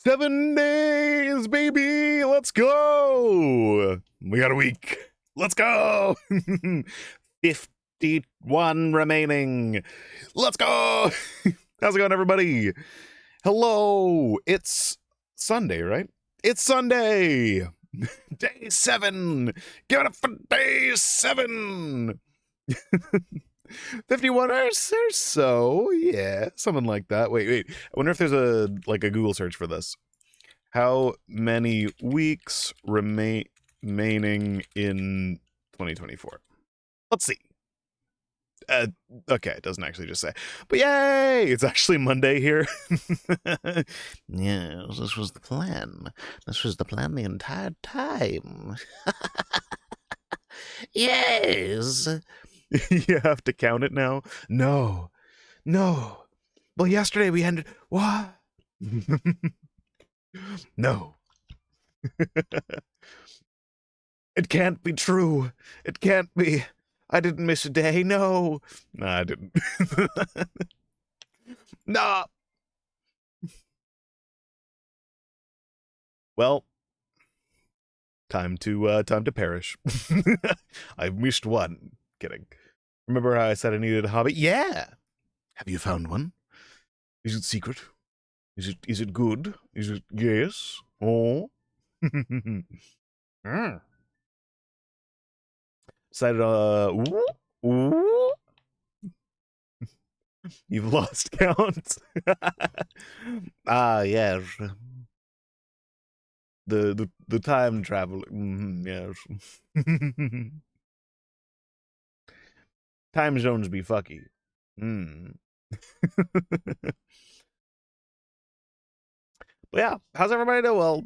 7 days, baby. Let's go. We got a week. Let's go. 51 remaining. Let's go. How's it going, everybody? Hello. It's Sunday, right? It's Sunday. Day 7. Give it up for day 7. 51 hours or so, yeah, something like that. Wait. I wonder if there's a Google search for this. How many weeks remaining in 2024? Let's see. Okay, it doesn't actually just say. But yay! It's actually Monday here. Yes, this was the plan. This was the plan the entire time. Yes! You have to count it now? No. Well, yesterday we ended... What? No. It can't be true. It can't be. I didn't miss a day. No. No, I didn't. No. Well, time to perish. I've missed one. Kidding. Remember how I said I needed a hobby? Yeah. Have you found one? Is it secret? Is it good? Is it yes? Oh. Decided ooh. You've lost count. Ah, yes. The time travel. Yes. Time zones be fucky. But yeah, how's everybody doing? Well,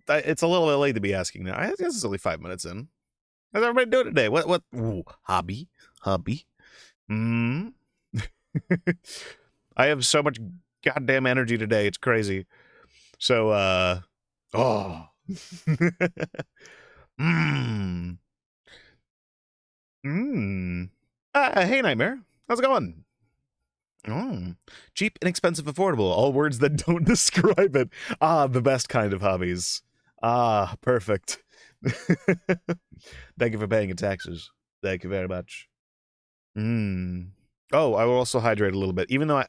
it's a little bit late to be asking now. I guess it's only 5 minutes in. How's everybody doing today? What? Ooh, hobby? I have so much goddamn energy today. It's crazy. So, hey, Nightmare. How's it going? Oh, cheap, inexpensive, affordable. All words that don't describe it. Ah, the best kind of hobbies. Ah, perfect. Thank you for paying your taxes. Thank you very much. Oh, I will also hydrate a little bit, even though I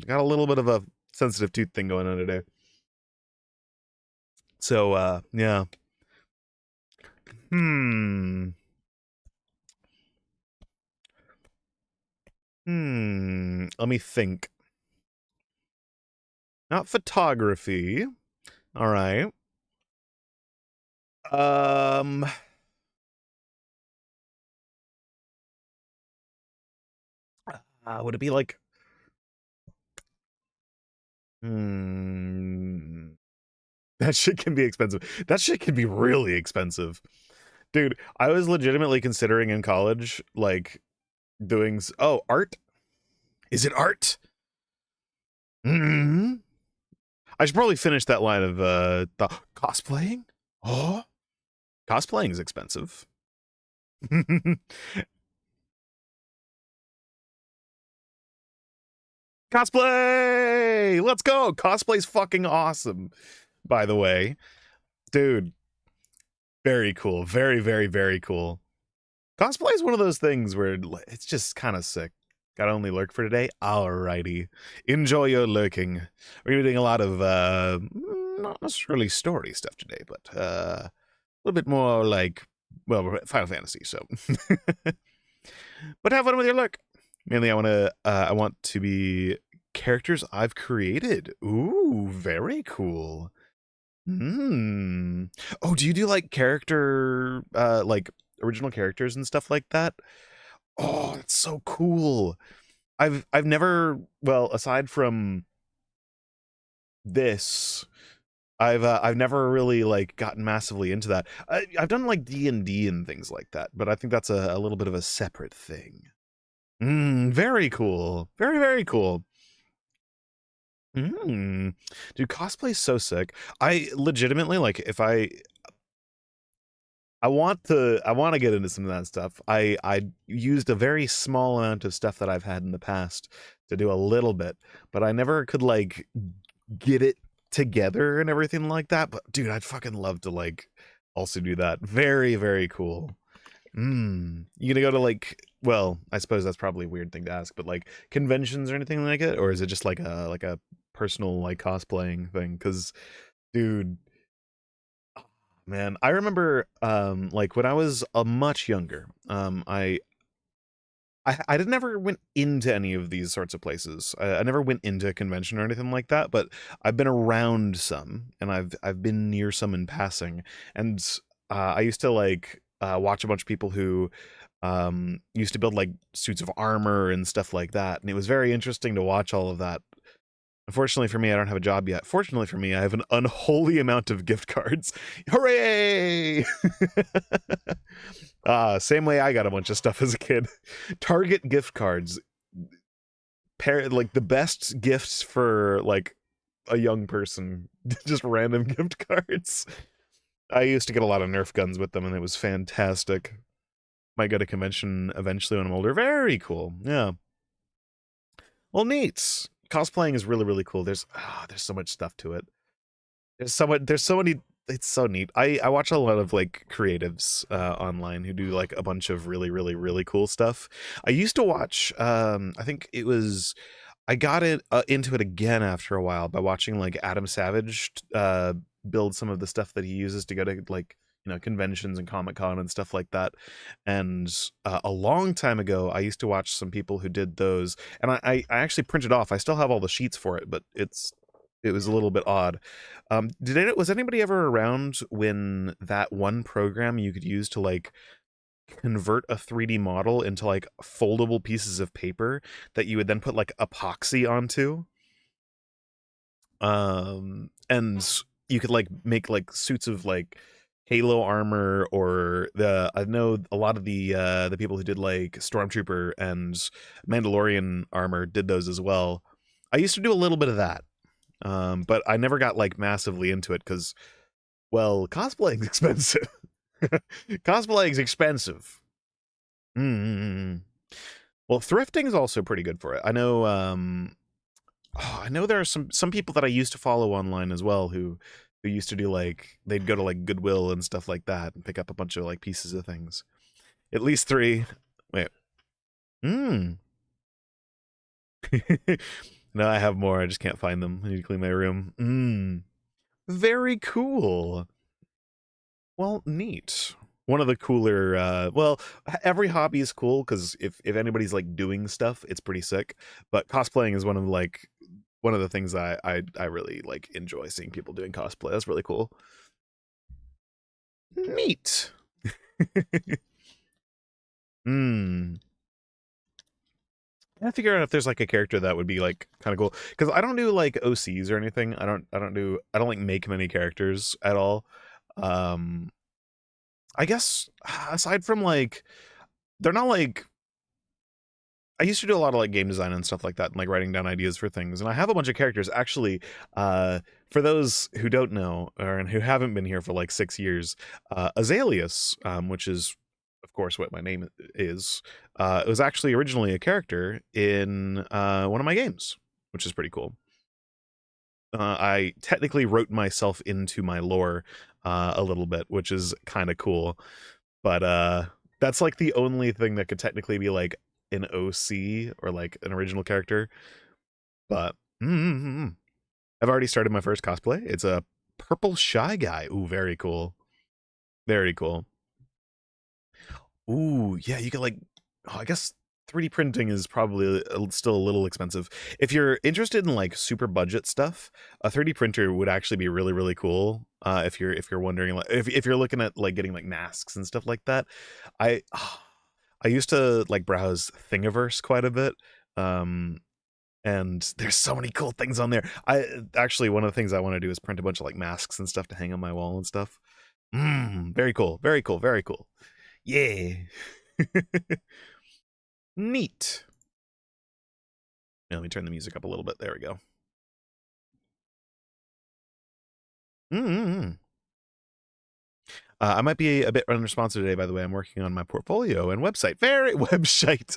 got a little bit of a sensitive tooth thing going on today. So, yeah. Let me think. Not photography. All right. Would it be like... That shit can be expensive. That shit can be really expensive. Dude, I was legitimately considering in college, like, doing... Oh, art? Is it art? I should probably finish that line of, the cosplaying? Oh? Cosplaying is expensive. Cosplay! Let's go! Cosplay's fucking awesome, by the way. Dude, very cool. Very, very, very cool. Cosplay is one of those things where it's just kind of sick. Gotta only lurk for today? Alrighty. Enjoy your lurking. We're gonna be doing a lot of, not necessarily story stuff today, but, a little bit more like, well, Final Fantasy, so. But have fun with your lurk. Mainly, I want to be characters I've created. Ooh, very cool. Oh, do you do like character, like original characters and stuff like that? Oh, that's so cool. I've never, well, aside from this, I've never really like gotten massively into that. I've done like D&D and things like that, but I think that's a little bit of a separate thing. Very cool. Very, very cool. Dude, cosplay's so sick. I legitimately, like, if I want to get into some of that stuff. I used a very small amount of stuff that I've had in the past to do a little bit, but I never could like get it together and everything like that. But dude, I'd fucking love to like also do that. Very, very cool. You gonna go to like, well, I suppose that's probably a weird thing to ask, but like conventions or anything like it, or is it just like a personal like cosplaying thing? Because dude, man, I remember like when I was a much younger, I never went into any of these sorts of places. I never went into a convention or anything like that, but I've been around some, and I've been near some in passing. And I used to like watch a bunch of people who used to build like suits of armor and stuff like that, and it was very interesting to watch all of that. Unfortunately for me, I don't have a job yet. Fortunately for me, I have an unholy amount of gift cards. Hooray! Same way I got a bunch of stuff as a kid. Target gift cards. Like the best gifts for like a young person. Just random gift cards. I used to get a lot of Nerf guns with them, and it was fantastic. Might go to convention eventually when I'm older. Very cool. Yeah. Well, neat. Cosplaying is really, really cool. There's so much stuff to it. There's so many. It's so neat. I watch a lot of like creatives online who do like a bunch of really, really, really cool stuff. I used to watch I think it was, I got it into it again after a while by watching like Adam Savage build some of the stuff that he uses to go to like, you know, conventions and Comic-Con and stuff like that. And a long time ago, I used to watch some people who did those, and I actually printed off. I still have all the sheets for it, but it was a little bit odd. Was anybody ever around when that one program you could use to like convert a 3D model into like foldable pieces of paper that you would then put like epoxy onto? And you could like make like suits of like Halo armor, or I know a lot of the people who did like Stormtrooper and Mandalorian armor did those as well. I used to do a little bit of that, but I never got like massively into it because, well, cosplaying's expensive. Cosplaying's expensive. Well, thrifting is also pretty good for it. I know. I know there are some people that I used to follow online as well who used to do like, they'd go to like Goodwill and stuff like that and pick up a bunch of like pieces of things. At least 3. Wait. No, I have more. I just can't find them. I need to clean my room. Very cool. Well, neat. One of the cooler, well, every hobby is cool because if anybody's like doing stuff, it's pretty sick. But cosplaying is one of the things I really like enjoy seeing people doing cosplay. That's really cool. Neat. I figure out if there's like a character that would be like kind of cool, because I don't do like OCs or anything. I don't like make many characters at all. I guess aside from like, they're not like, I used to do a lot of like game design and stuff like that, and like writing down ideas for things. And I have a bunch of characters actually. For those who don't know and who haven't been here for like 6 years, Azaleus, which is of course what my name is, it was actually originally a character in one of my games, which is pretty cool. I technically wrote myself into my lore a little bit, which is kind of cool. But that's like the only thing that could technically be like an OC or like an original character. But I've already started my first cosplay. It's a purple shy guy. Ooh, very cool. Very cool. Ooh, yeah, you could like, I guess 3D printing is probably still a little expensive. If you're interested in like super budget stuff, a 3D printer would actually be really, really cool. If you're wondering, like, if you're looking at like getting like masks and stuff like that, I used to like browse Thingiverse quite a bit. And there's so many cool things on there. Actually, one of the things I want to do is print a bunch of like masks and stuff to hang on my wall and stuff. Very cool. Very cool. Very cool. Yeah. Neat. Now, let me turn the music up a little bit. There we go. I might be a bit unresponsive today, by the way. I'm working on my portfolio and website. Website.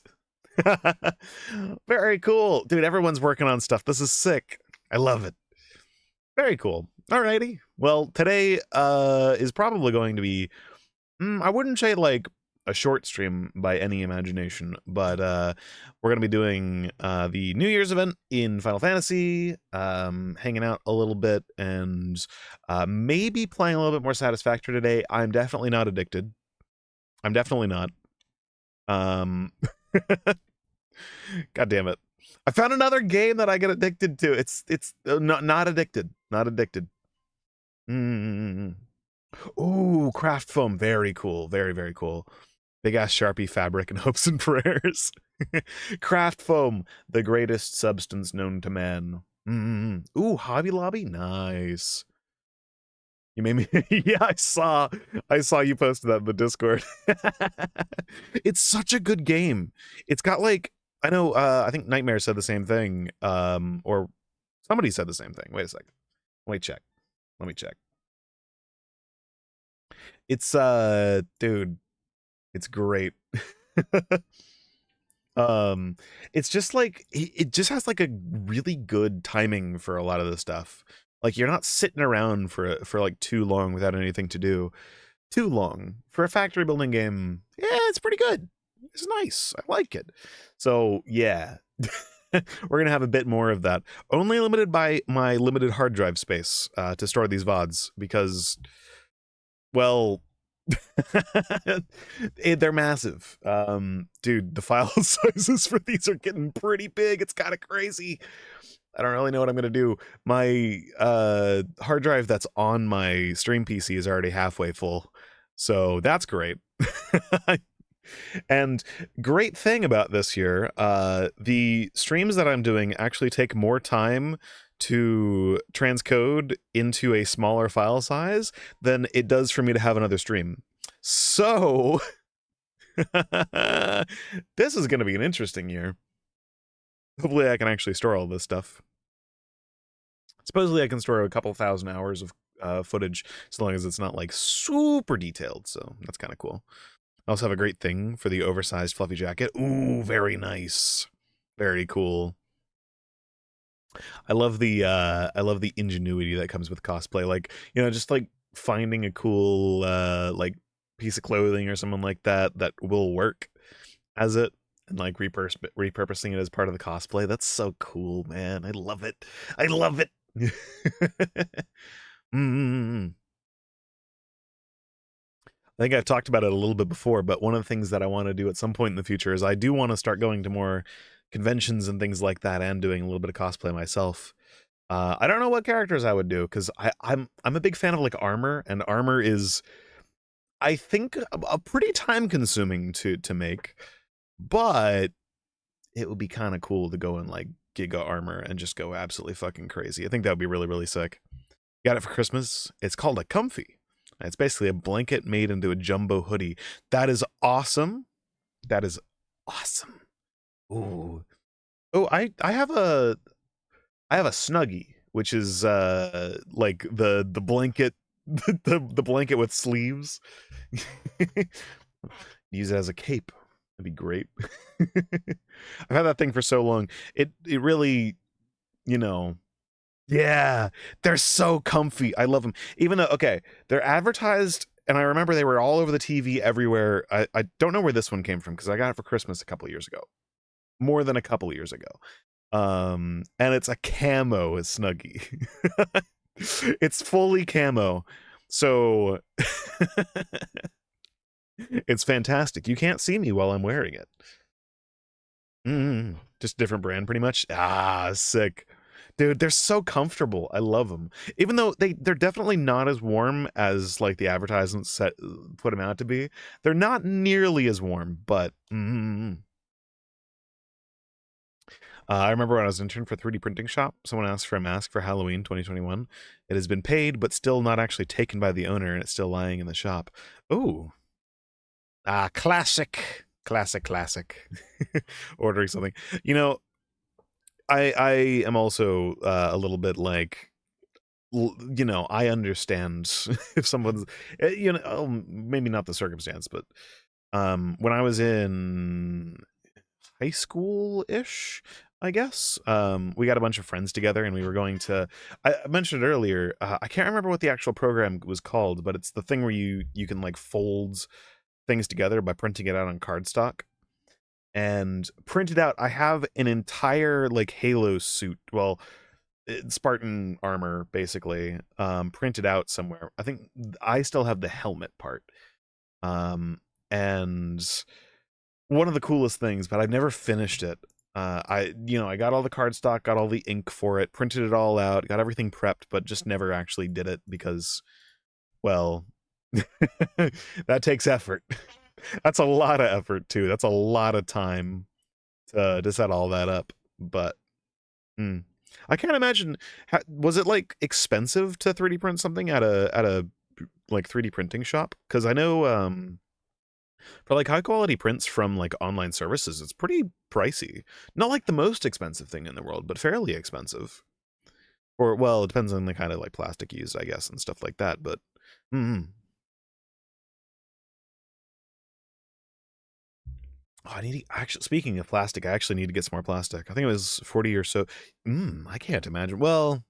Very cool. Dude, everyone's working on stuff. This is sick. I love it. Very cool. Alrighty. Well, today is probably going to be, I wouldn't say like a short stream by any imagination, but we're going to be doing the New Year's event in Final Fantasy, hanging out a little bit, and maybe playing a little bit more Satisfactory today. I'm definitely not addicted. I'm definitely not. God damn it. I found another game that I get addicted to. It's not addicted. Not addicted. Ooh, craft foam. Very cool. Very, very cool. Big ass Sharpie fabric and hopes and prayers. Craft foam, the greatest substance known to man. Ooh, Hobby Lobby. Nice. You made me. Yeah, I saw you posted that in the Discord. It's such a good game. It's got like, I know, I think Nightmare said the same thing, or somebody said the same thing. Wait a second. Let me check. It's dude, it's great. It's just like, it just has like a really good timing for a lot of the stuff. Like, you're not sitting around for like too long without anything to do. Too long for a factory building game. Yeah, it's pretty good. It's nice. I like it. So yeah, we're gonna have a bit more of that. Only limited by my limited hard drive space to store these VODs because, well, they're massive. Dude, the file sizes for these are getting pretty big. It's kind of crazy. I don't really know what I'm gonna do. My hard drive that's on my stream PC is already halfway full, so that's great. And great thing about this year, the streams that I'm doing actually take more time to transcode into a smaller file size than it does for me to have another stream. So this is going to be an interesting year. Hopefully I can actually store all this stuff. Supposedly I can store a couple thousand hours of footage, as long as it's not like super detailed, so that's kind of cool. I also have a great thing for the oversized fluffy jacket. Ooh, very nice. Very cool. I love the ingenuity that comes with cosplay. Like, you know, just like finding a cool like piece of clothing or something like that that will work as it, and like repurposing it as part of the cosplay. That's so cool, man. I love it. I love it. I think I've talked about it a little bit before, but one of the things that I want to do at some point in the future is I do want to start going to more conventions and things like that, and doing a little bit of cosplay myself. I don't know what characters I would do, because I'm a big fan of like armor, and armor is, I think, a pretty time consuming to make, but it would be kind of cool to go in like Giga armor and just go absolutely fucking crazy. I think that would be really, really sick. Got it for Christmas. It's called a comfy. It's basically a blanket made into a jumbo hoodie. That is awesome. That is awesome. Ooh. Oh, I have a Snuggie, which is like the blanket the blanket with sleeves. Use it as a cape. That'd be great. I've had that thing for so long. It really, you know, yeah, they're so comfy. I love them. Even though, okay, they're advertised, and I remember they were all over the TV everywhere. I don't know where this one came from, because I got it for Christmas a couple years ago. More than a couple years ago. And it's a camo Snuggie. It's fully camo. So it's fantastic. You can't see me while I'm wearing it. Just different brand, pretty much. Ah, sick. Dude, they're so comfortable. I love them. Even though they're definitely not as warm as like the advertisements put them out to be. They're not nearly as warm, but I remember when I was an intern for 3D printing shop, someone asked for a mask for Halloween 2021. It has been paid, but still not actually taken by the owner, and it's still lying in the shop. Ooh. Classic. Ordering something. You know, I am also a little bit like, you know, I understand if someone's, you know, maybe not the circumstance, but when I was in high school-ish, I guess. We got a bunch of friends together and we were going to, I mentioned earlier, I can't remember what the actual program was called, but it's the thing where you can like fold things together by printing it out on cardstock. And printed out, I have an entire like Halo suit, well, Spartan armor basically, printed out somewhere. I think I still have the helmet part. And one of the coolest things, but I've never finished it. I got all the cardstock, got all the ink for it, printed it all out, got everything prepped, but just never actually did it because, well, that takes effort. That's a lot of effort too. That's a lot of time to set all that up. But I can't imagine. Was it like expensive to 3D print something at a like 3D printing shop? Because I know for like high quality prints from like online services, it's pretty pricey. Not like the most expensive thing in the world, but fairly expensive. Or well, it depends on the kind of like plastic used, I guess, and stuff like that. But Oh, I need to, actually. Speaking of plastic, I actually need to get some more plastic. I think it was 40 or so. I can't imagine. Well,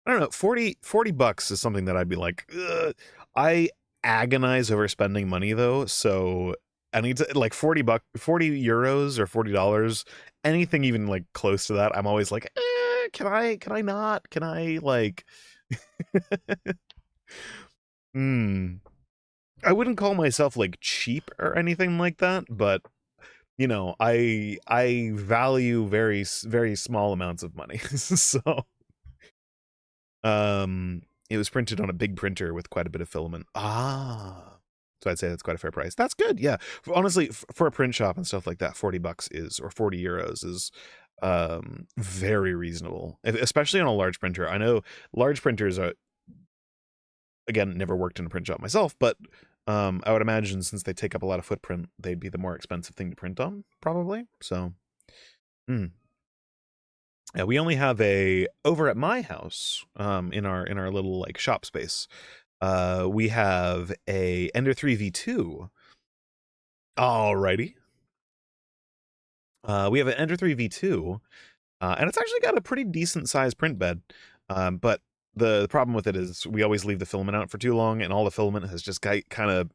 I don't know. 40 bucks is something that I'd be like, ugh. I agonize over spending money though, so I need to like 40 euros or $40, anything even like close to that. I'm always like, can I not? Can I like Hmm. I wouldn't call myself like cheap or anything like that, but I value very small amounts of money. So it was printed on a big printer with quite a bit of filament. So I'd say that's quite a fair price. That's good. Yeah. Honestly, for a print shop and stuff like that, 40 bucks is, or 40 euros is very reasonable, especially on a large printer. I know large printers are, again, never worked in a print shop myself, but I would imagine since they take up a lot of footprint, they'd be the more expensive thing to print on, probably. So, yeah, we only have a over at my house, in our little like shop space. We have a Ender 3 V2. Alrighty. We have an Ender 3 V2, and it's actually got a pretty decent sized print bed. But the problem with it is we always leave the filament out for too long, and all the filament has just kind of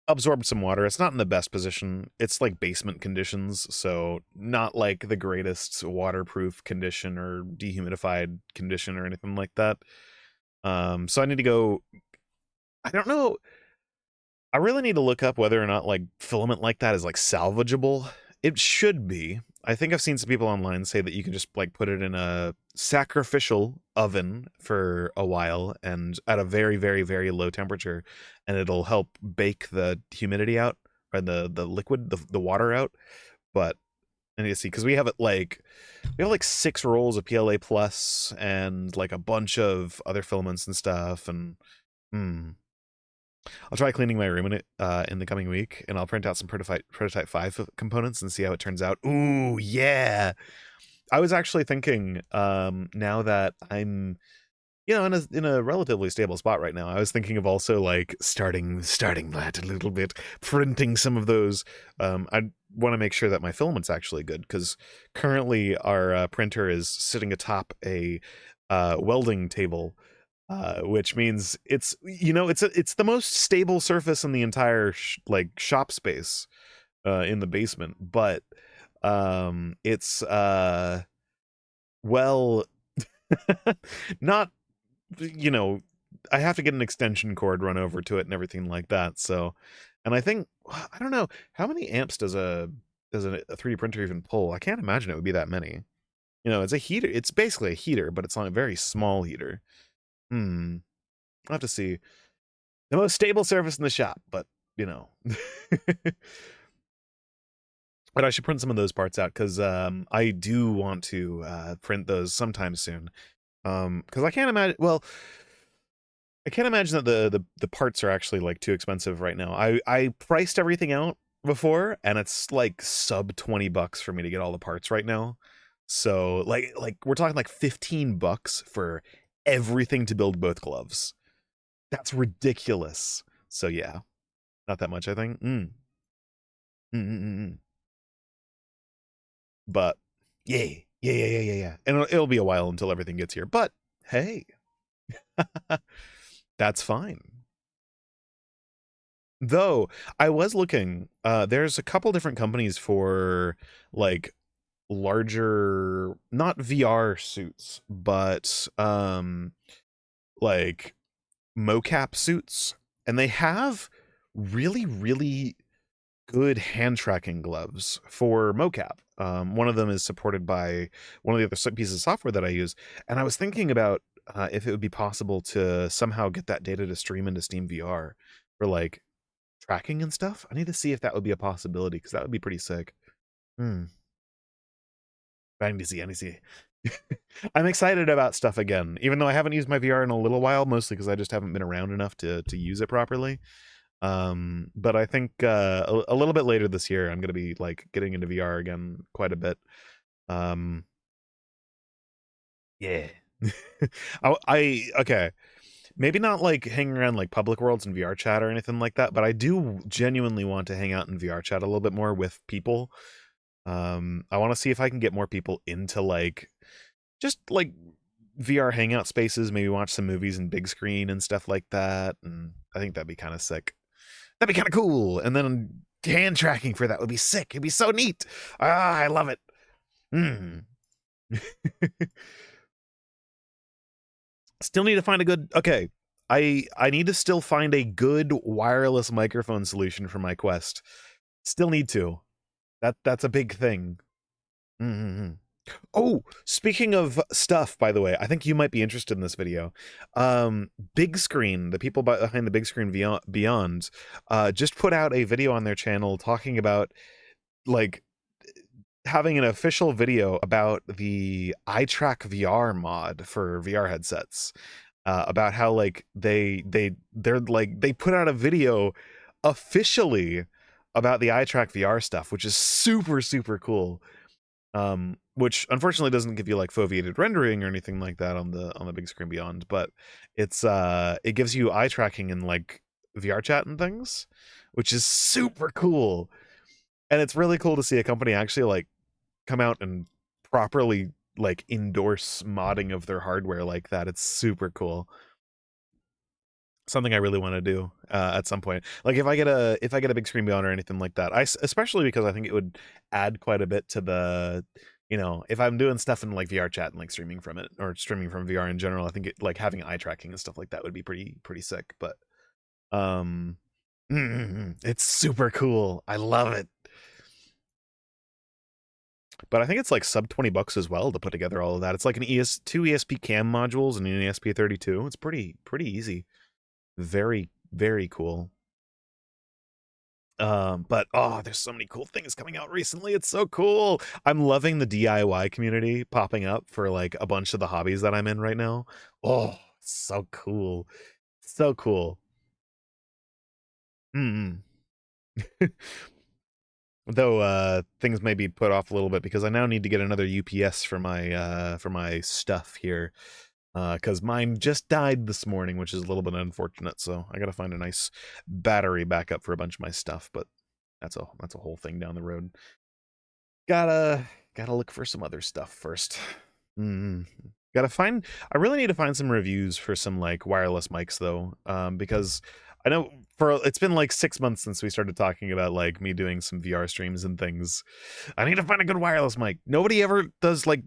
absorbed some water. It's not in the best position. It's like basement conditions, so not like the greatest waterproof condition or dehumidified condition or anything like that. So I need to go. I don't know. I really need to look up whether or not like filament like that is like salvageable. It should be. I think I've seen some people online say that you can just like put it in a sacrificial oven for a while and at a very, very, very low temperature, and it'll help bake the humidity out or the liquid, the water out. But I need to see because we have like 6 rolls of PLA plus and like a bunch of other filaments and stuff. And I'll try cleaning my room in the coming week, and I'll print out some prototype 5 components and see how it turns out. Ooh, yeah. I was actually thinking, now that I'm, in a relatively stable spot right now, I was thinking of also like starting that a little bit, printing some of those. I want to make sure that my filament's actually good because currently our printer is sitting atop a welding table, which means it's the most stable surface in the entire like shop space, in the basement, but it's well, not, I have to get an extension cord run over to it and everything like that. So, and I think, I don't know, how many amps does a 3D printer even pull? I can't imagine it would be that many. It's a heater. It's basically a heater, but it's on a very small heater. I'll have to see. The most stable surface in the shop, but you know. But I should print some of those parts out because I do want to print those sometime soon. Because I can't imagine. Well, I can't imagine that the parts are actually like too expensive right now. I priced everything out before, and it's like sub 20 bucks for me to get all the parts right now. So like we're talking like 15 bucks for everything to build both gloves. That's ridiculous. So yeah, not that much, I think. But yeah. And it'll be a while until everything gets here. But hey, that's fine. Though I was looking, there's a couple different companies for like larger, not VR suits, but like mocap suits, and they have really good hand tracking gloves for mocap. One of them is supported by one of the other pieces of software that I use, and I was thinking about if it would be possible to somehow get that data to stream into Steam VR for like tracking and stuff. I need to see if that would be a possibility, because that would be pretty sick. I need to see. I'm excited about stuff again, even though I haven't used my VR in a little while, mostly because I just haven't been around enough to use it properly. But I think a little bit later this year, I'm going to be like getting into VR again quite a bit. Yeah. Okay. Maybe not like hanging around like public worlds and VR chat or anything like that, but I do genuinely want to hang out in VR chat a little bit more with people. I want to see if I can get more people into like just like VR hangout spaces, maybe watch some movies in big screen and stuff like that. And I think that'd be kind of sick. That'd be kind of cool. And then hand tracking for that would be sick. It'd be so neat. Ah, I love it. Still need to find a good, okay. I need to still find a good wireless microphone solution for my Quest. Still need to. That's a big thing. Oh, speaking of stuff, by the way, I think you might be interested in this video. Big Screen, the people behind the Big Screen Beyond, just put out a video on their channel talking about like having an official video about the iTrack VR mod for VR headsets. About how like they put out a video officially about the iTrack VR stuff, which is super cool. Which unfortunately doesn't give you like foveated rendering or anything like that on the Big Screen Beyond, but it's it gives you eye tracking in like VR chat and things, which is super cool. And it's really cool to see a company actually like come out and properly like endorse modding of their hardware like that. It's super cool. Something I really want to do at some point. Like if I get a Big Screen Beyond or anything like that, especially because I think it would add quite a bit to the, you know, if I'm doing stuff in like VR chat and like streaming from it or streaming from VR in general, I think it, like having eye tracking and stuff like that would be pretty sick. But it's super cool. I love it. But I think it's like sub $20 as well to put together all of that. It's like two ESP cam modules and an ESP32. It's pretty easy. Very cool. But oh, there's so many cool things coming out recently. It's so cool. I'm loving the DIY community popping up for like a bunch of the hobbies that I'm in right now. Oh, so cool. So cool. Though things may be put off a little bit because I now need to get another UPS for my stuff here. Because mine just died this morning, which is a little bit unfortunate. So I gotta find a nice battery backup for a bunch of my stuff, but that's a whole thing down the road. Gotta look for some other stuff first. I really need to find some reviews for some like wireless mics though, because I know it's been like 6 months since we started talking about like me doing some VR streams and things. I need to find a good wireless mic. Nobody does like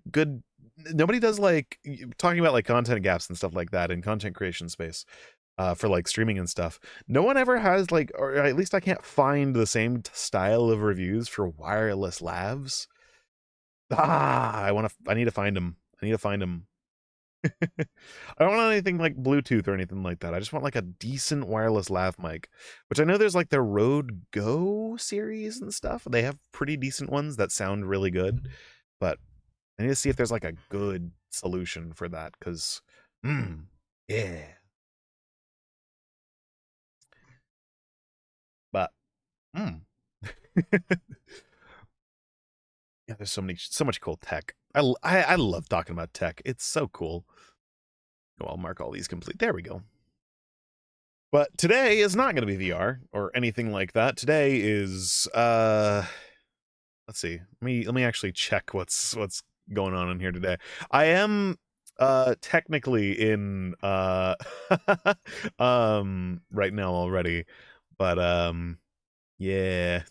talking about like content gaps and stuff like that in content creation space for like streaming and stuff. No one ever has like, or at least I can't find the same style of reviews for wireless lavs. I need to find them. I don't want anything like Bluetooth or anything like that. I just want like a decent wireless lav mic, which I know there's like the Rode Go series and stuff. They have pretty decent ones that sound really good, but I need to see if there's like a good solution for that, because yeah. But yeah, there's so much cool tech. I love talking about tech. It's so cool. Oh, I'll mark all these complete. There we go. But today is not going to be VR or anything like that. Today is let's let's see. Let me actually check what's going on in here today. I am technically in right now already, but yeah.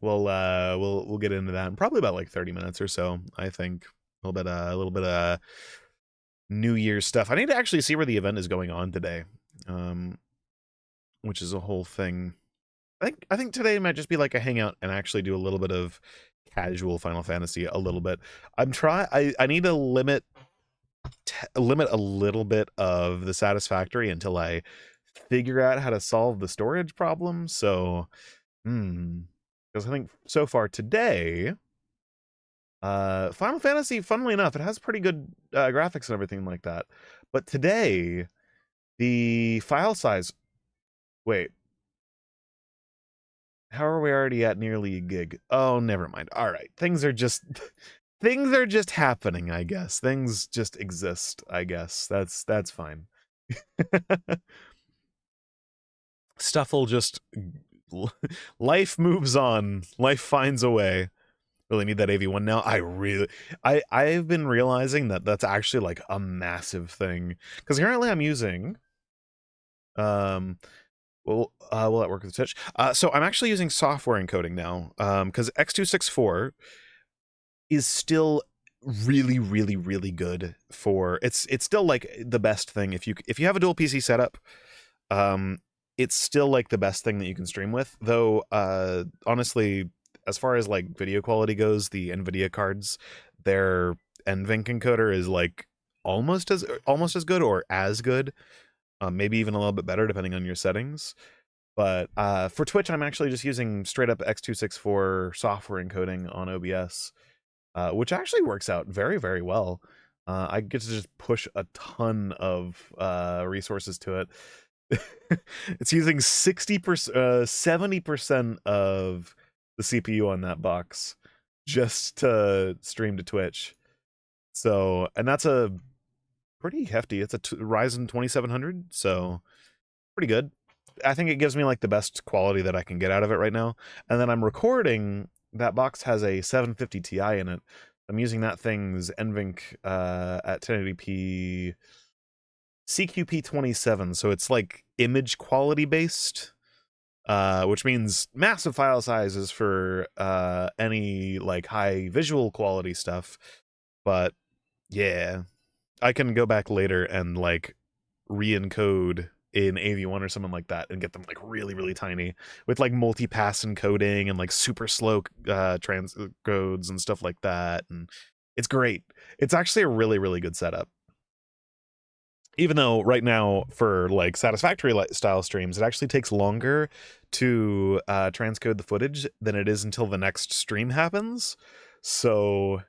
We'll get into that in probably about like 30 minutes or so, I think. A little bit of New Year's stuff. I need to actually see where the event is going on today. Which is a whole thing. I think today might just be like a hangout and actually do a little bit of casual Final Fantasy a little bit. I need to limit a little bit of the satisfactory until I figure out how to solve the storage problem. So, because I think so far today, Final Fantasy, funnily enough, it has pretty good graphics and everything like that. But today, the file size. Wait. How are we already at nearly a gig? Oh, never mind. All right. Things are just happening, I guess. Things just exist, I guess. That's fine. Stuff will just life moves on. Life finds a way. Really need that AV1 now. I've been realizing that that's actually like a massive thing, because currently I'm using will that work with Twitch? So I'm actually using software encoding now, because X264 is still really, really, really good for it's still like the best thing if you have a dual PC setup. It's still like the best thing that you can stream with, though. Honestly, as far as like video quality goes, the NVIDIA cards, their NVENC encoder is like almost as good or as good. Maybe even a little bit better depending on your settings. But for Twitch, I'm actually just using straight up X264 software encoding on OBS, which actually works out very, very well. I get to just push a ton of resources to it. It's using 70% of the CPU on that box just to stream to Twitch. So, and that's a pretty hefty. It's a Ryzen 2700, so pretty good. I think it gives me like the best quality that I can get out of it right now. And then I'm recording. That box has a 750 Ti in it. I'm using that thing's NVENC at 1080p CQP27, so it's like image quality based, which means massive file sizes for any like high visual quality stuff. But yeah, I can go back later and like re-encode in AV1 or something like that and get them like really, really tiny with like multi-pass encoding and like super slow transcodes and stuff like that. And it's great. It's actually a really, really good setup. Even though right now for like satisfactory style streams, it actually takes longer to transcode the footage than it is until the next stream happens. So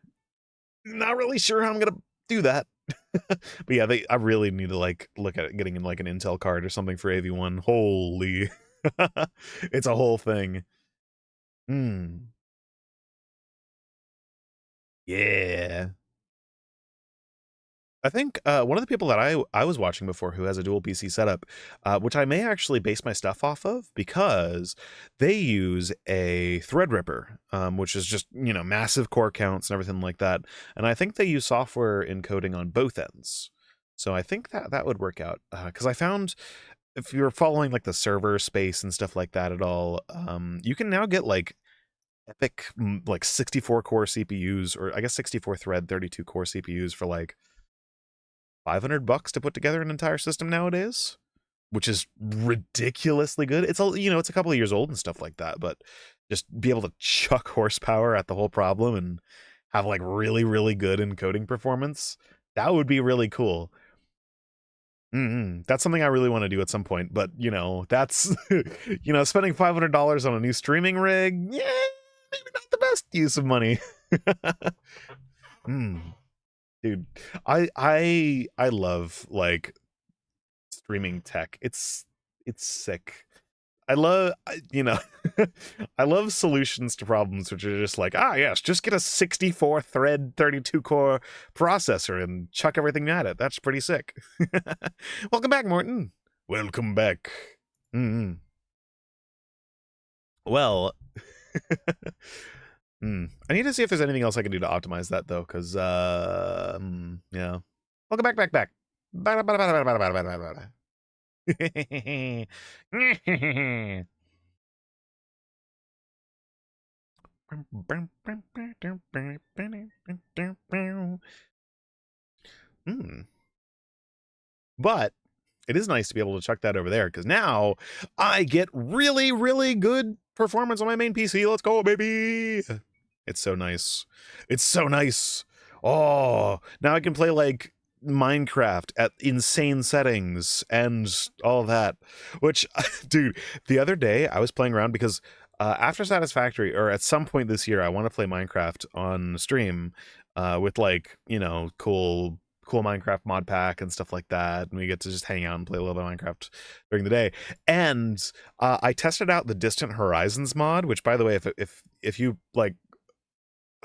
not really sure how I'm going to do that. But yeah, I really need to like look at getting in like an Intel card or something for AV1. Holy, it's a whole thing. Yeah. I think one of the people that I was watching before who has a dual PC setup, which I may actually base my stuff off of, because they use a Threadripper, which is just, you know, massive core counts and everything like that. And I think they use software encoding on both ends. So I think that would work out, because I found if you're following like the server space and stuff like that at all, you can now get like epic like 64 core CPUs, or I guess 64 thread 32 core CPUs for like $500 to put together an entire system nowadays, which is ridiculously good. It's a, you know, it's a couple of years old and stuff like that, but just be able to chuck horsepower at the whole problem and have like really, really good encoding performance, that would be really cool. That's something I really want to do at some point, but you know, that's you know, spending $500 on a new streaming rig, yeah, maybe not the best use of money. Dude, I love like streaming tech. It's sick. You know, I love solutions to problems which are just like, yes, just get a 64 thread 32 core processor and chuck everything at it. That's pretty sick. Welcome back, Morton. Welcome back. Well, I need to see if there's anything else I can do to optimize that though, because yeah. Welcome back. But it is nice to be able to chuck that over there, because now I get really, really good performance on my main PC. Let's go, baby. It's so nice. It's so nice. Oh, now I can play like Minecraft at insane settings and all that. Which, dude, the other day I was playing around because after Satisfactory, or at some point this year, I want to play Minecraft on stream with like, you know, cool Minecraft mod pack and stuff like that, and we get to just hang out and play a little bit of Minecraft during the day. And I tested out the Distant Horizons mod, which, by the way, if you like,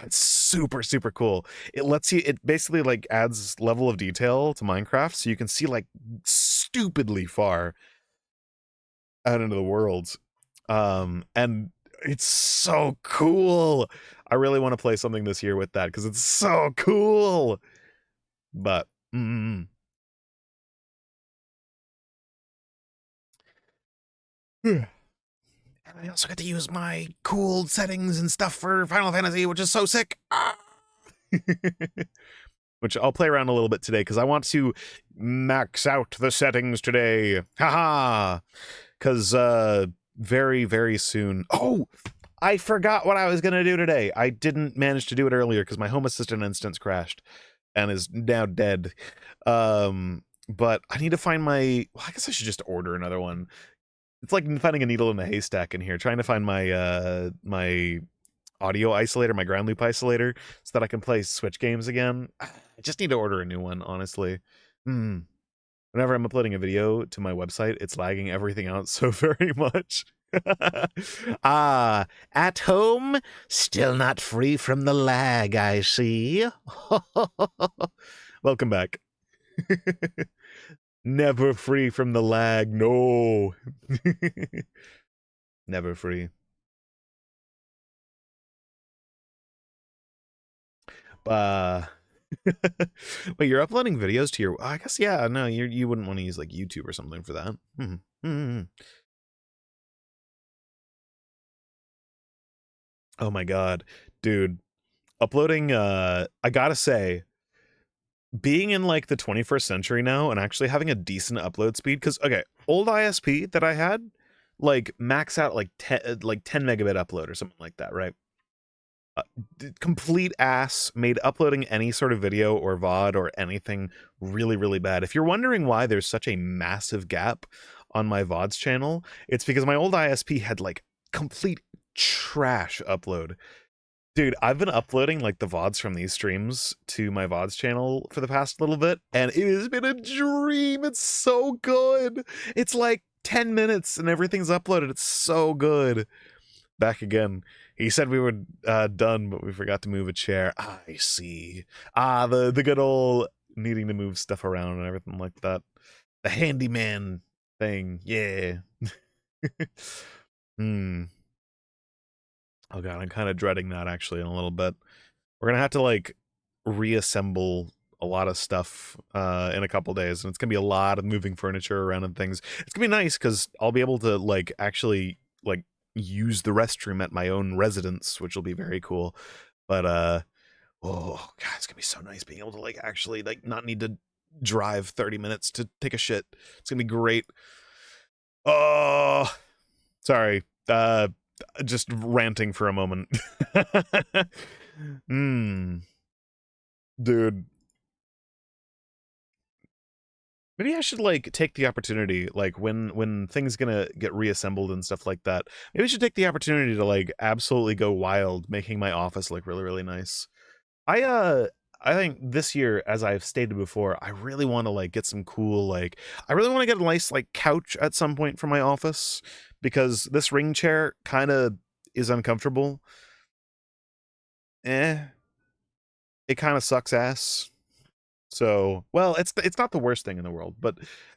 it's super cool. It lets you, it basically like adds level of detail to Minecraft, so you can see like stupidly far out into the world. And it's so cool. I really want to play something this year with that because it's so cool. But and I also get to use my cool settings and stuff for Final Fantasy, which is so sick. Which I'll play around a little bit today because I want to max out the settings today. Haha. Because very soon. Oh, I forgot what I was gonna do today. I didn't manage to do it earlier because my Home Assistant instance crashed and is now dead. But I need to find my, well, I guess I should just order another one. It's like finding a needle in a haystack in here, trying to find my my audio isolator, my ground loop isolator, so that I can play Switch games again. I just need to order a new one, honestly. Whenever I'm uploading a video to my website, it's lagging everything out so very much. At home, still not free from the lag, I see. Welcome back. Never free from the lag, no. Never free. Wait, you're uploading videos to your, I guess, yeah, no, you wouldn't want to use like YouTube or something for that. Oh my god, dude, uploading, I gotta say, being in like the 21st century now and actually having a decent upload speed, because okay, old ISP that I had, like max out like 10 megabit upload or something like that, right? Complete ass, made uploading any sort of video or VOD or anything really bad. If you're wondering why there's such a massive gap on my VODs channel, it's because my old ISP had like complete trash upload. Dude, I've been uploading like the VODs from these streams to my VODs channel for the past little bit, and it has been a dream. It's so good. It's like 10 minutes and everything's uploaded. It's so good. Back again. He said we were done, but we forgot to move a chair. I see. The good old needing to move stuff around and everything like that. The handyman thing. Yeah. Oh god, I'm kind of dreading that actually in a little bit. We're gonna have to like reassemble a lot of stuff in a couple days, and it's gonna be a lot of moving furniture around and things. It's gonna be nice because I'll be able to like actually like use the restroom at my own residence, which will be very cool. But oh god, it's gonna be so nice being able to like actually like not need to drive 30 minutes to take a shit. It's gonna be great. Oh, sorry. Just ranting for a moment. Dude, maybe I should like take the opportunity, like when things gonna get reassembled and stuff like that, maybe I should take the opportunity to like absolutely go wild, making my office look really nice. I think this year, as I've stated before, I really want to like get some cool, like I really want to get a nice like couch at some point for my office, because this ring chair kind of is uncomfortable. It kind of sucks ass. So, well, it's not the worst thing in the world, but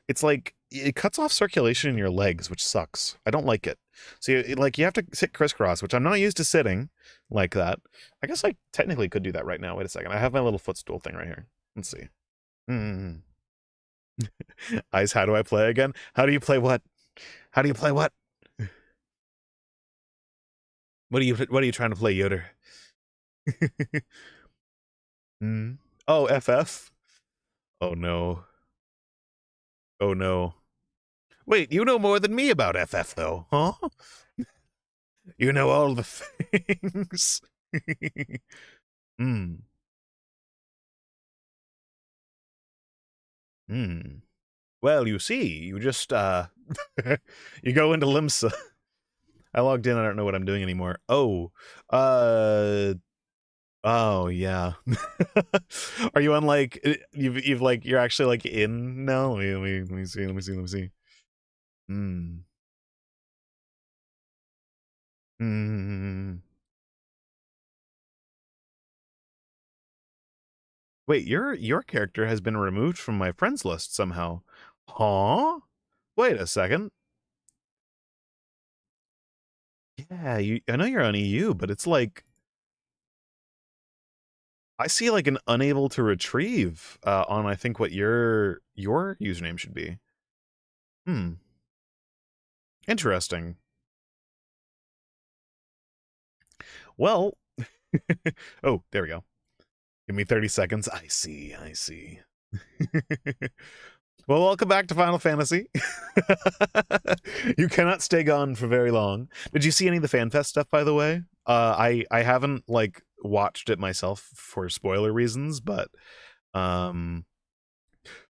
it's like it cuts off circulation in your legs, which sucks. I don't like it. So you have to sit crisscross, which I'm not used to sitting like that. I guess I technically could do that right now. Wait a second. I have my little footstool thing right here. Let's see. Ice, how do I play again? How do you play what? How do you play what? What are you trying to play, Yoder? Oh, FF? Oh no. Oh no. Wait, you know more than me about FF though, huh? You know all the things. Hmm. Well, you see, you just you go into Limsa. I logged in, I don't know what I'm doing anymore. Oh. Oh yeah. Are you on like you've like you're actually like in now? Let me see. Hmm. Hmm. Wait, your character has been removed from my friends list somehow. Huh? Wait a second. Yeah, I know you're on EU, but it's like I see like an unable to retrieve on I think what your username should be. Hmm. Interesting. Well, oh, there we go. Give me 30 seconds. I see. Well, welcome back to Final Fantasy. You cannot stay gone for very long. Did you see any of the FanFest stuff, by the way? I haven't like watched it myself for spoiler reasons, but female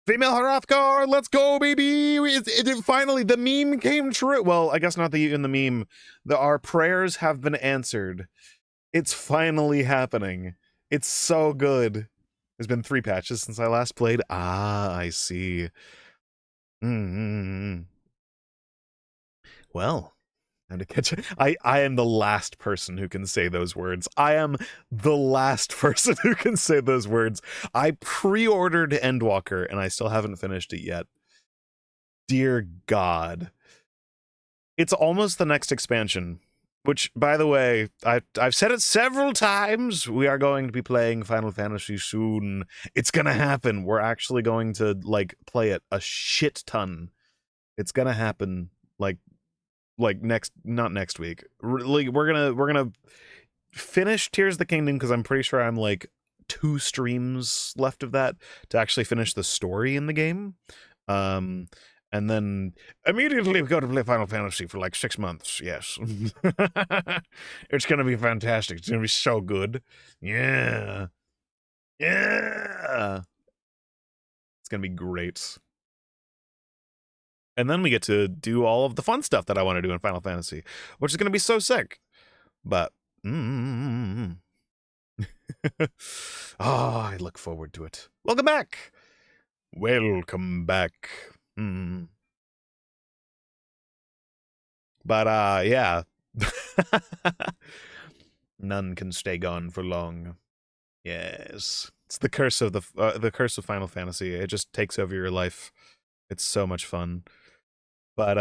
Hrothgar, let's go, baby! Finally, the meme came true. Well, I guess not in the meme. Our prayers have been answered. It's finally happening. It's so good. There's been 3 patches since I last played. Ah, I see. Well, time to catch it. I am the last person who can say those words. I am the last person who can say those words. I pre-ordered Endwalker and I still haven't finished it yet. Dear God. It's almost the next expansion. Which, by the way, I've said it several times. We are going to be playing Final Fantasy soon. It's gonna happen. We're actually going to like play it a shit ton. It's gonna happen. Like not next week. We're gonna finish Tears of the Kingdom because I'm pretty sure I'm like 2 streams left of that to actually finish the story in the game. And then immediately we go to play Final Fantasy for like 6 months. Yes. It's going to be fantastic. It's going to be so good. Yeah. Yeah. It's going to be great. And then we get to do all of the fun stuff that I want to do in Final Fantasy, which is going to be so sick. But, oh, I look forward to it. Welcome back. Welcome back. But yeah. None can stay gone for long. Yes. It's the curse of the curse of Final Fantasy. It just takes over your life. It's so much fun. But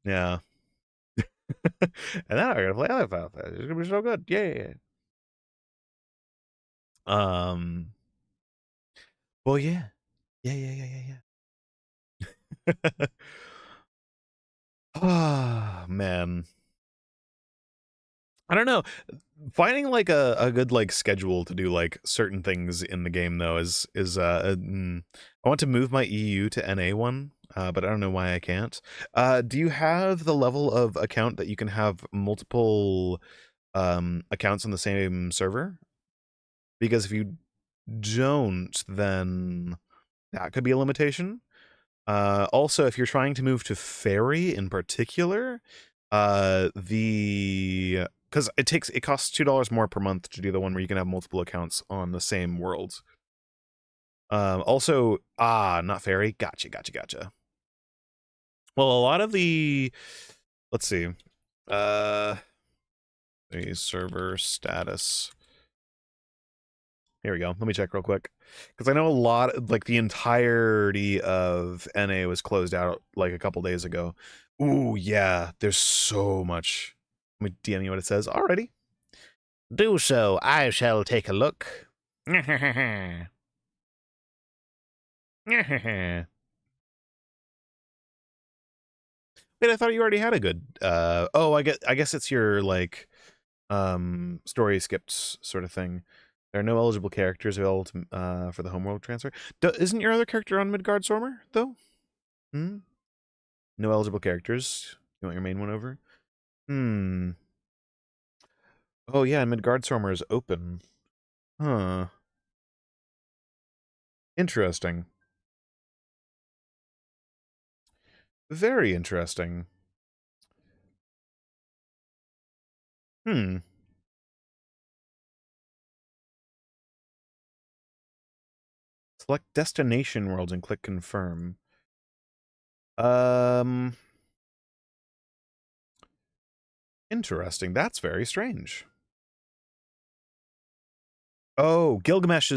yeah. And then I'm gonna play other Final Fantasy. It's gonna be so good. Yeah. Well, yeah. Yeah. Ah, man. I don't know. Finding like a good like schedule to do like certain things in the game though is I want to move my EU to NA1, but I don't know why I can't. Do you have the level of account that you can have multiple accounts on the same server? Because if you don't, then that could be a limitation. Also, if you're trying to move to Fairy in particular, because it costs $2 more per month to do the one where you can have multiple accounts on the same world. Also, not Fairy. Gotcha. Well, a lot of the, let's see, the server status. Here we go. Let me check real quick. Because I know a lot, like the entirety of NA was closed out like a couple days ago. Ooh, yeah. There's so much. Let me DM you what it says. Alrighty. Do so. I shall take a look. Wait, I thought you already had a good oh, I guess it's your like story skipped sort of thing. There are no eligible characters available to, for the homeworld transfer. Isn't your other character on Midgardstormer though? Hmm. No eligible characters. You want your main one over? Hmm. Oh yeah, Midgardstormer is open. Huh. Interesting. Very interesting. Hmm. Select destination worlds and click confirm. Interesting. That's very strange. Oh, Gilgamesh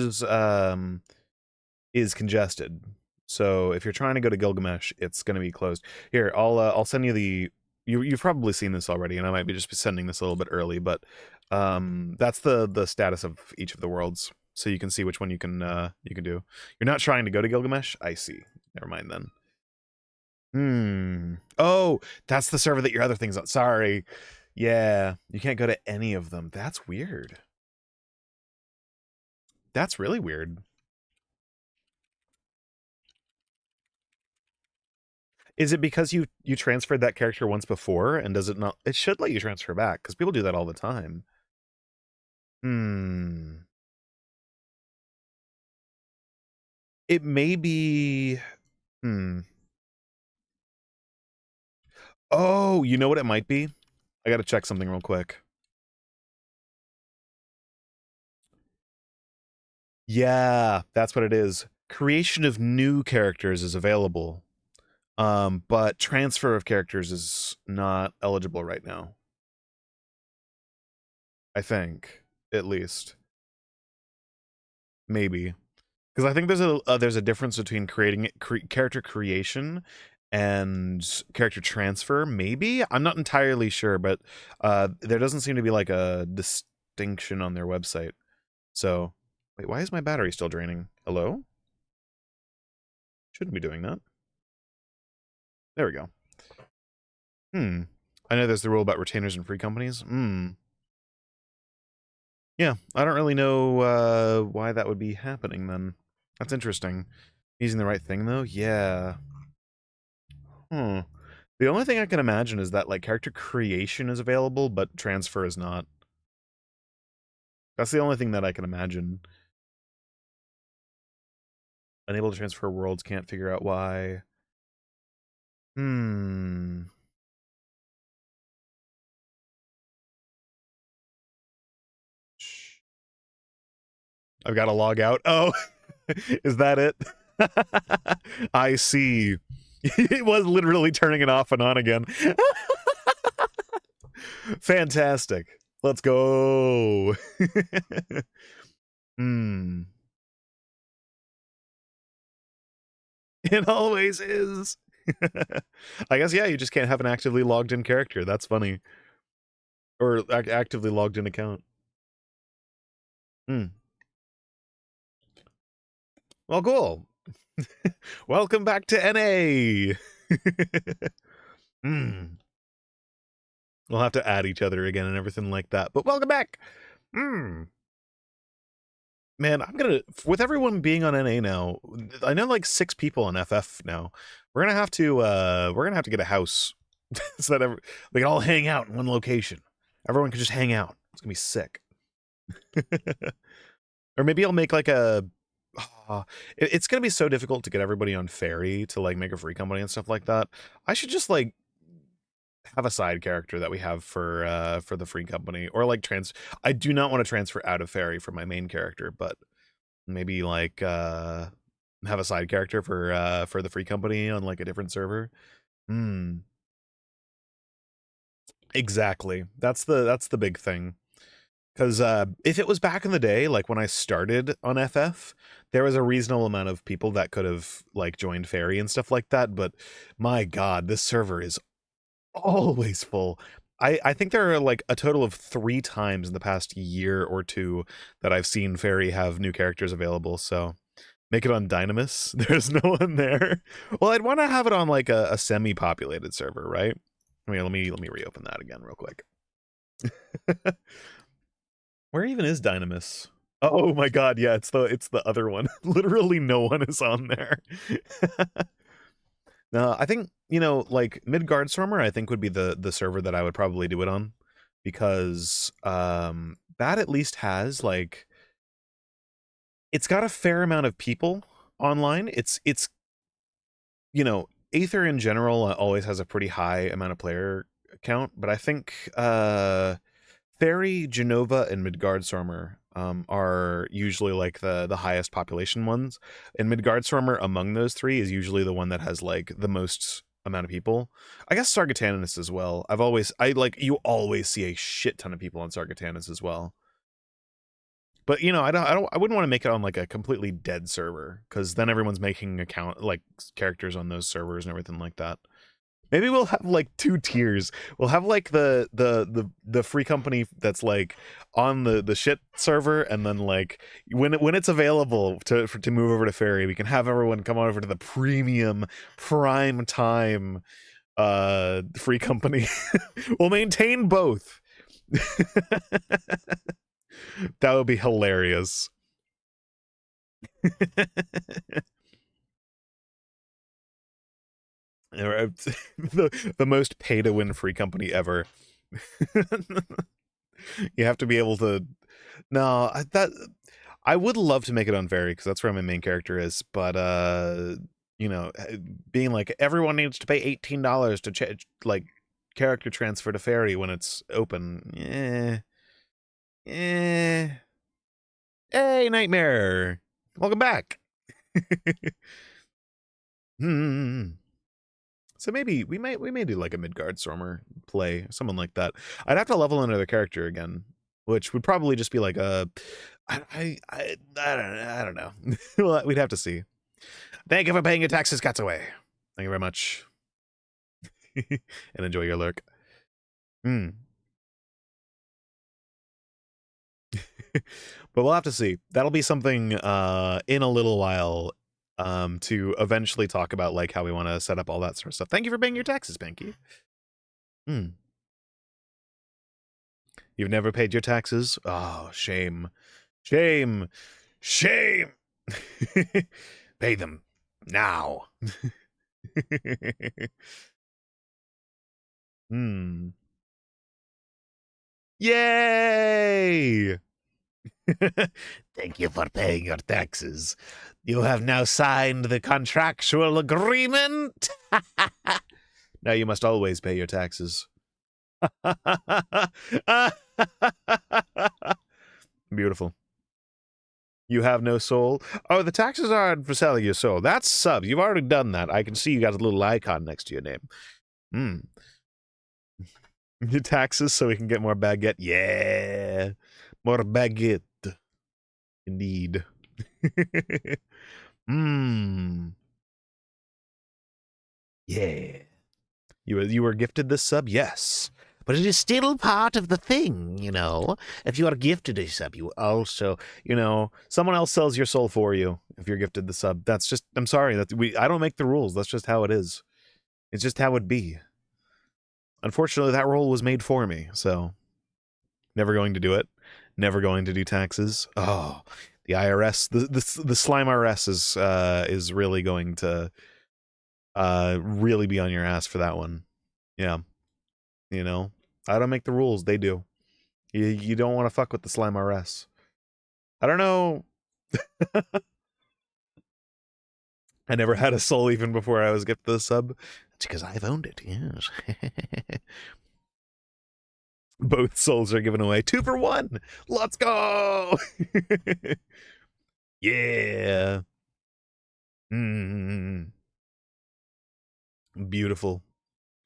is congested. So if you're trying to go to Gilgamesh, it's going to be closed. Here, I'll send you the you've probably seen this already, and I might be just sending this a little bit early, but that's the status of each of the worlds, so you can see which one you can do. You're not trying to go to Gilgamesh? I see. Never mind then. Oh, that's the server that your other thing's on. Sorry. Yeah, you can't go to any of them. That's weird. That's really weird. Is it because you transferred that character once before, and does it not? It should let you transfer back, because people do that all the time. It may be. Oh, you know what it might be? I gotta check something real quick. Yeah, that's what it is. Creation of new characters is available, but transfer of characters is not eligible right now. I think, at least, maybe, because I think there's a difference between character creation and character transfer. Maybe, I'm not entirely sure, but there doesn't seem to be like a distinction on their website. So, wait, why is my battery still draining? Hello? Shouldn't be doing that. There we go. I know there's the rule about retainers and free companies. Yeah, I don't really know why that would be happening then. That's interesting. Using the right thing though? Yeah. The only thing I can imagine is that like character creation is available, but transfer is not. That's the only thing that I can imagine. Unable to transfer worlds, can't figure out why. I've got to log out. Oh, is that it? I see. It was literally turning it off and on again. Fantastic. Let's go. It always is. I guess, yeah, you just can't have an actively logged in character. That's funny. Or actively logged in account. Well, cool. Welcome back to NA. We'll have to add each other again and everything like that. But welcome back. Man, I'm gonna, with everyone being on NA now, I know like 6 people on FF now. We're gonna have to get a house so that they can all hang out in one location. Everyone can just hang out. It's gonna be sick. Or maybe I'll make like a it's gonna be so difficult to get everybody on Fairy to like make a free company and stuff like that. I should just like have a side character that we have for the free company, or like I do not want to transfer out of Fairy for my main character, but maybe like have a side character for the free company on like a different server. Exactly. That's the big thing. Because if it was back in the day, like when I started on FF, there was a reasonable amount of people that could have like joined Fairy and stuff like that. But my God, this server is always full. I think there are like a total of 3 times in the past year or two that I've seen Fairy have new characters available. So make it on Dynamis. There's no one there. Well, I'd want to have it on like a semi-populated server, right? I mean, let me reopen that again real quick. Where even is Dynamis? Oh my God, yeah, it's the other one. Literally no one is on there. No, I think, like Midgard Stormer, I think would be the server that I would probably do it on, because that at least has like, it's got a fair amount of people online. It's Aether in general always has a pretty high amount of player count, but I think Fairy, Genova, and Midgardstormer are usually like the highest population ones. And Midgardstormer among those 3 is usually the one that has like the most amount of people. I guess Sargatanis as well. You always see a shit ton of people on Sargatanis as well. But I wouldn't want to make it on like a completely dead server, because then everyone's making characters on those servers and everything like that. Maybe we'll have like 2 tiers. We'll have like the free company that's like on the shit server, and then like when it's available to move over to Fairy, we can have everyone come over to the premium prime time free company. We'll maintain both. That would be hilarious. The most pay to win free company ever. You have to be able to. No, I would love to make it on Fairy, because that's where my main character is. But being like everyone needs to pay $18 to like character transfer to Fairy when it's open. Hey, Nightmare, welcome back. Hmm. So maybe we may do like a Midgardstormer play, someone like that. I'd have to level another character again, which would probably just be like I don't know. Well, we'd have to see. Thank you for paying your taxes, Away. Thank you very much. And enjoy your lurk. But we'll have to see. That'll be something in a little while, to eventually talk about like how we want to set up all that sort of stuff. Thank you for paying your taxes, Banky. You've never paid your taxes? Oh, shame. Shame. Shame. Pay them now. Yay! Thank you for paying your taxes. You have now signed the contractual agreement. Now you must always pay your taxes. Beautiful. You have no soul. Oh, the taxes aren't for selling your soul. That's subs. You've already done that. I can see you got a little icon next to your name. Your taxes so we can get more baguette. Yeah. More baguette. Indeed. Yeah. You were gifted this sub? Yes. But it is still part of the thing, If you are gifted a sub, you also, someone else sells your soul for you if you're gifted the sub. That's just, I'm sorry, I don't make the rules. That's just how it is. It's just how it be. Unfortunately, that role was made for me, so never going to do it. Never going to do taxes. Oh, the IRS, the slime RS is really going to really be on your ass for that one. Yeah. I don't make the rules, they do. You don't want to fuck with the slime RS. I don't know. I never had a soul even before I was gifted the sub. That's because I've owned it, yes. Both souls are given away. 2 for 1. Let's go. Yeah. Beautiful.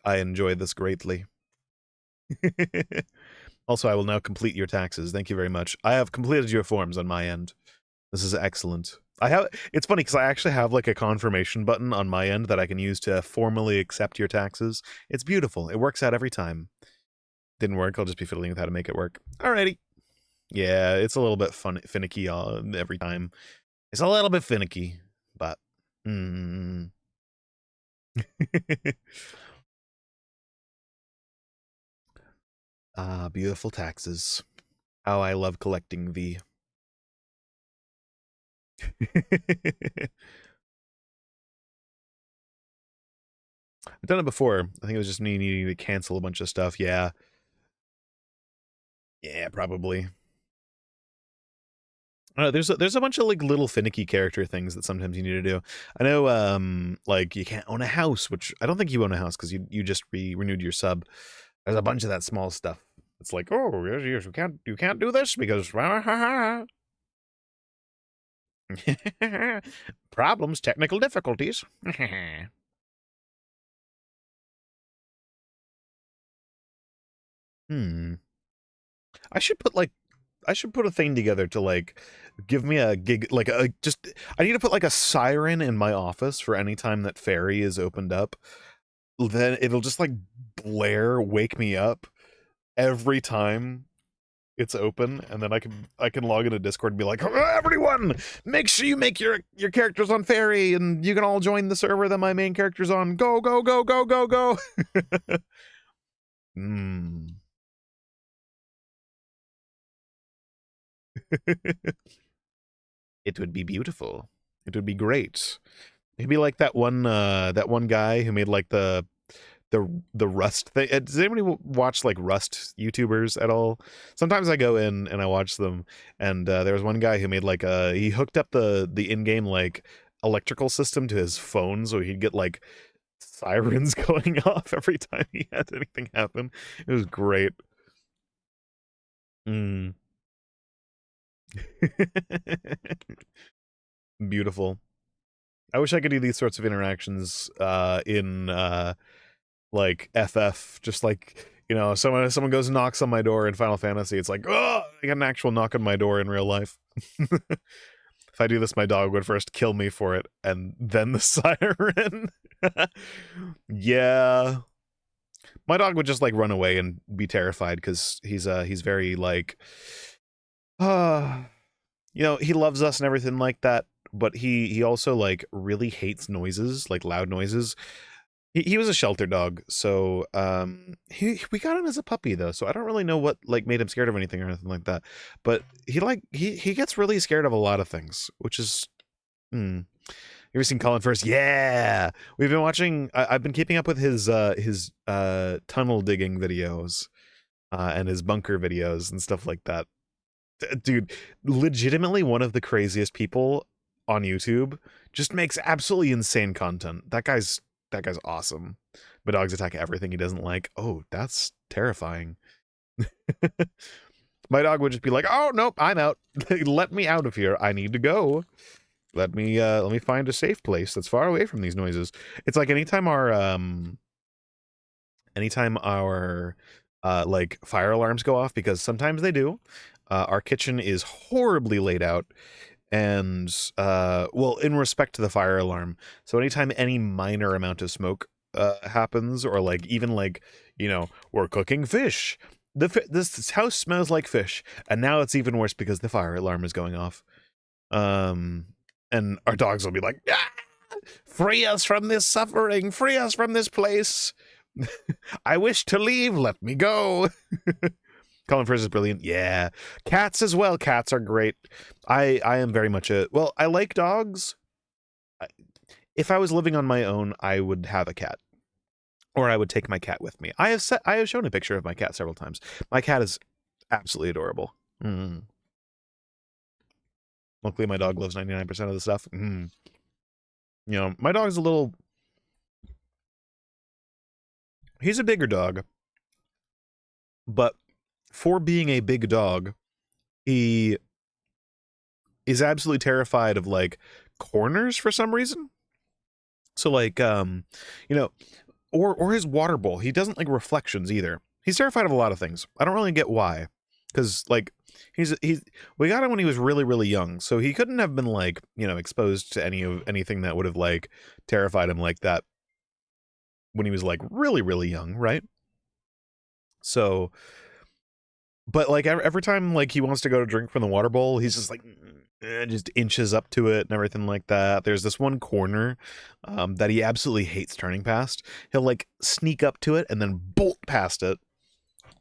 I enjoy this greatly. Also, I will now complete your taxes. Thank you very much. I have completed your forms on my end. This is excellent. I have. It's funny because I actually have like a confirmation button on my end that I can use to formally accept your taxes. It's beautiful. It works out every time. Didn't work. I'll just be fiddling with how to make it work. Alrighty. Yeah, it's a little bit finicky every time. It's a little bit finicky, but. Ah, beautiful taxes. How I love collecting the. I've done it before. I think it was just me needing to cancel a bunch of stuff. Yeah. Yeah, probably. I don't know, there's a bunch of like little finicky character things that sometimes you need to do. I know like you can't own a house, which I don't think you own a house because you just renewed your sub. There's a bunch of that small stuff. It's like, oh, yes, you can't do this because problems, technical difficulties. I should put a thing together to like give me a gig, like a just. I need to put like a siren in my office for any time that Fairy is opened up. Then it'll just like blare, wake me up every time it's open, and then I can log into Discord and be like, everyone, make sure you make your characters on Fairy, and you can all join the server that my main character's on. Go go go go go go. It would be beautiful. It would be great. It'd be like that one guy who made like the Rust thing. Does anybody watch like Rust YouTubers at all? Sometimes I go in and I watch them, and there was one guy who made like he hooked up the in-game like electrical system to his phone, so he'd get like sirens going off every time he had anything happen. It was great. Beautiful. I wish I could do these sorts of interactions in like FF, just like, you know, someone goes and knocks on my door in Final Fantasy. It's like, oh, I got an actual knock on my door in real life. If I do this, my dog would first kill me for it, and then the siren. Yeah, my dog would just like run away and be terrified because he's very like, you know, he loves us and everything like that, but he also like really hates noises, like loud noises. He was a shelter dog, so we got him as a puppy though, so I don't really know what like made him scared of anything or anything like that. But he gets really scared of a lot of things, which is You ever seen Colin First? Yeah, we've been watching. I've been keeping up with his tunnel digging videos, and his bunker videos and stuff like that. Dude, legitimately one of the craziest people on YouTube. Just makes absolutely insane content. That guy's awesome. But dogs attack everything he doesn't like. Oh, that's terrifying. My dog would just be like, "Oh nope, I'm out. Let me out of here. I need to go. Let me find a safe place that's far away from these noises." It's like anytime our like fire alarms go off, because sometimes they do. Our kitchen is horribly laid out, and well, in respect to the fire alarm, so anytime any minor amount of smoke happens, or like even like, you know, we're cooking fish, this house smells like fish, and now it's even worse because the fire alarm is going off. And our dogs will be like, ah, free us from this suffering, free us from this place. I wish to leave, let me go. Colin Firth is brilliant. Yeah. Cats as well. Cats are great. I am very much I like dogs. If I was living on my own, I would have a cat. Or I would take my cat with me. I have shown a picture of my cat several times. My cat is absolutely adorable. Luckily, my dog loves 99% of the stuff. You know, my dog's he's a bigger dog. But for being a big dog, he is absolutely terrified of like corners for some reason. So like, you know, or his water bowl. He doesn't like reflections either. He's terrified of a lot of things. I don't really get why, because like he's we got him when he was really really young, so he couldn't have been like, you know, exposed to anything that would have like terrified him like that when he was like really really young, right? So, but like every time like he wants to go to drink from the water bowl, he's just like just inches up to it and everything like that. There's this one corner that he absolutely hates turning past. He'll like sneak up to it and then bolt past it.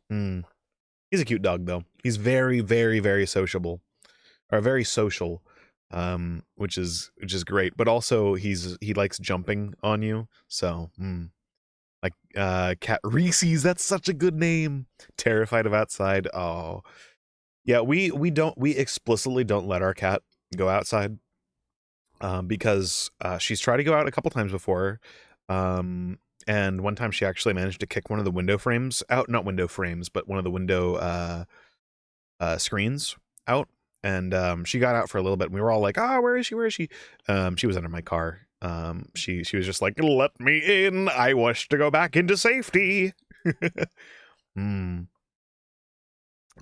He's a cute dog though. He's very very very sociable, or very social, which is great. But also he likes jumping on you. So like cat Reese's, that's such a good name. Terrified of outside. Oh yeah, we explicitly don't let our cat go outside because she's tried to go out a couple times before, and one time she actually managed to kick one of the window frames out, not window frames, but one of the window screens out, and she got out for a little bit and we were all like, where is she, she was under my car. She was just like, let me in, I wish to go back into safety.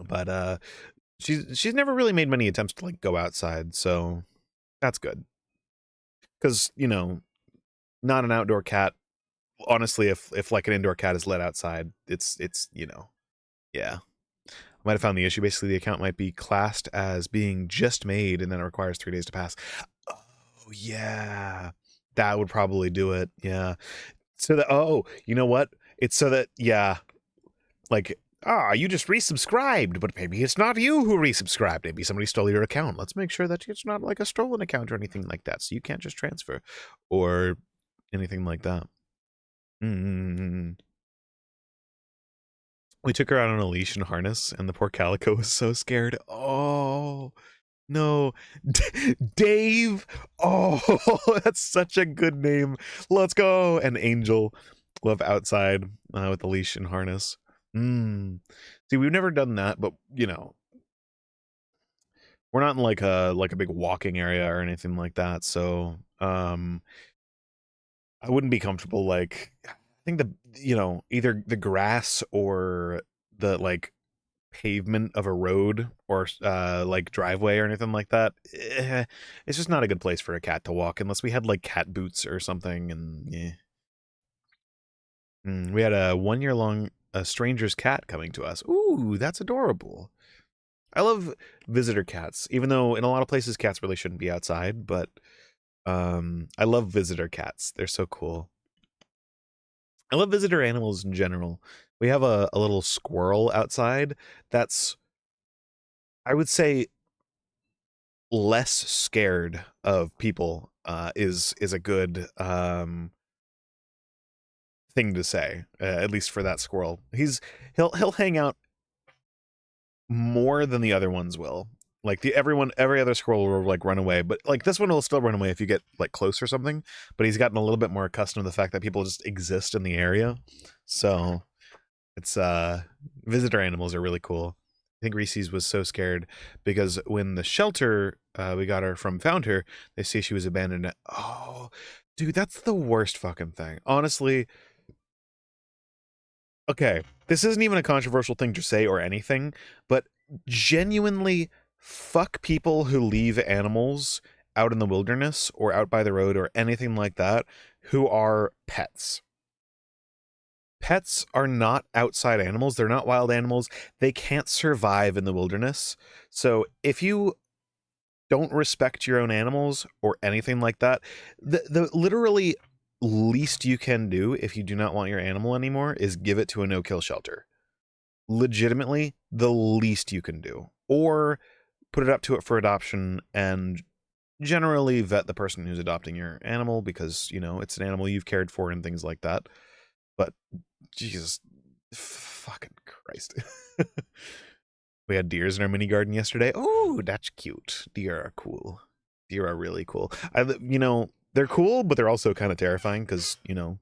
But she's never really made many attempts to like go outside, so that's good, because you know, not an outdoor cat. Honestly, if like an indoor cat is let outside, it's you know, yeah, I might have found the issue. Basically, the account might be classed as being just made, and then it requires 3 days to pass. Oh yeah, that would probably do it. Yeah. So that, you know what? It's so that, yeah, like, you just resubscribed, but maybe it's not you who resubscribed. Maybe somebody stole your account. Let's make sure that it's not like a stolen account or anything like that, so you can't just transfer or anything like that. We took her out on a leash and harness, and the poor calico was so scared. Oh no, Dave. Oh, that's such a good name. Let's go. And Angel, love outside with the leash and harness. See, we've never done that, but you know, we're not in like a big walking area or anything like that, so I wouldn't be comfortable like, I think the, you know, either the grass or the like pavement of a road or like driveway or anything like that. It's just not a good place for a cat to walk unless we had like cat boots or something. And yeah. We had a 1 year long stranger's cat coming to us. Ooh, that's adorable. I love visitor cats, even though in a lot of places cats really shouldn't be outside, but I love visitor cats. They're so cool. I love visitor animals in general. We have a little squirrel outside that's, I would say, less scared of people, is a good thing to say, at least for that squirrel. He'll hang out more than the other ones will. Like every other squirrel will like run away, but like this one will still run away if you get like close or something. But he's gotten a little bit more accustomed to the fact that people just exist in the area. So it's visitor animals are really cool. I think Reese's was so scared because when the shelter we got her from found her, they say she was abandoned. Oh, dude, that's the worst fucking thing. Honestly, okay, this isn't even a controversial thing to say or anything, but genuinely fuck people who leave animals out in the wilderness or out by the road or anything like that who are pets. Pets are not outside animals. They're not wild animals. They can't survive in the wilderness. So if you don't respect your own animals or anything like that, the literally least you can do if you do not want your animal anymore is give it to a no-kill shelter. Legitimately, the least you can do. Or put it up to it for adoption and generally vet the person who's adopting your animal because, you know, it's an animal you've cared for and things like that. But Jesus fucking Christ. We had deers in our mini garden yesterday. Oh, that's cute. Deer are cool. Deer are really cool. You know, they're cool, but they're also kind of terrifying because, you know,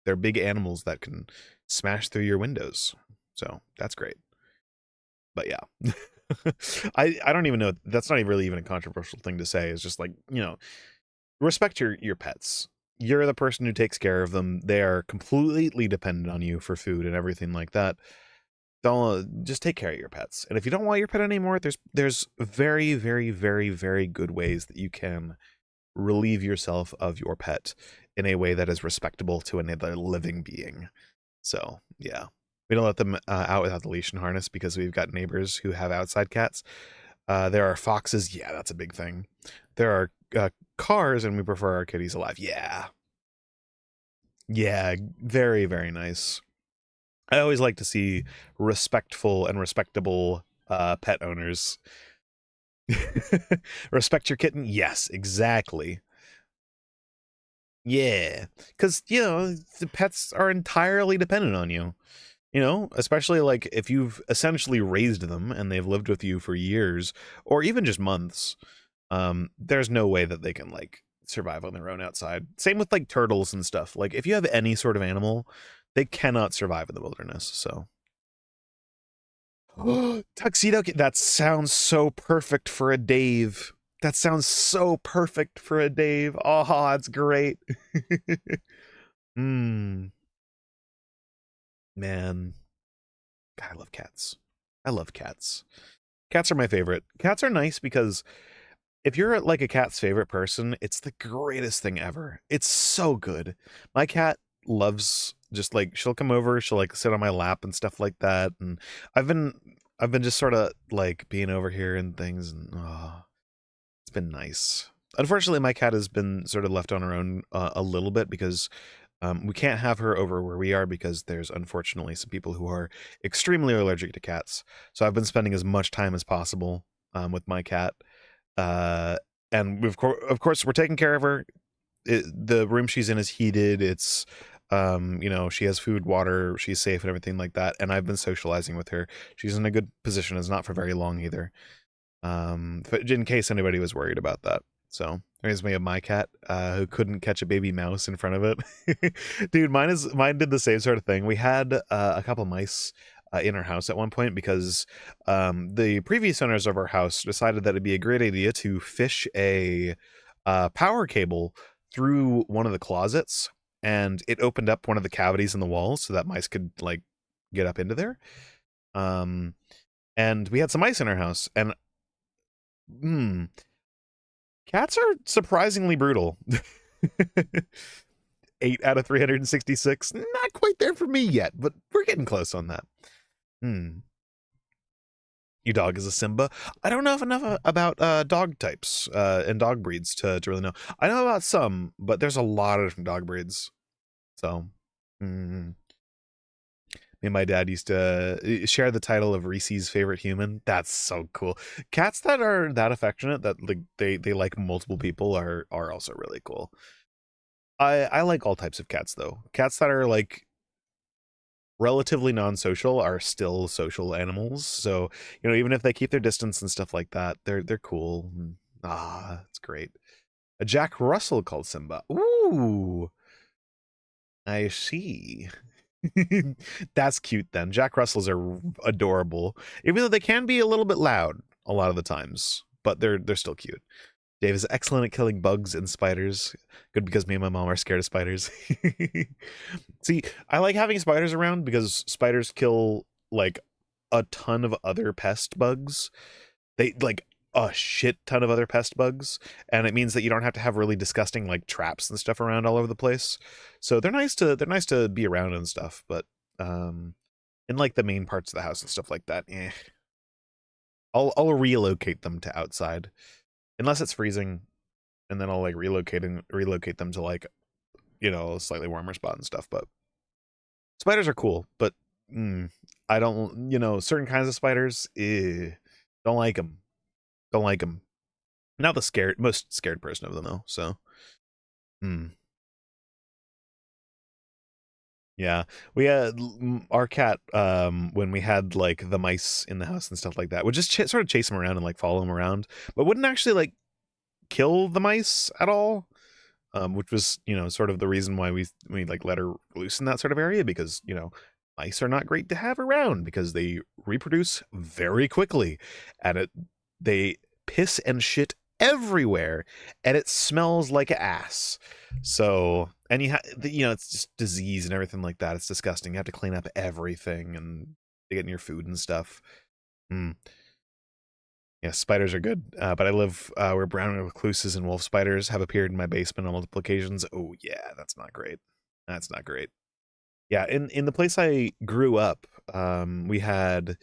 they're big animals that can smash through your windows. So that's great. But yeah, I don't even know. That's not really even a controversial thing to say. It's just like, you know, respect your pets. You're the person who takes care of them. They are completely dependent on you for food and everything like that. don't just take care of your pets. And if you don't want your pet anymore, there's very, very, very, very good ways that you can relieve yourself of your pet in a way that is respectable to another living being. So yeah, we don't let them out without the leash and harness because we've got neighbors who have outside cats. There are foxes. Yeah, that's a big thing. There are cars, and we prefer our kitties alive. Yeah. Yeah, very, very nice. I always like to see respectful and respectable pet owners. Respect your kitten? Yes, exactly. Yeah, because, you know, the pets are entirely dependent on you. You know, especially like if you've essentially raised them and they've lived with you for years or even just months, there's no way that they can like survive on their own outside. Same with like turtles and stuff. Like if you have any sort of animal, they cannot survive in the wilderness. So tuxedo that sounds so perfect for a Dave. That sounds so perfect for a Dave. Oh, it's great. Man. God, I love cats. I love cats. Cats are my favorite. Cats are nice because if you're like a cat's favorite person, it's the greatest thing ever. It's so good. My cat loves just like she'll come over, she'll like sit on my lap and stuff like that. And I've been I've been just sort of like being over here and things, and oh, it's been nice. Unfortunately, my cat has been sort of left on her own a little bit because we can't have her over where we are because there's unfortunately some people who are extremely allergic to cats. So I've been spending as much time as possible with my cat. Uh, and of course, we're taking care of her. The room she's in is heated. It's, you know, she has food, water, she's safe and everything like that. And I've been socializing with her. She's in a good position. It's not for very long either. But in case anybody was worried about that. So reminds me of my cat, who couldn't catch a baby mouse in front of it. Dude, mine did the same sort of thing. We had a couple mice in our house at one point because the previous owners of our house decided that it'd be a great idea to fish a power cable through one of the closets, and it opened up one of the cavities in the wall so that mice could like get up into there. Um, and we had some mice in our house, and cats are surprisingly brutal. 8 out of 366. Not quite there for me yet, but we're getting close on that. Your dog is a Simba. I don't know enough about dog types and dog breeds to really know. I know about some, but there's a lot of different dog breeds. So, me and my dad used to share the title of Reese's favorite human. That's so cool. Cats that are that affectionate that like they like multiple people are also really cool. I like all types of cats though. Cats that are like relatively non-social are still social animals. So, you know, even if they keep their distance and stuff like that, they're cool. It's great. A Jack Russell called Simba. Ooh, I see. That's cute then. Jack Russells are adorable, even though they can be a little bit loud a lot of the times, but they're still cute. Dave is excellent at killing bugs and spiders. Good because me and my mom are scared of spiders. See, I like having spiders around because spiders kill like a ton of other pest bugs. They like a shit ton of other pest bugs, and it means that you don't have to have really disgusting like traps and stuff around all over the place. So they're nice to be around and stuff, but in like the main parts of the house and stuff like that, I'll relocate them to outside unless it's freezing, and then I'll like relocate them to like, you know, a slightly warmer spot and stuff. But spiders are cool, but I don't, you know, certain kinds of spiders, don't like them. Don't like them. Not the most scared person of them though. So, yeah, we had our cat when we had like the mice in the house and stuff like that would just sort of chase them around and like follow them around, but wouldn't actually like kill the mice at all. Which was, you know, sort of the reason why we like let her loose in that sort of area, because, you know, mice are not great to have around because they reproduce very quickly, and they piss and shit everywhere, and it smells like ass. So, and you know, it's just disease and everything like that. It's disgusting. You have to clean up everything, and to get in your food and stuff. Mm. Yeah, spiders are good, but I live where brown recluses and wolf spiders have appeared in my basement on multiple occasions. Oh yeah, that's not great. That's not great. Yeah, in the place I grew up, we had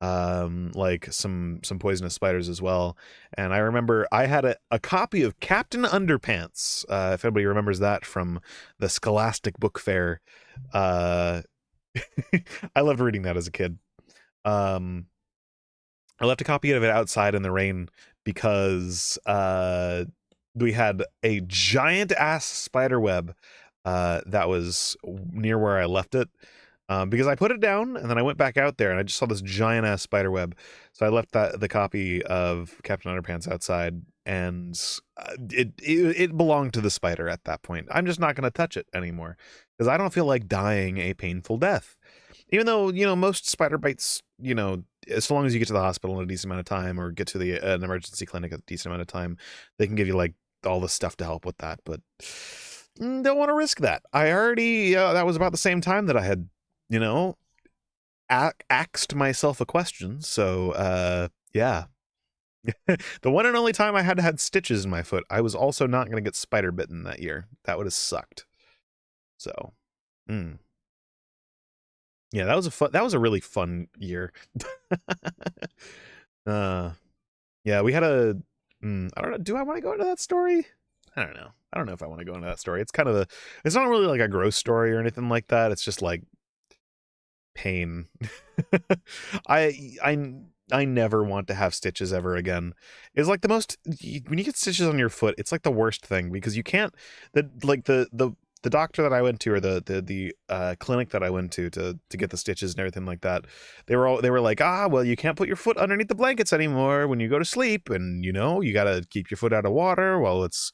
like some poisonous spiders as well. And I remember I had a copy of Captain Underpants, if anybody remembers that from the Scholastic Book Fair. Uh, I loved reading that as a kid. Um, I left a copy of it outside in the rain because we had a giant ass spider web that was near where I left it. Because I put it down and then I went back out there and I just saw this giant ass spider web. So I left the copy of Captain Underpants outside, and it belonged to the spider at that point. I'm just not going to touch it anymore because I don't feel like dying a painful death. Even though, most spider bites, as long as you get to the hospital in a decent amount of time or get to an emergency clinic a decent amount of time, they can give you like all the stuff to help with that. But don't want to risk that. I already, that was about the same time that I had, axed myself a question. So, yeah. The one and only time I had stitches in my foot, I was also not going to get spider bitten that year. That would have sucked. So, yeah, that was a really fun year. Yeah, we had I don't know, do I want to go into that story? I don't know. I don't know if I want to go into that story. It's kind of it's not really like a gross story or anything like that. It's just like pain. I never want to have stitches ever again. It's like the most, when you get stitches on your foot, it's like the worst thing because you can't, the doctor that I went to, or the clinic that I went to get the stitches and everything like that, they were like, well, you can't put your foot underneath the blankets anymore when you go to sleep, and you got to keep your foot out of water while it's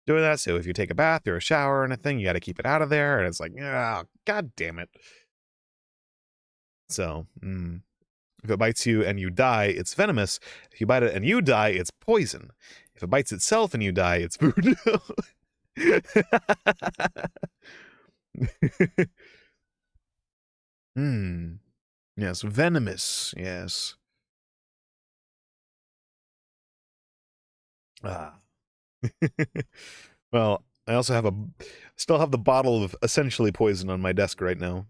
doing that. So if you take a bath or a shower or anything, you got to keep it out of there. And it's like, god damn it. So, if it bites you and you die, it's venomous. If you bite it and you die, it's poison. If it bites itself and you die, it's voodoo. Yes, venomous. Yes. Well, I also still have the bottle of essentially poison on my desk right now.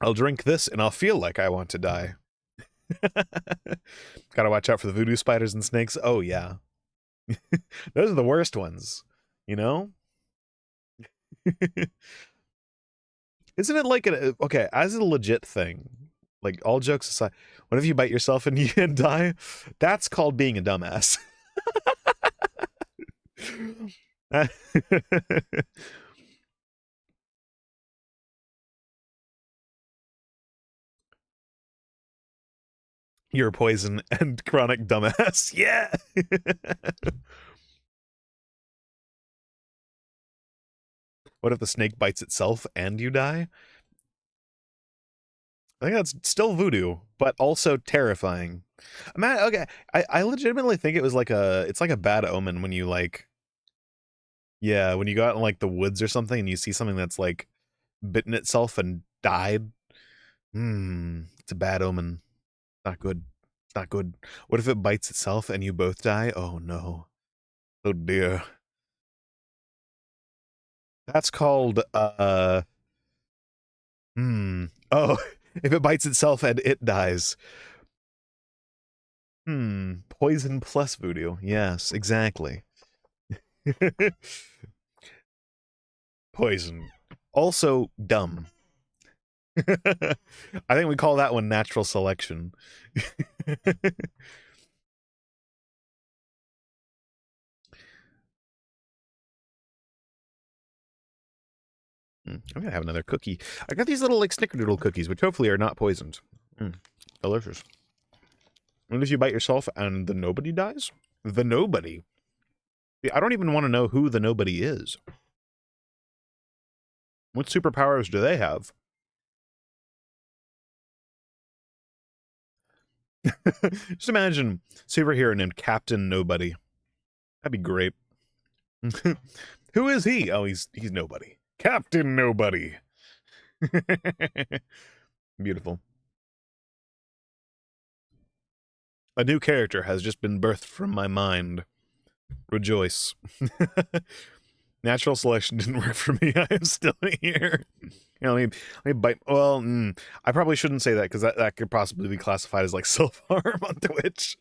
I'll drink this and I'll feel like I want to die. Gotta watch out for the voodoo spiders and snakes. Oh, yeah. Those are the worst ones, Isn't it like okay, as a legit thing, like all jokes aside, what if you bite yourself and you die? That's called being a dumbass. You're a poison and chronic dumbass. Yeah. What if the snake bites itself and you die? I think that's still voodoo, but also terrifying. Man, okay, I legitimately think it's like a bad omen when you like, yeah, when you go out in like the woods or something and you see something that's like bitten itself and died. It's a bad omen. Not good. Not good. What if it bites itself and you both die? Oh no. Oh dear. That's called oh, if it bites itself and it dies. Poison plus voodoo. Yes, exactly. Poison. Also dumb. I think we call that one natural selection. I'm gonna have another cookie. I got these little like snickerdoodle cookies, which hopefully are not poisoned. Delicious. And if you bite yourself and the nobody dies? The nobody? I don't even want to know who the nobody is. What superpowers do they have? Just imagine superhero named Captain Nobody. That'd be great. Who is he? Oh, he's nobody. Captain Nobody. Beautiful. A new character has just been birthed from my mind. Rejoice. Natural selection didn't work for me. I am still here. Let me bite. Well, I probably shouldn't say that because that could possibly be classified as like self-harm on Twitch.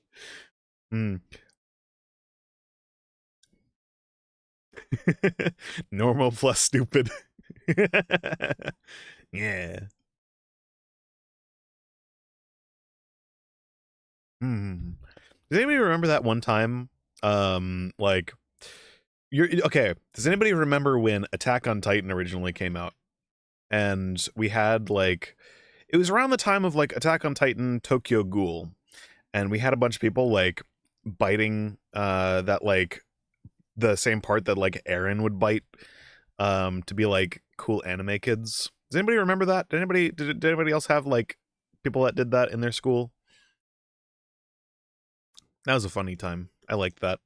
Normal plus stupid. Yeah. Does anybody remember that one time? Like, you're okay. Does anybody remember when Attack on Titan originally came out? And we had like, it was around the time of like Attack on Titan Tokyo Ghoul, and we had a bunch of people like biting that like the same part that like Aaron would bite to be like cool anime kids. Does anybody remember that? Did anybody else have like people that did that in their school? That was a funny time. I liked that.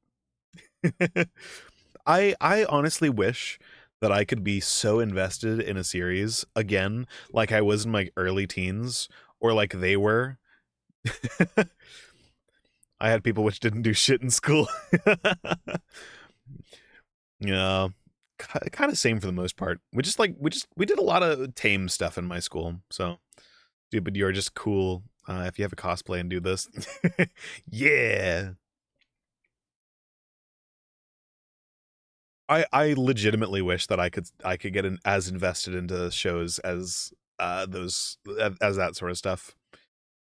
I honestly wish that I could be so invested in a series again, like I was in my early teens, or like they were. I had people which didn't do shit in school. Yeah, kind of same for the most part. We did a lot of tame stuff in my school. So, dude, but you're just cool if you have a cosplay and do this. Yeah. I legitimately wish that I could get as invested into shows as those as that sort of stuff.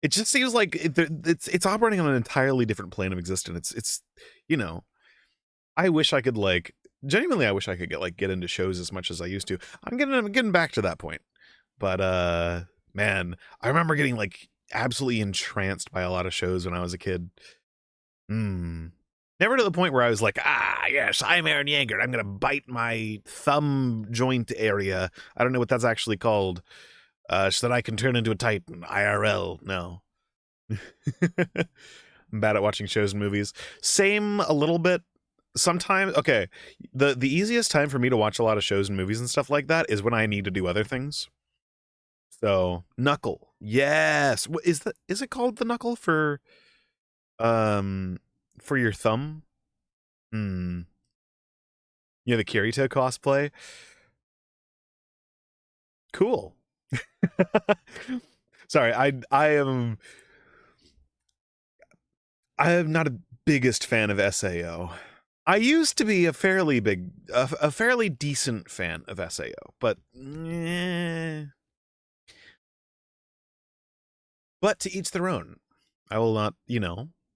It just seems like it's operating on an entirely different plane of existence. It's I wish I could like genuinely. I wish I could get into shows as much as I used to. I'm getting back to that point, but man, I remember getting like absolutely entranced by a lot of shows when I was a kid. Never to the point where I was like, yes, I'm Aaron Yeager. I'm going to bite my thumb joint area. I don't know what that's actually called. So that I can turn into a Titan. IRL. No. I'm bad at watching shows and movies. Same a little bit. Sometimes, okay, the easiest time for me to watch a lot of shows and movies and stuff like that is when I need to do other things. So, Knuckle. Yes. Is it called the Knuckle for your thumb? The Kirito cosplay. Cool. Sorry, I am not a biggest fan of SAO. I used to be a fairly decent fan of SAO, but but to each their own. I will not,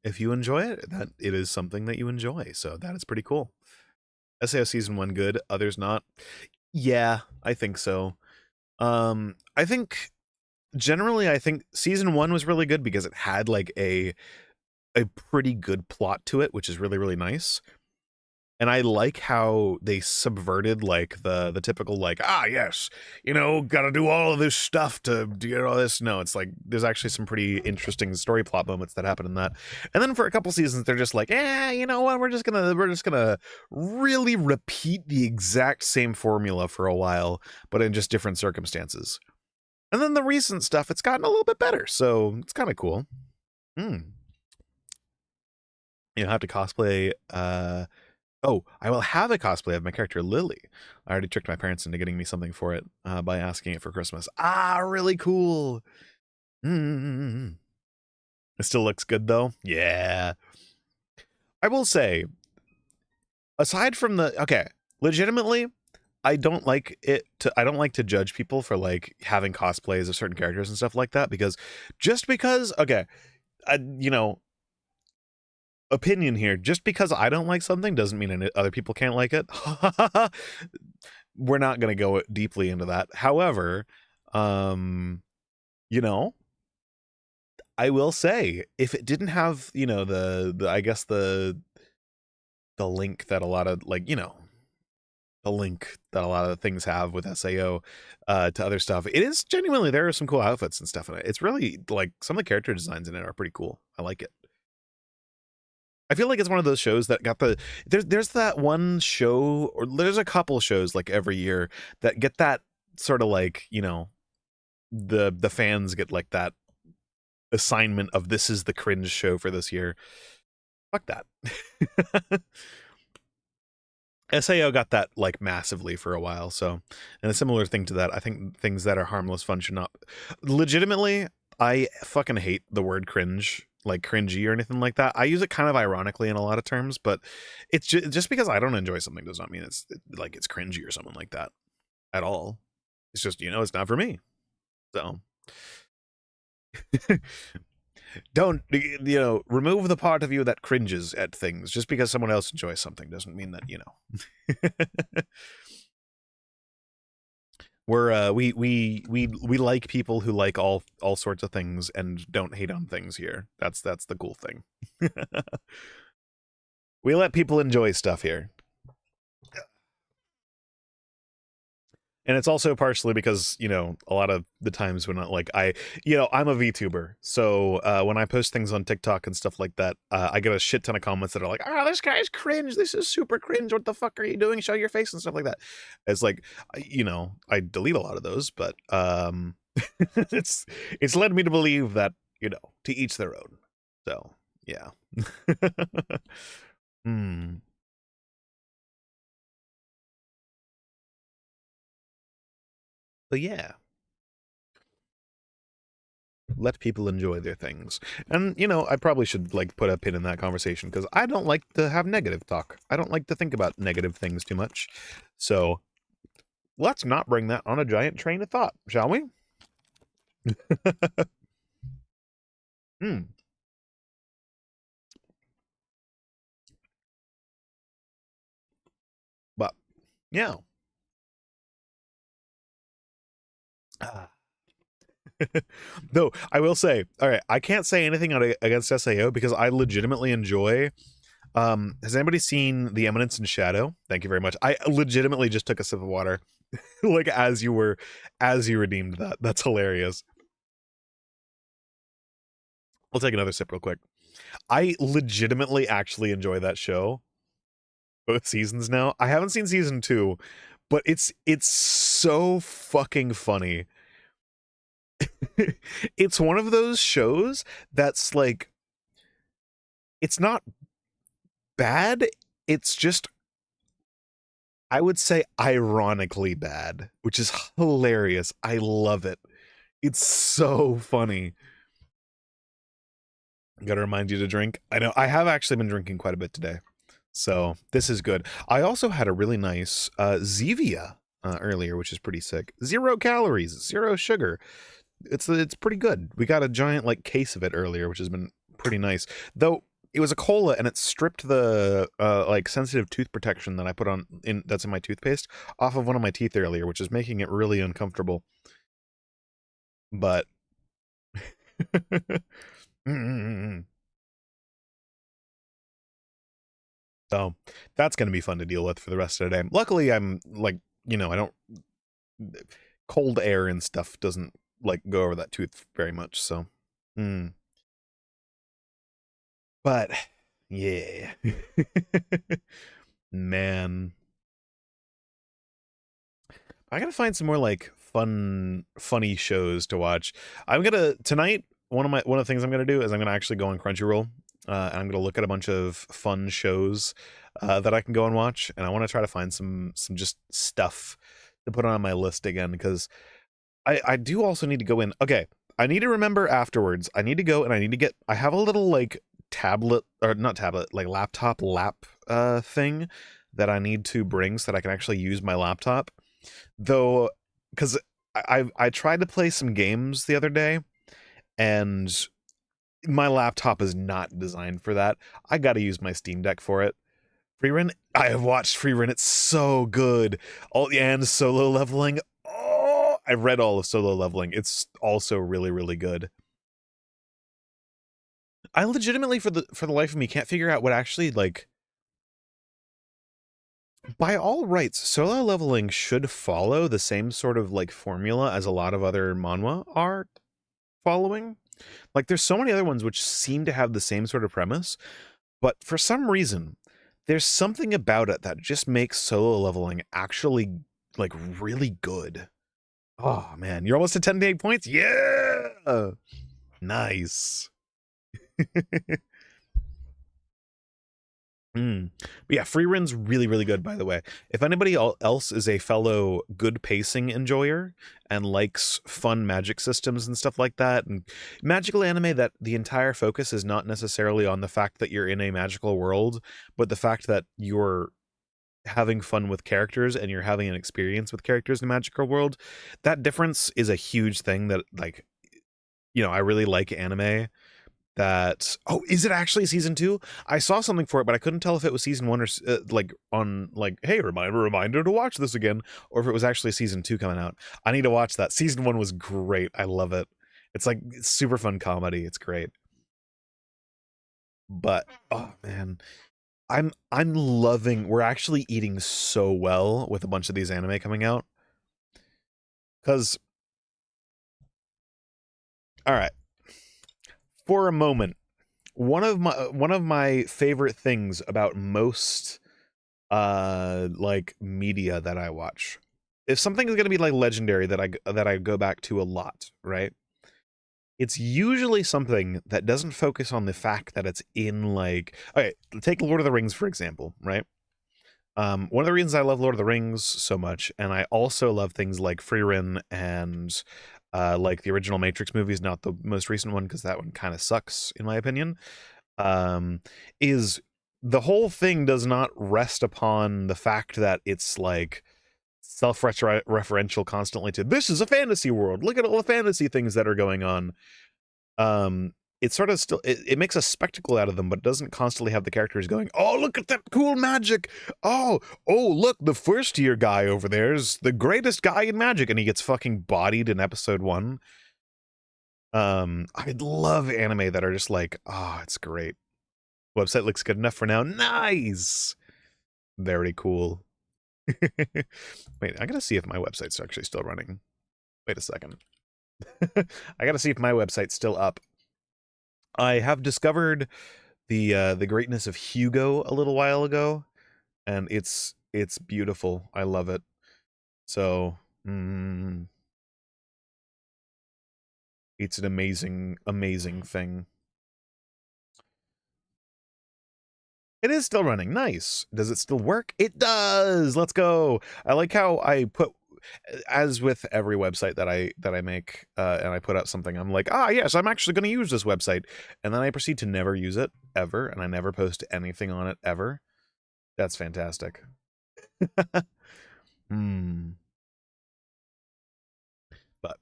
if you enjoy it, that it is something that you enjoy. So that is pretty cool. SAO season 1 good, others not. Yeah, I think so. I think generally season 1 was really good because it had like a pretty good plot to it, which is really, really nice. And I like how they subverted like the typical like, yes, gotta do all of this stuff to get all this. No, it's like there's actually some pretty interesting story plot moments that happen in that. And then for a couple seasons, they're just like, you know what? We're just gonna really repeat the exact same formula for a while, but in just different circumstances. And then the recent stuff, it's gotten a little bit better, so it's kind of cool. You have to cosplay. Oh, I will have a cosplay of my character Lily. I already tricked my parents into getting me something for it by asking it for Christmas. Really cool. It still looks good though. Yeah. I will say, aside from legitimately, I don't like to judge people for like having cosplays of certain characters and stuff like that because opinion here, just because I don't like something doesn't mean other people can't like it. We're not going to go deeply into that. However, I will say if it didn't have, I guess the link that a lot of the link that a lot of things have with SAO to other stuff, it is genuinely, there are some cool outfits and stuff in it. It's really like some of the character designs in it are pretty cool. I like it. I feel like it's one of those shows that got there's that one show, or there's a couple shows like every year that get that sort of like, the fans get like that assignment of this is the cringe show for this year. Fuck that. SAO got that like massively for a while, so, and a similar thing to that, I think things that are harmless fun should not. Legitimately, I fucking hate the word cringe, like cringy or anything like that. I use it kind of ironically in a lot of terms, but it's just because I don't enjoy something does not mean it's like it's cringy or something like that at all. It's just, it's not for me. So don't, remove the part of you that cringes at things. Just because someone else enjoys something doesn't mean that, we're we like people who like all sorts of things and don't hate on things here. That's the cool thing. We let people enjoy stuff here. And it's also partially because, a lot of the times when I'm a VTuber. So when I post things on TikTok and stuff like that, I get a shit ton of comments that are like, oh, this guy's cringe. This is super cringe. What the fuck are you doing? Show your face and stuff like that. It's like, I delete a lot of those, but it's led me to believe that, to each their own. So, yeah. Hmm. But yeah. Let people enjoy their things. And, I probably should, put a pin in that conversation, because I don't like to have negative talk. I don't like to think about negative things too much. So, let's not bring that on a giant train of thought, shall we? Hmm. But, yeah. Though, I will say, all right, I can't say anything against SAO because I legitimately enjoy. Has anybody seen The Eminence in Shadow? Thank you very much. I legitimately just took a sip of water, like as you redeemed that. That's hilarious. I'll take another sip real quick. I legitimately actually enjoy that show. Both seasons now. I haven't seen season 2, but it's so fucking funny. It's one of those shows that's like, it's not bad, it's just, I would say, ironically bad, which is hilarious. I love it. It's so funny. Gotta remind you to drink. I know, I have actually been drinking quite a bit today, so this is good. I also had a really nice Zevia earlier, which is pretty sick. 0 calories, 0 sugar. It's pretty good. We got a giant case of it earlier, which has been pretty nice. Though it was a cola and it stripped the sensitive tooth protection that I put on that's in my toothpaste off of one of my teeth earlier, which is making it really uncomfortable. But so that's going to be fun to deal with for the rest of the day. Luckily, I'm I don't, cold air and stuff doesn't go over that tooth very much. So, but yeah, man, I gotta find some more funny shows to watch. I'm gonna tonight. One of the things I'm gonna do is I'm gonna actually go on Crunchyroll, and I'm gonna look at a bunch of fun shows that I can go and watch, and I want to try to find some just stuff to put on my list again, because I do also need to go in. Okay, I need to remember afterwards. I need to go and I need to get. I have a little tablet, or not tablet, laptop thing that I need to bring so that I can actually use my laptop. Though, because I tried to play some games the other day, and my laptop is not designed for that. I got to use my Steam Deck for it. Freerun, I have watched Freerun. It's so good. And Solo Leveling. Oh, I've read all of Solo Leveling. It's also really, really good. I legitimately, for the life of me, can't figure out what actually by all rights, Solo Leveling should follow the same sort of formula as a lot of other manhwa are following. There's so many other ones which seem to have the same sort of premise, but for some reason, there's something about it that just makes Solo Leveling actually really good. Oh man, you're almost at 10 points. Yeah, nice. But yeah, Freerun's really, really good, by the way. If anybody else is a fellow good pacing enjoyer and likes fun magic systems and stuff like that, and magical anime that the entire focus is not necessarily on the fact that you're in a magical world, but the fact that you're having fun with characters and you're having an experience with characters in a magical world, that difference is a huge thing that, like, I really like anime that. Oh, is it actually season 2? I saw something for it, but I couldn't tell if it was season 1 or like on like, hey, reminder to watch this again, or if it was actually season 2 coming out. I need to watch that. Season 1 was great. I love it. It's like super fun comedy. It's great. But oh man, I'm loving. We're actually eating so well with a bunch of these anime coming out. Cuz all right, for a moment, one of my favorite things about most like media that I watch, if something is going to be like legendary that I go back to a lot, right? It's usually something that doesn't focus on the fact that it's in, like, okay, take Lord of the Rings for example, right? One of the reasons I love Lord of the Rings so much, and I also love things like Frieren and like the original Matrix movies, not the most recent one because that one kind of sucks in my opinion, um, is the whole thing does not rest upon the fact that it's like self-referential constantly to, this is a fantasy world, look at all the fantasy things that are going on. It sort of still, it makes a spectacle out of them, but doesn't constantly have the characters going, oh, look at that cool magic, oh look, the first tier guy over there is the greatest guy in magic, and he gets fucking bodied in episode 1. I love anime that are just like, it's great. Website looks good enough for now. Nice. Very cool. Wait, I gotta see if my website's actually still running. Wait a second. I gotta see if my website's still up. I have discovered the greatness of Hugo a little while ago, and it's beautiful. I love it. So, it's an amazing, amazing thing. It is still running. Nice. Does it still work? It does. Let's go. I like how I put, as with every website that I make, and I put out something, I'm like, yes, I'm actually going to use this website, and then I proceed to never use it ever, and I never post anything on it ever. That's fantastic. But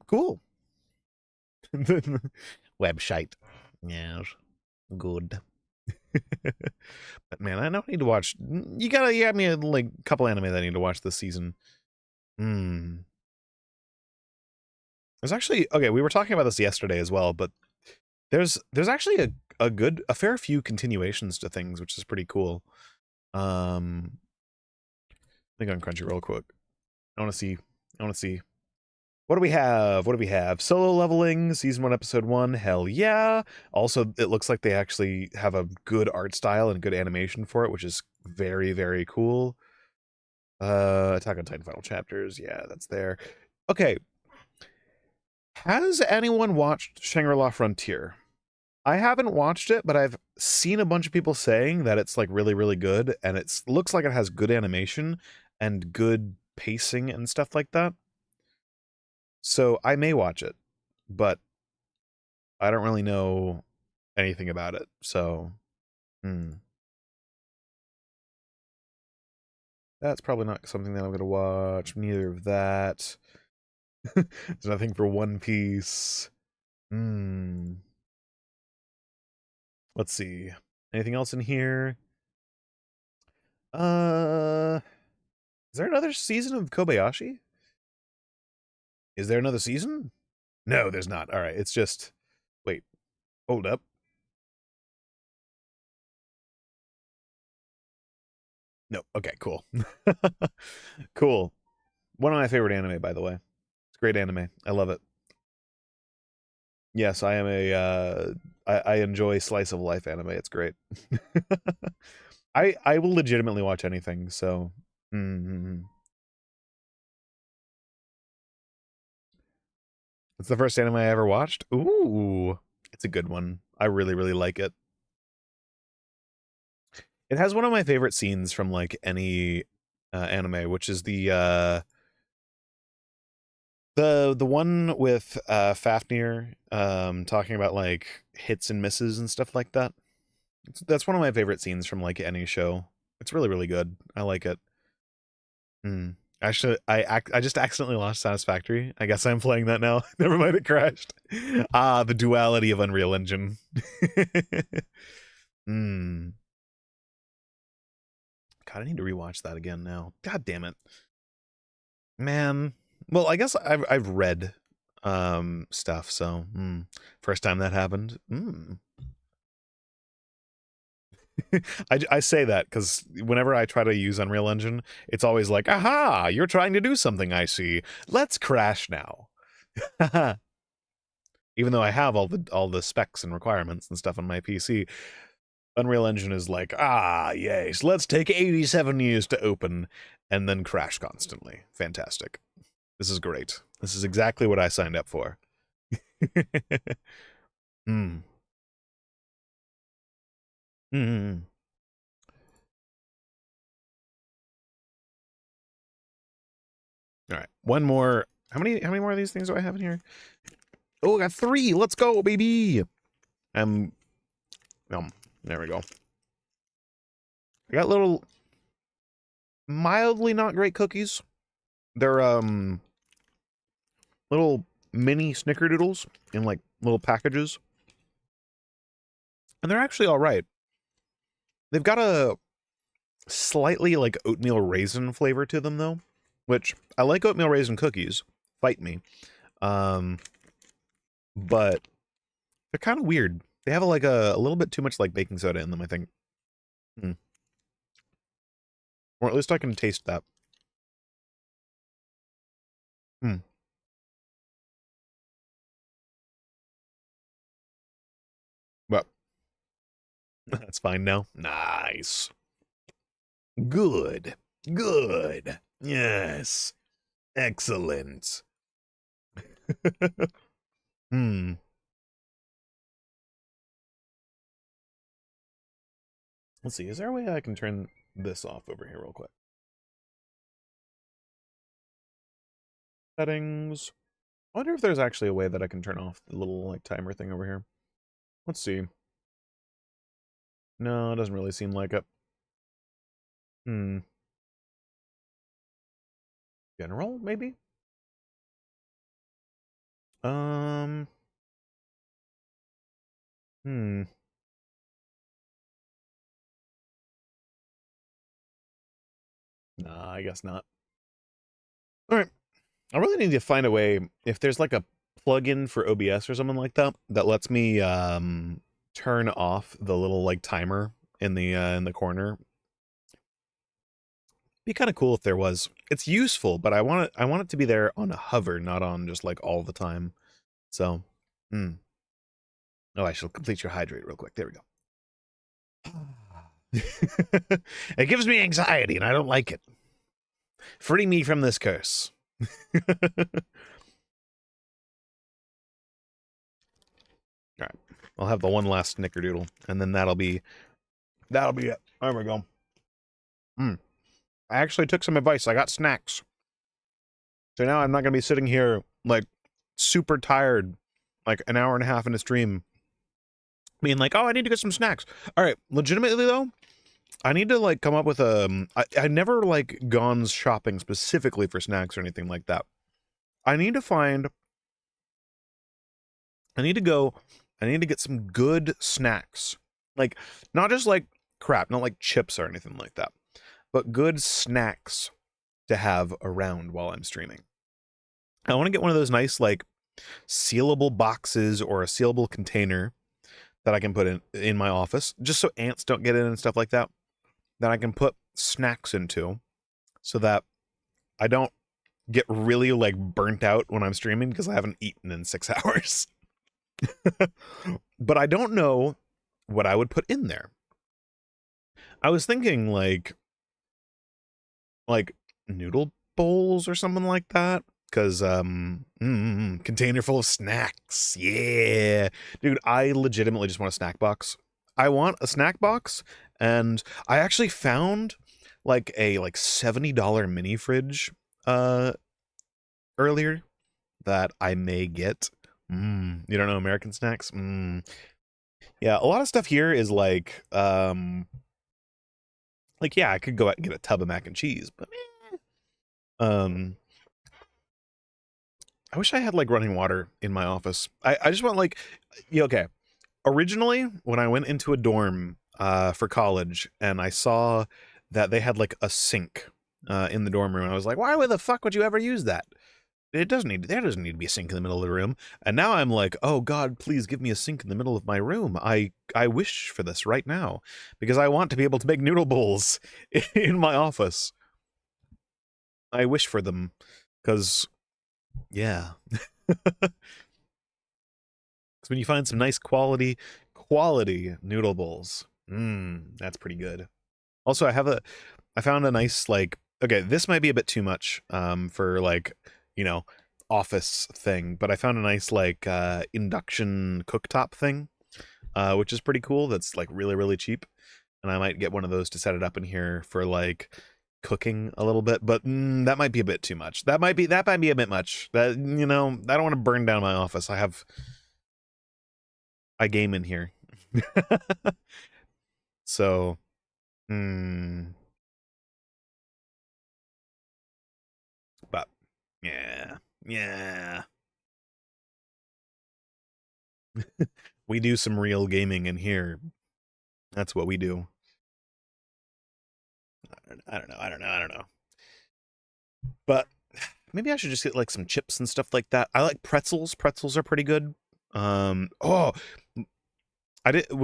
cool. Website. Yes. Good. But man, I don't need to watch. You got me a like couple anime that I need to watch this season. There's actually, okay, we were talking about this yesterday as well, but there's actually a fair few continuations to things, which is pretty cool. I think on Crunchyroll quick. I want to see. What do we have? What do we have? Solo Leveling, Season 1, Episode 1. Hell yeah. Also, it looks like they actually have a good art style and good animation for it, which is very, very cool. Attack on Titan Final Chapters. Yeah, that's there. Okay. Has anyone watched Shangri-La Frontier? I haven't watched it, but I've seen a bunch of people saying that it's like really, really good, and it looks like it has good animation and good pacing and stuff like that. So I may watch it, but I don't really know anything about it. So, that's probably not something that I'm going to watch. Neither of that. There's nothing for One Piece. Let's see. Anything else in here? Is there another season of Kobayashi? Is there another season? No, there's not. All right, it's just, wait, hold up. No, okay, cool. Cool. One of my favorite anime, by the way. It's great anime. I love it. Yes, I am I enjoy slice of life anime. It's great. I will legitimately watch anything, so It's the first anime I ever watched. Ooh, it's a good one. I really, really like it. It has one of my favorite scenes from like any anime, which is the one with Fafnir talking about like hits and misses and stuff like that. That's one of my favorite scenes from like any show. It's really, really good. I like it. Actually, I just accidentally lost Satisfactory. I guess I'm playing that now. Never mind, it crashed. Ah, the duality of Unreal Engine. God, I need to rewatch that again now. God damn it, man. Well, I guess I've read stuff, so first time that happened. I say that because whenever I try to use Unreal Engine, it's always like, aha, you're trying to do something, I see. Let's crash now. Even though I have all the specs and requirements and stuff on my PC, Unreal Engine is like, ah, yes, let's take 87 years to open and then crash constantly. Fantastic. This is great. This is exactly what I signed up for. Hmm. Mm. All right, one more. How many more of these things do I have in here? Oh, I got 3. Let's go, baby. There we go. I got little mildly not great cookies. They're little mini snickerdoodles in like little packages. And they're actually all right. They've got a slightly like oatmeal raisin flavor to them though, which I like oatmeal raisin cookies. Fight me. But they're kind of weird. They have like a little bit too much like baking soda in them, I think. Or at least I can taste that. But that's fine now. Nice. Good. Good. Yes. Excellent. Let's see. Is there a way I can turn this off over here real quick? Settings. I wonder if there's actually a way that I can turn off the little like timer thing over here. Let's see. No, it doesn't really seem like it. General, maybe? Nah, I guess not. All right. I really need to find a way, if there's like a plugin for OBS or something like that, that lets me turn off the little like timer in the corner. Be kind of cool if there was. It's useful, but I want it to be there on a hover, not on just like all the time. So, oh, I shall complete your hydrate real quick. There we go. It gives me anxiety, and I don't like it. Free me from this curse. All right, I'll have the one last snickerdoodle, and then that'll be it. There we go. I actually took some advice. I got snacks, so now I'm not gonna be sitting here like super tired, like an hour and a half in a stream, being like, oh, I need to get some snacks. All right, legitimately though, I need to like come up with a. I never like gone shopping specifically for snacks or anything like that. I need to get some good snacks. Like, not just like crap, not like chips or anything like that, but good snacks to have around while I'm streaming. I want to get one of those nice like sealable boxes or a sealable container that I can put in my office, just so ants don't get in and stuff like that, that I can put snacks into, so that I don't get really like burnt out when I'm streaming because I haven't eaten in 6 hours. But I don't know what I would put in there. I was thinking like noodle bowls or something like that, because container full of snacks. Yeah, dude, I legitimately just want a snack box. I want a snack box, and I actually found like a $70 mini fridge earlier that I may get. You don't know American snacks? Yeah, a lot of stuff here is yeah, I could go out and get a tub of mac and cheese, but I wish I had like running water in my office. I just want like, yeah, okay. Originally, when I went into a dorm for college and I saw that they had like a sink in the dorm room, I was like, why the fuck would you ever use that? There doesn't need to be a sink in the middle of the room. And now I'm like, oh God, please give me a sink in the middle of my room. I wish for this right now because I want to be able to make noodle bowls in my office. I wish for them because, yeah. Because when you find some nice quality noodle bowls, that's pretty good. Also, I found a nice like, okay, this might be a bit too much for like, you know, office thing, but I found a nice like induction cooktop thing, which is pretty cool. That's like really, really cheap. And I might get one of those to set it up in here for like cooking a little bit, but that might be a bit too much. That might be a bit much. That, you know, I don't want to burn down my office. I game in here. So, but yeah. We do some real gaming in here. That's what we do. I don't know. But maybe I should just get like some chips and stuff like that. I like pretzels. Pretzels are pretty good. We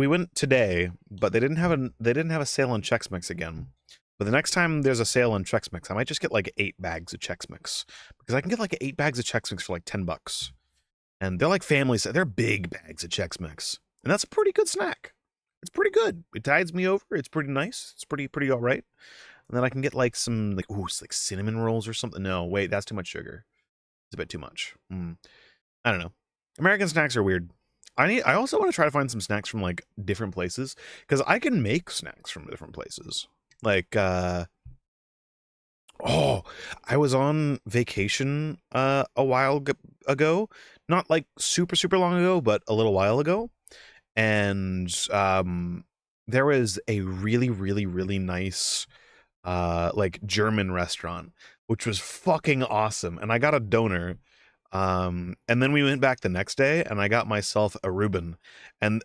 went today, but they didn't have a sale on Chex Mix again. But the next time there's a sale on Chex Mix, I might just get like 8 bags of Chex Mix because I can get like 8 bags of Chex Mix for like $10. And they're like families. They're big bags of Chex Mix. And that's a pretty good snack. It's pretty good. It tides me over. It's pretty nice. It's pretty all right. And then I can get like some like cinnamon rolls or something. No, wait, that's too much sugar. It's a bit too much. I don't know. American snacks are weird. I also want to try to find some snacks from like different places because I can make snacks from different places. Like I was on vacation a while ago, not like super long ago, but a little while ago, and there was a really nice like German restaurant which was fucking awesome, and I got a donor. And then we went back the next day and I got myself a Reuben, and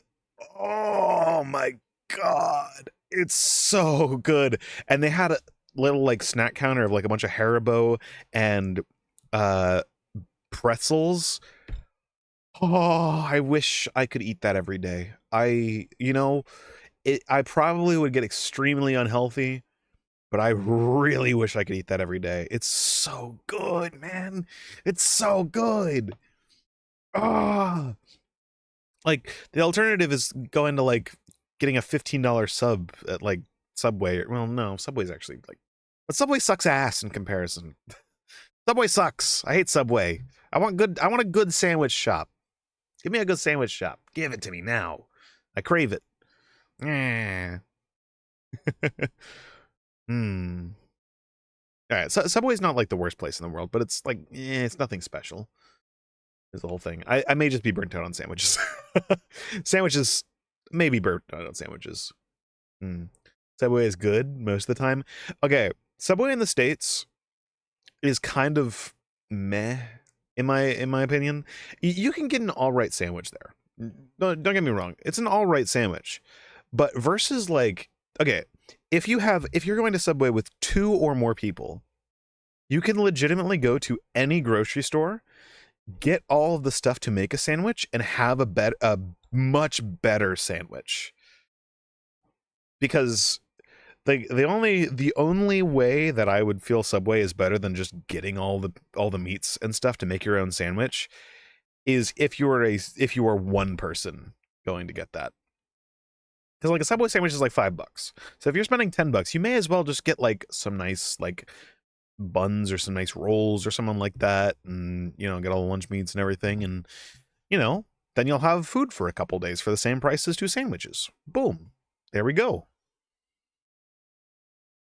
oh my God, it's so good. And they had a little like snack counter of like a bunch of Haribo and pretzels. Oh, I wish I could eat that every day. I probably would get extremely unhealthy, but I really wish I could eat that every day. It's so good, man. It's so good. Ah, like the alternative is going to like getting a $15 sub at like Subway. Well, no, Subway's actually like, but Subway sucks ass in comparison. Subway sucks. I hate Subway. I want a good sandwich shop. Give me a good sandwich shop. Give it to me now. I crave it. All right, so Subway's not like the worst place in the world, but it's like, it's nothing special. Is the whole thing. I may just be burnt out on sandwiches. Sandwiches, maybe burnt out on sandwiches. Subway is good most of the time. Okay, Subway in the States is kind of meh, in my opinion. You can get an all right sandwich there. Don't get me wrong. It's an all right sandwich. But versus like, okay, if you're going to Subway with 2 or more people, you can legitimately go to any grocery store, get all of the stuff to make a sandwich, and have a much better sandwich. Because the only way that I would feel Subway is better than just getting all the meats and stuff to make your own sandwich is if you are one person going to get that. Because like a Subway sandwich is like $5. So if you're spending $10, you may as well just get like some nice like buns or some nice rolls or something like that, and you know, get all the lunch meats and everything, and you know, then you'll have food for a couple days for the same price as 2 sandwiches. Boom, there we go.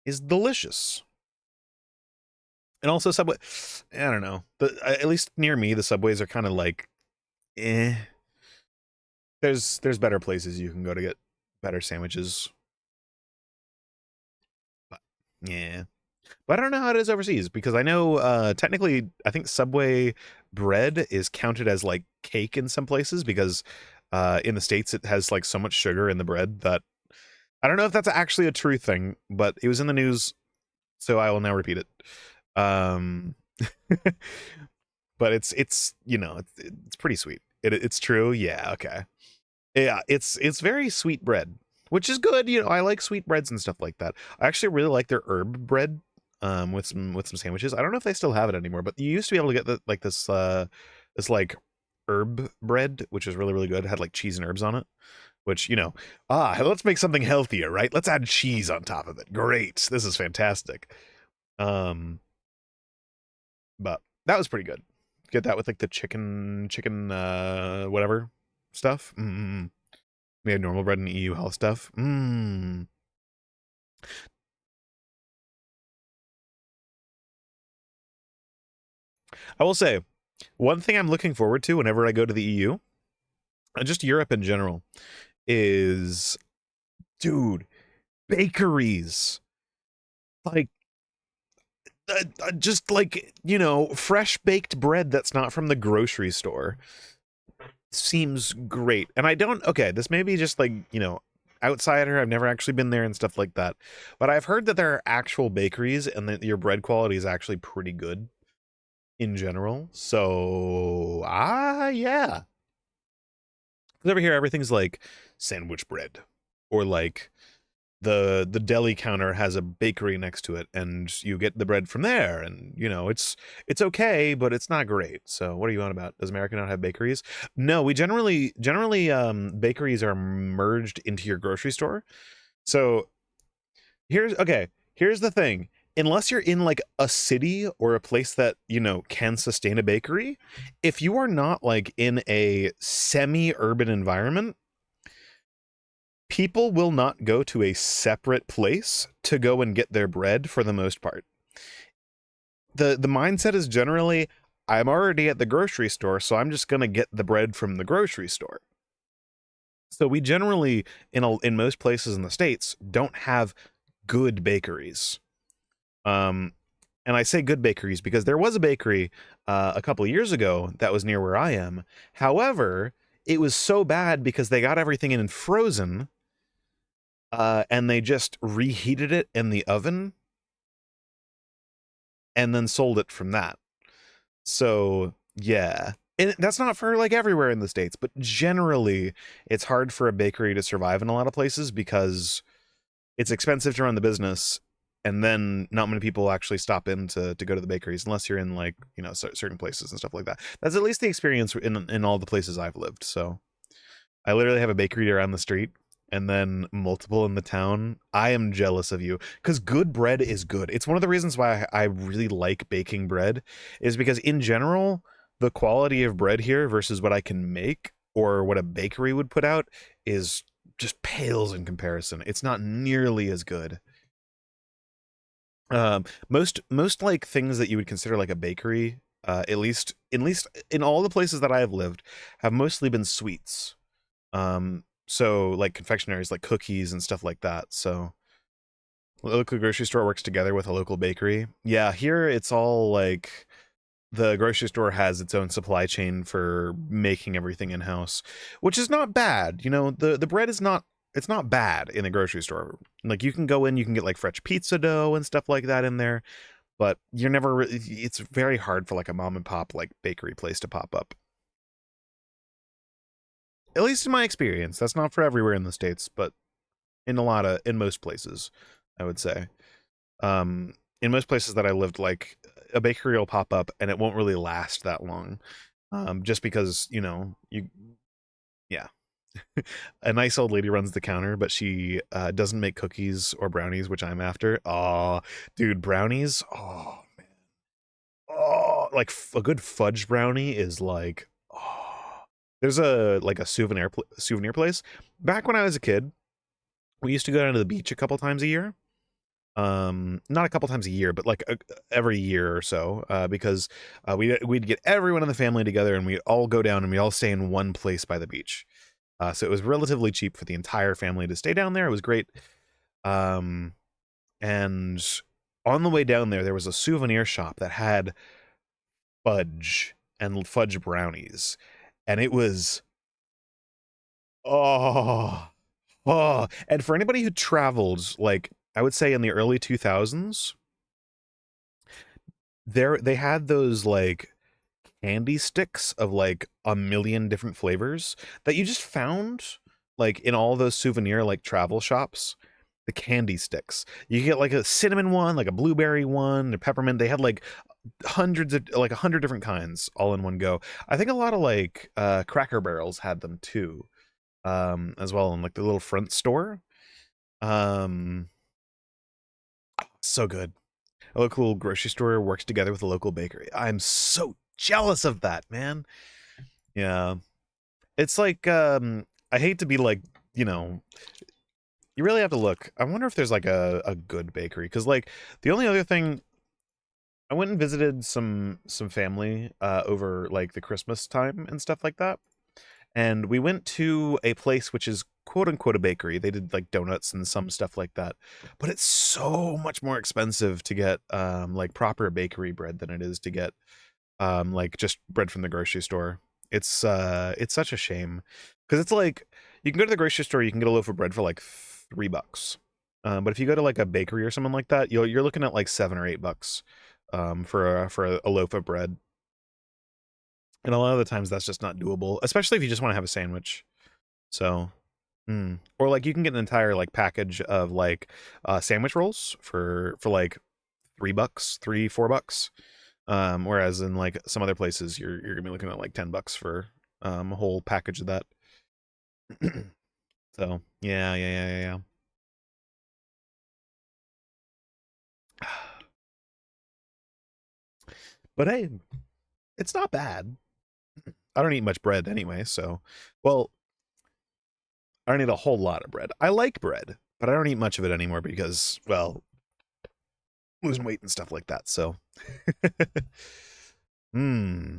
Is delicious. And also Subway, I don't know, at least near me the Subways are kind of like eh. There's better places you can go to get better sandwiches. But, yeah. But I don't know how it is overseas, because I know technically I think Subway bread is counted as like cake in some places, because in the States it has like so much sugar in the bread that I don't know if that's actually a true thing, but it was in the news, so I will now repeat it. Um but it's you know, it's pretty sweet. It's true. Yeah, okay. Yeah, it's very sweet bread, which is good. You know, I like sweet breads and stuff like that. I actually really like their herb bread with some sandwiches. I don't know if they still have it anymore, but you used to be able to get this like herb bread, which was really really good. It had like cheese and herbs on it, which, you know, let's make something healthier, right? Let's add cheese on top of it. Great. This is fantastic. But that was pretty good. Get that with like the chicken whatever stuff. We have normal bread and EU health stuff. I will say, one thing I'm looking forward to whenever I go to the EU, and just Europe in general, is, dude, bakeries. Like, just like, you know, fresh baked bread that's not from the grocery store seems great. And I don't, okay, this may be just like, you know, outsider. I've never actually been there and stuff like that, but I've heard that there are actual bakeries and that your bread quality is actually pretty good in general. So, yeah. Because over here, everything's like sandwich bread, or like the deli counter has a bakery next to it, and you get the bread from there. And you know, it's okay, but it's not great. So, what are you on about? Does America not have bakeries? No, we generally bakeries are merged into your grocery store. So here's the thing. Unless you're in like a city or a place that, you know, can sustain a bakery, if you are not like in a semi-urban environment, people will not go to a separate place to go and get their bread for the most part. The mindset is generally, I'm already at the grocery store, so I'm just going to get the bread from the grocery store. So we generally, in most places in the States, don't have good bakeries. And I say good bakeries because there was a bakery a couple of years ago that was near where I am. However, it was so bad because they got everything in frozen, and they just reheated it in the oven and then sold it from that. So yeah, and that's not for like everywhere in the States, but generally it's hard for a bakery to survive in a lot of places because it's expensive to run the business, and then not many people actually stop in to go to the bakeries unless you're in like, you know, certain places and stuff like that. That's at least the experience in all the places I've lived. So I literally have a bakery around the street and then multiple in the town. I am jealous of you, because good bread is good. It's one of the reasons why I really like baking bread, is because in general, the quality of bread here versus what I can make or what a bakery would put out is just pales in comparison. It's not nearly as good. Most like things that you would consider like a bakery, at least in all the places that I have lived, have mostly been sweets. So like confectionaries, like cookies and stuff like that. So the local grocery store works together with a local bakery. Yeah, here it's all like the grocery store has its own supply chain for making everything in house, which is not bad. You know, the bread is not, it's not bad in the grocery store. Like you can go in, you can get like fresh pizza dough and stuff like that in there, but you're never, it's very hard for like a mom and pop like bakery place to pop up. At least in my experience. That's not for everywhere in the States, but in most places, I would say. In most places that I lived, like a bakery will pop up and it won't really last that long. Just because, you know, yeah. A nice old lady runs the counter, but she doesn't make cookies or brownies, which I'm after. Oh, dude, brownies. Oh, man. like a good fudge brownie is like, oh, there's a like a souvenir place. Back when I was a kid, we used to go down to the beach a couple times a year. Not a couple times a year, but like every year or so, because we'd get everyone in the family together and we'd all go down and we'd all stay in one place by the beach. So it was relatively cheap for the entire family to stay down there. It was great. And on the way down there was a souvenir shop that had fudge and fudge brownies, and it was, oh, and for anybody who traveled, like I would say in the early 2000s, they had those like candy sticks of like a million different flavors that you just found like in all those souvenir like travel shops. The candy sticks, you get like a cinnamon one, like a blueberry one, a peppermint. They had like hundreds of, like 100 different kinds all in one go. I think a lot of like Cracker Barrels had them too, as well, in like the little front store. um so good. A local grocery store works together with a local bakery. I'm so jealous of that, man. Yeah. It's like, I hate to be like, you know, you really have to look. I wonder if there's like a good bakery, because like the only other thing, I went and visited some family over like the Christmas time and stuff like that. And we went to a place which is quote unquote a bakery. They did like donuts and some stuff like that. But it's so much more expensive to get like proper bakery bread than it is to get like just bread from the grocery store. It's such a shame, because it's like you can go to the grocery store, you can get a loaf of bread for like $3. But if you go to like a bakery or something like that, you're looking at like $7 or $8 for a loaf of bread. And a lot of the times that's just not doable, especially if you just want to have a sandwich. So, or like you can get an entire like package of like sandwich rolls for like $3, $4. Whereas in like some other places, you're gonna be looking at like $10 for a whole package of that. So yeah. But hey, it's not bad. I don't eat much bread anyway, so, well, I don't eat a whole lot of bread. I like bread, but I don't eat much of it anymore because, well, losing weight and stuff like that. So, hmm,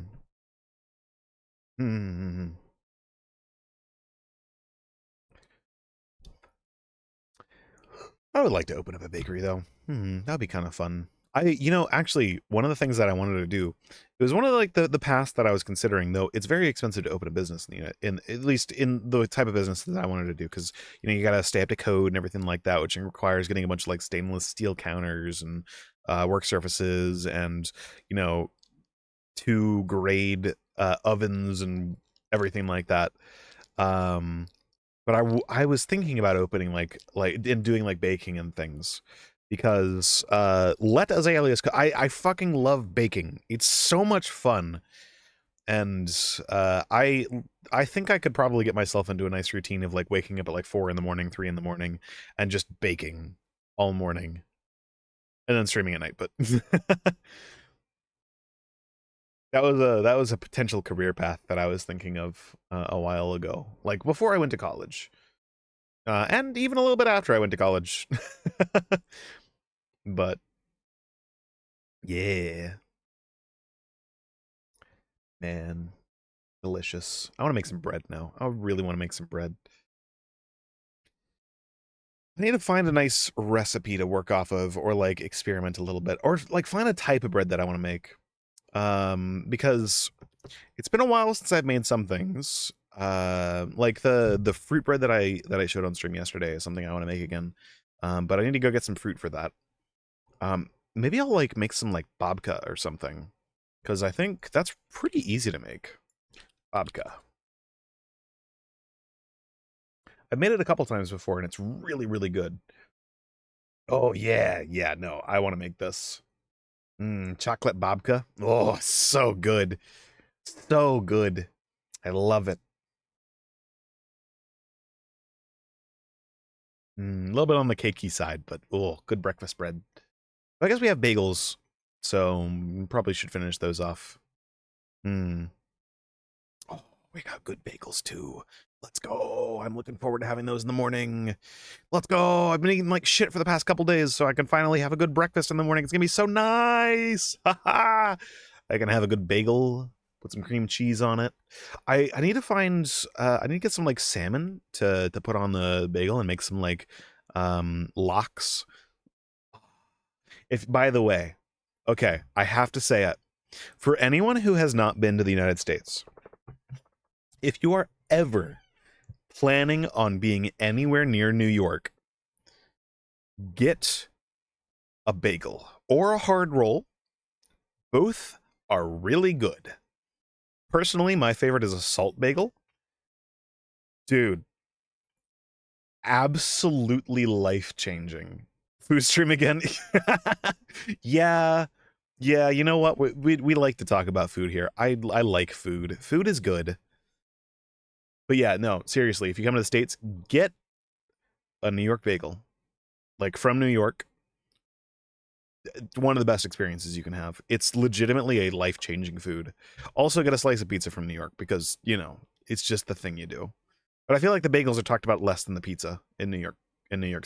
hmm. I would like to open up a bakery though. That'd be kind of fun. Actually, one of the things that I wanted to do, it was one of like the paths that I was considering. Though it's very expensive to open a business in at least in the type of business that I wanted to do, because you got to stay up to code and everything like that, which requires getting a bunch of like stainless steel counters and work surfaces, and to grade ovens and everything like that. Um, but I was thinking about opening like and doing like baking and things, because let Azaleas I fucking love baking. It's so much fun. And I think I could probably get myself into a nice routine of like waking up at like 4 in the morning, 3 in the morning, and just baking all morning, and then streaming at night. But that was a potential career path that I was thinking of a while ago, like before I went to college. And even a little bit after I went to college. But yeah, man, delicious. I want to make some bread now. I really want to make some bread. I need to find a nice recipe to work off of, or like experiment a little bit, or like find a type of bread that I want to make. Because it's been a while since I've made some things. Like the fruit bread that I showed on stream yesterday is something I want to make again. But I need to go get some fruit for that. Maybe I'll like make some like babka or something, because I think that's pretty easy to make. Babka. I've made it a couple times before, and it's really, really good. Oh yeah. No, I want to make this. Chocolate babka. Oh, so good, so good. I love it. A little bit on the cakey side, but oh, good breakfast bread. I guess we have bagels. So probably should finish those off. Oh, we got good bagels too. Let's go. I'm looking forward to having those in the morning. Let's go. I've been eating like shit for the past couple days, so I can finally have a good breakfast in the morning. It's gonna be so nice. I can have a good bagel, put some cream cheese on it. I need to find I need to get some like salmon to put on the bagel and make some like lox. If, by the way, okay, I have to say it. For anyone who has not been to the United States, if you are ever planning on being anywhere near New York, get a bagel or a hard roll. Both are really good. Personally, my favorite is a salt bagel. Dude, absolutely life-changing. Food stream again? Yeah. Yeah, you know what? We like to talk about food here. I like food. Food is good. But yeah, no, seriously, if you come to the States, get a New York bagel. Like from New York. One of the best experiences you can have. It's legitimately a life-changing food. Also get a slice of pizza from New York because, you know, it's just the thing you do. But I feel like the bagels are talked about less than the pizza in New York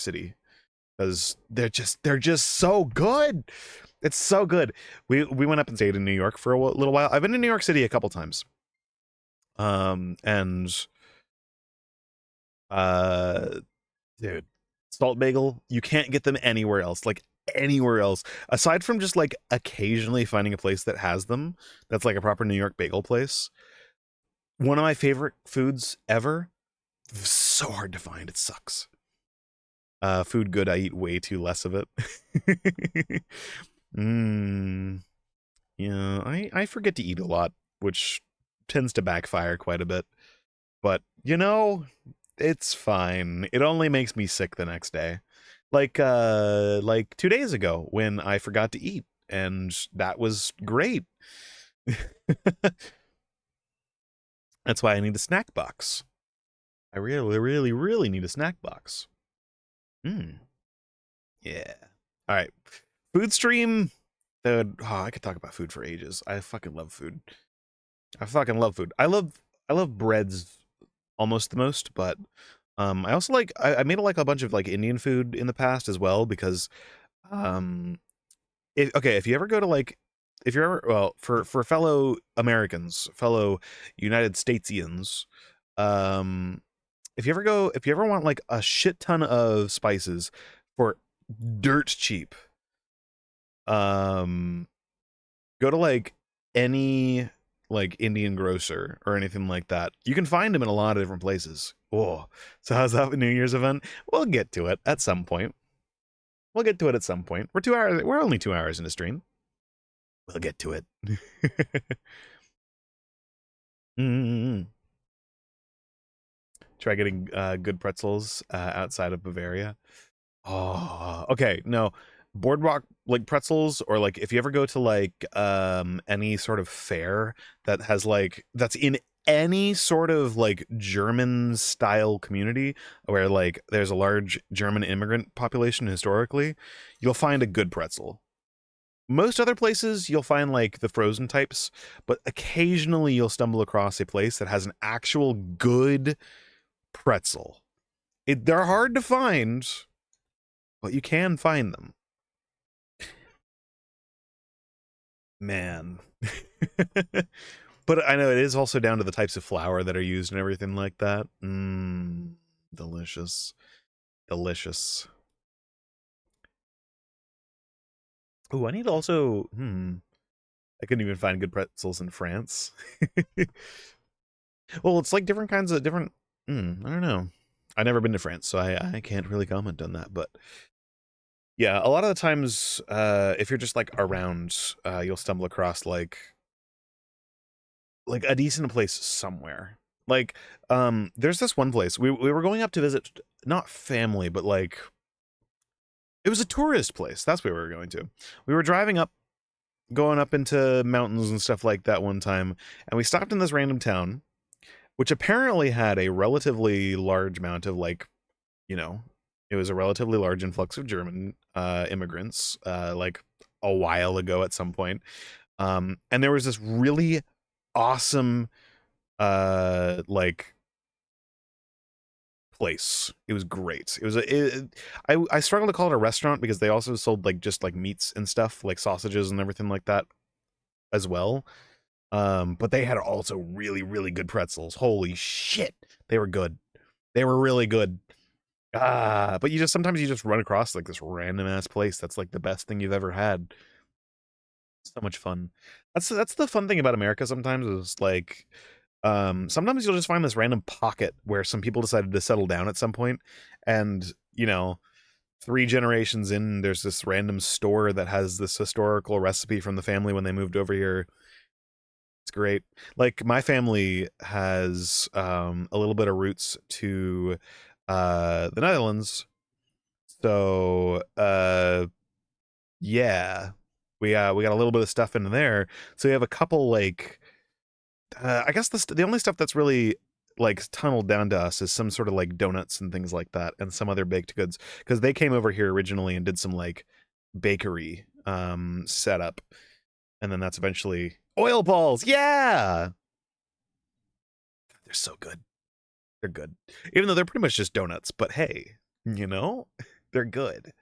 City. Because they're just so good. It's so good. We went up and stayed in New York for a little while. I've been to New York City a couple times. And dude, salt bagel, you can't get them anywhere else. Like anywhere else. Aside from just like occasionally finding a place that has them, that's like a proper New York bagel place. One of my favorite foods ever. So hard to find. It sucks. Food good, I eat way too less of it. Yeah, I forget to eat a lot, which tends to backfire quite a bit. But, you know, it's fine. It only makes me sick the next day. Like 2 days ago when I forgot to eat, and that was great. That's why I need a snack box. I really, really, really need a snack box. Yeah. All right. Food stream. Dude, I could talk about food for ages. I fucking love food. I fucking love food. I love breads almost the most, but I also like I made like a bunch of like Indian food in the past as well because if you ever go to like if you're ever for fellow Americans, fellow United Statesians, if you ever want like a shit ton of spices for dirt cheap, go to like any like Indian grocer or anything like that. You can find them in a lot of different places. Oh, so how's that New Year's event? We'll get to it at some point. We'll get to it at some point. We're 2 hours. We're only 2 hours in the stream. We'll get to it. Try getting good pretzels outside of Bavaria. Oh, okay. No, boardwalk like pretzels, or like if you ever go to like any sort of fair that has like that's in any sort of like German style community where like there's a large German immigrant population historically, you'll find a good pretzel. Most other places you'll find like the frozen types, but occasionally you'll stumble across a place that has an actual good pretzel. They're hard to find, but you can find them. Man. But I know it is also down to the types of flour that are used and everything like that. Delicious. Delicious. Oh, I need to also I couldn't even find good pretzels in France. Well, it's like different kinds of different I don't know. I've never been to France, so I can't really comment on that, but yeah, a lot of the times if you're just like around, you'll stumble across like a decent place somewhere. Like there's this one place we were going up to visit, not family, but like it was a tourist place. That's where we were going to. We were driving up, going up into mountains and stuff like that one time, and we stopped in this random town, which apparently had a relatively large amount of like, you know, it was a relatively large influx of German immigrants, like a while ago at some point. And there was this really awesome like place. It was great. It was I struggle to call it a restaurant because they also sold like just like meats and stuff, like sausages and everything like that as well. But they had also really, really good pretzels. Holy shit. They were good. They were really good. But sometimes you just run across like this random ass place that's like the best thing you've ever had. So much fun. That's the fun thing about America sometimes is like sometimes you'll just find this random pocket where some people decided to settle down at some point, and 3 generations in, there's this random store that has this historical recipe from the family when they moved over here. It's great. Like my family has a little bit of roots to the Netherlands. So yeah, we got a little bit of stuff in there. So we have a couple like I guess the only stuff that's really like tunneled down to us is some sort of like donuts and things like that, and some other baked goods, because they came over here originally and did some like bakery setup, and then that's eventually oil balls. Yeah, they're so good. They're good, even though they're pretty much just donuts. But hey, they're good.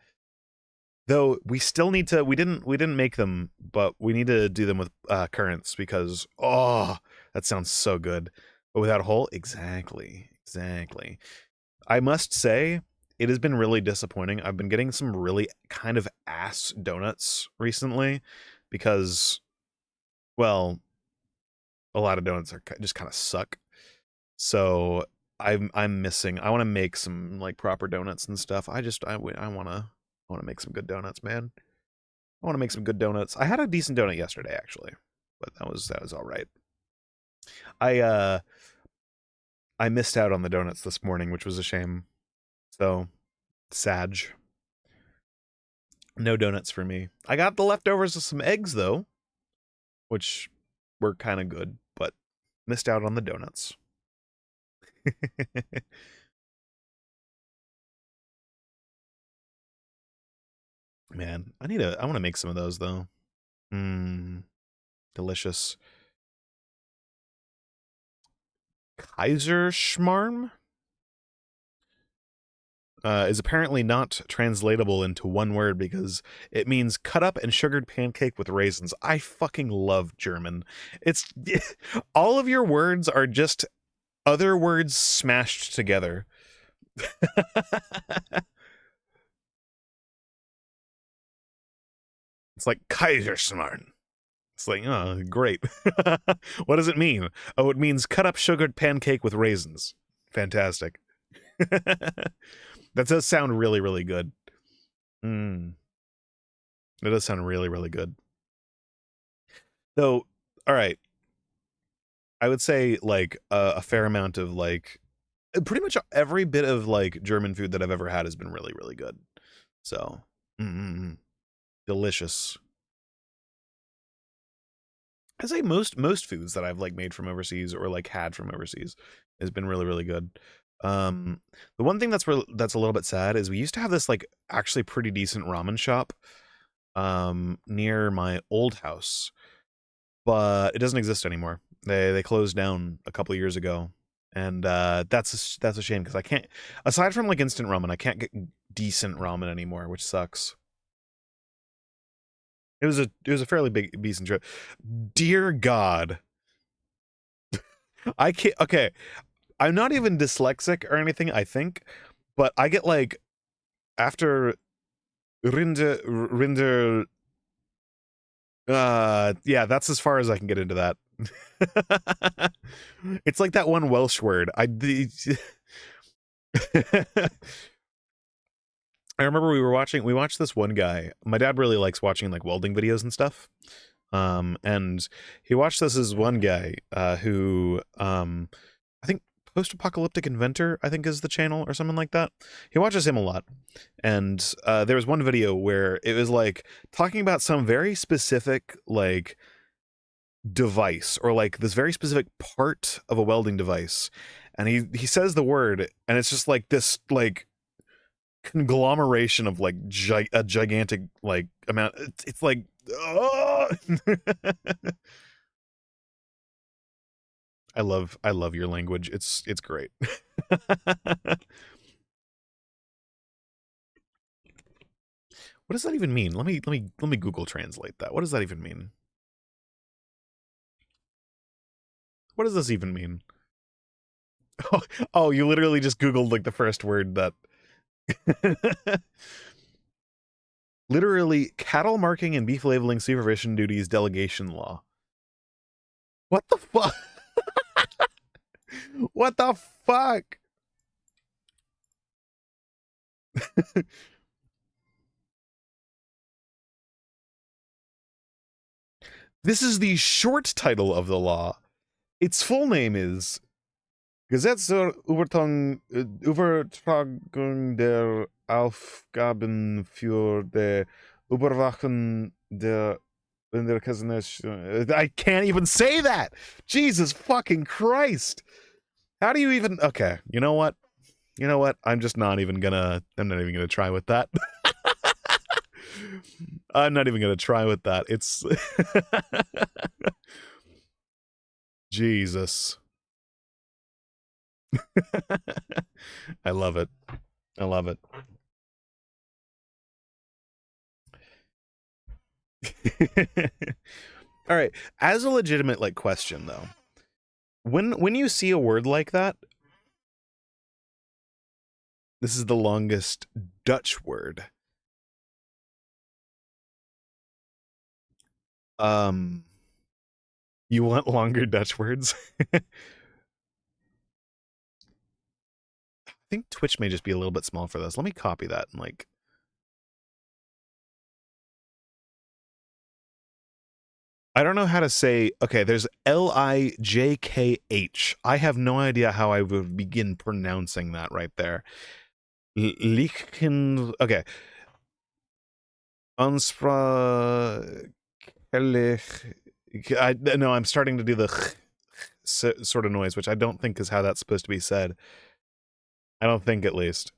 Though we still need to. We didn't make them, but we need to do them with currants, because that sounds so good. But without a hole, exactly. I must say, it has been really disappointing. I've been getting some really kind of ass donuts recently because, well, a lot of donuts are just kind of suck. So I'm missing. I want to make some like proper donuts and stuff. I want to make some good donuts, man. I want to make some good donuts. I had a decent donut yesterday, actually, but that was all right. I missed out on the donuts this morning, which was a shame. So, sag. No donuts for me. I got the leftovers of some eggs, though, which were kind of good, but missed out on the donuts. Man, I want to make some of those, though. Delicious. Kaiserschmarrn is apparently not translatable into one word because it means cut up and sugared pancake with raisins. I fucking love German. It's all of your words are just other words smashed together. It's like Kaiserschmarrn. It's like, oh, great. What does it mean? Oh, it means cut up sugared pancake with raisins. Fantastic. That does sound really, really good. It does sound really, really good. Though, all right. I would say like a fair amount of like pretty much every bit of like German food that I've ever had has been really, really good. So, delicious. I say most foods that I've like made from overseas or like had from overseas has been really, really good. The one thing that's a little bit sad is we used to have this like actually pretty decent ramen shop near my old house, but it doesn't exist anymore. They closed down a couple of years ago, and that's a shame because I can't, aside from like instant ramen, I can't get decent ramen anymore, which sucks. It was a fairly decent trip. Dear God. I can't, okay, I'm not even dyslexic or anything, I think, but I get like after Rinder yeah, that's as far as I can get into that. It's like that one Welsh word. I remember we watched this one guy. My dad really likes watching like welding videos and stuff. And he watched this one guy who I think Post-Apocalyptic Inventor, I think is the channel or something like that. He watches him a lot. And there was one video where it was like talking about some very specific like device or like this very specific part of a welding device. And he says the word and it's just like this like conglomeration of like a gigantic like amount. It's like Oh! I love your language. It's great. What does that even mean? Let me Google translate that. What does that even mean? What does this even mean? Oh, you literally just Googled like the first word that literally cattle marking and beef labeling supervision duties delegation law. What the fuck? What the fuck? This is the short title of the law. Its full name is Gesetz zur Übertragung der Aufgaben für die Überwachung der I can't even say that! Jesus fucking Christ! How do you even... Okay, you know what? You know what? I'm not even gonna try with that. I'm not even gonna try with that. It's... Jesus. I love it. I love it. All right. As a legitimate like question though, when you see a word like that, this is the longest Dutch word. You want longer Dutch words? I think Twitch may just be a little bit small for this. Let me copy that and like... I don't know how to say... Okay, there's Lijkh. I have no idea how I would begin pronouncing that right there. Lichen... Okay. Anspra... No, I'm starting to do the sort of noise, which I don't think is how that's supposed to be said. I don't think, at least.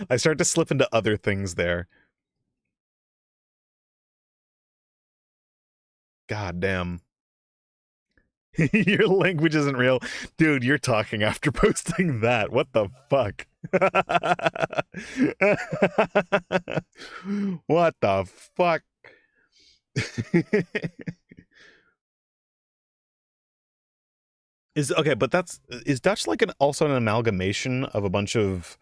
I start to slip into other things there. God damn. Your language isn't real. Dude, you're talking after posting that. What the fuck? What the fuck? Okay, but is Dutch like also an amalgamation of a bunch of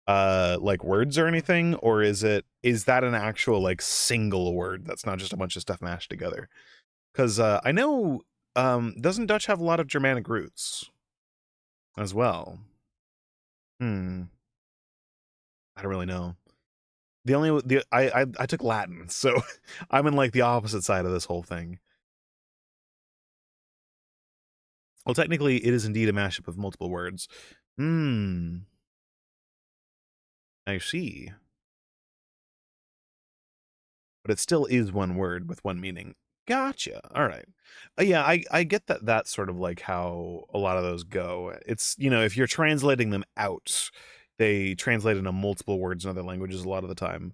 like words or anything, or is that an actual like single word that's not just a bunch of stuff mashed together? Because I know doesn't Dutch have a lot of Germanic roots as well? I don't really know. I took Latin, so I'm in like the opposite side of this whole thing. Well, technically, it is indeed a mashup of multiple words. I see. But it still is one word with one meaning. Gotcha. All right. Yeah, I get that that's sort of like how a lot of those go. It's, you know, if you're translating them out, they translate into multiple words in other languages a lot of the time.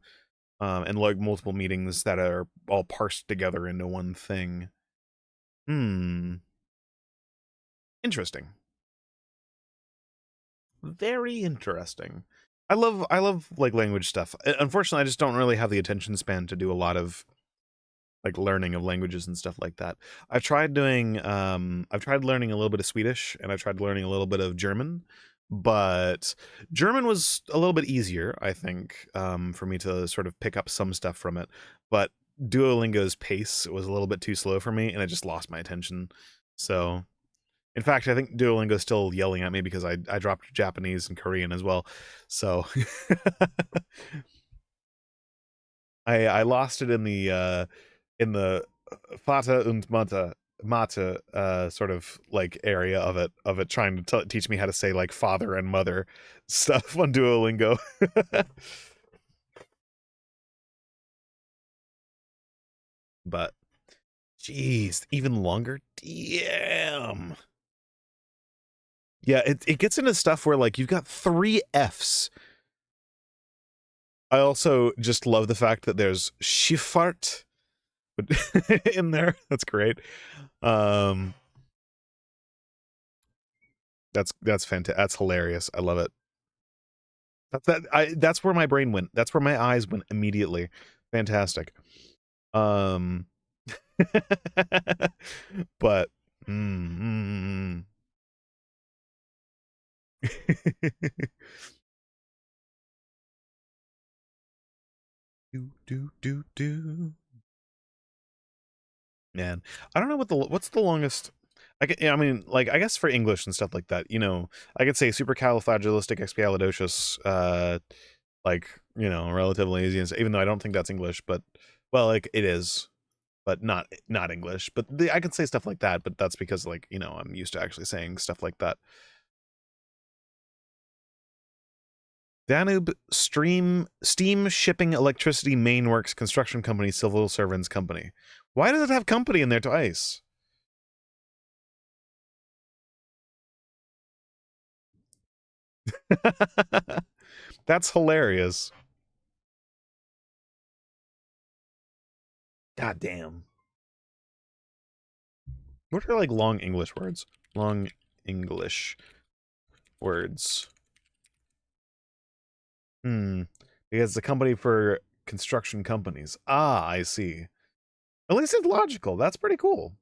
And like multiple meanings that are all parsed together into one thing. Interesting. Very interesting. I love like language stuff. Unfortunately, I just don't really have the attention span to do a lot of like learning of languages and stuff like that. I've tried learning a little bit of Swedish, and I've tried learning a little bit of German, but German was a little bit easier, I think, for me to sort of pick up some stuff from it. But Duolingo's pace was a little bit too slow for me, and I just lost my attention. So, in fact, I think Duolingo's still yelling at me because I dropped Japanese and Korean as well. So I lost it in the Vater und Mate sort of like area of it trying to teach me how to say like father and mother stuff on Duolingo. But jeez, even longer. Damn. Yeah, it gets into stuff where like you've got 3 F's. I also just love the fact that there's Schifart in there. That's great. That's fantastic. That's hilarious. I love it. That's where my brain went. That's where my eyes went immediately. Fantastic. Um but do. Man, I don't know what's the longest. I mean, like, I guess for English and stuff like that, I could say supercalifragilisticexpialidocious, like, relatively easy, and even though I don't think that's English, but well, like it is, but not English. But I can say stuff like that, but that's because, like, I'm used to actually saying stuff like that. Danube Steam Shipping Electricity Main Works Construction Company Civil Servants Company. Why does it have company in there twice? That's hilarious. God damn. What are like long English words? Long English words. Because the company for construction companies. Ah, I see. At least it's logical. That's pretty cool.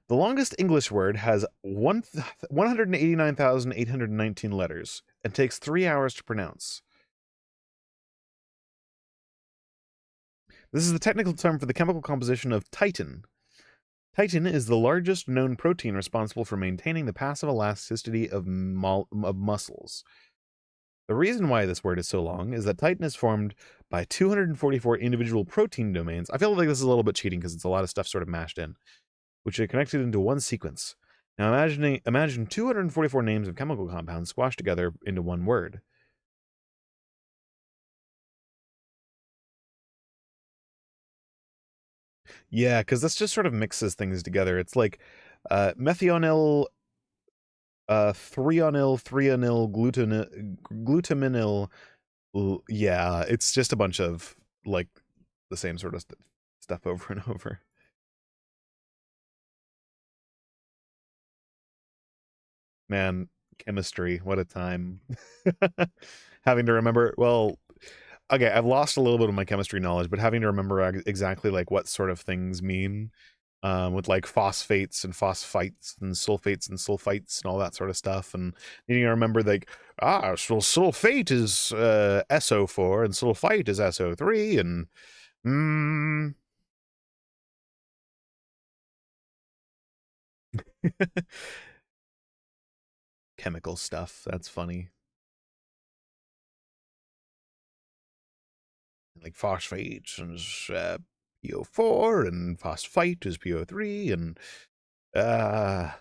The longest English word has 189,819 letters and takes 3 hours to pronounce. This is the technical term for the chemical composition of titin. Titin is the largest known protein responsible for maintaining the passive elasticity of muscles. The reason why this word is so long is that titin is formed by 244 individual protein domains. I feel like this is a little bit cheating because it's a lot of stuff sort of mashed in, which are connected into one sequence. Now imagine 244 names of chemical compounds squashed together into one word. Yeah, because this just sort of mixes things together. It's like methionyl, threonyl, glutaminyl. Yeah, it's just a bunch of like the same sort of stuff over and over. Man, chemistry, what a time. Having to remember, well, okay, I've lost a little bit of my chemistry knowledge, but having to remember exactly like what sort of things mean, with like phosphates and phosphites and sulfites and all that sort of stuff, and needing to remember like, well, sulfate is SO4 and sulfite is SO3, and chemical stuff. That's funny. Like phosphate is PO4 and phosphite is PO3 and ah.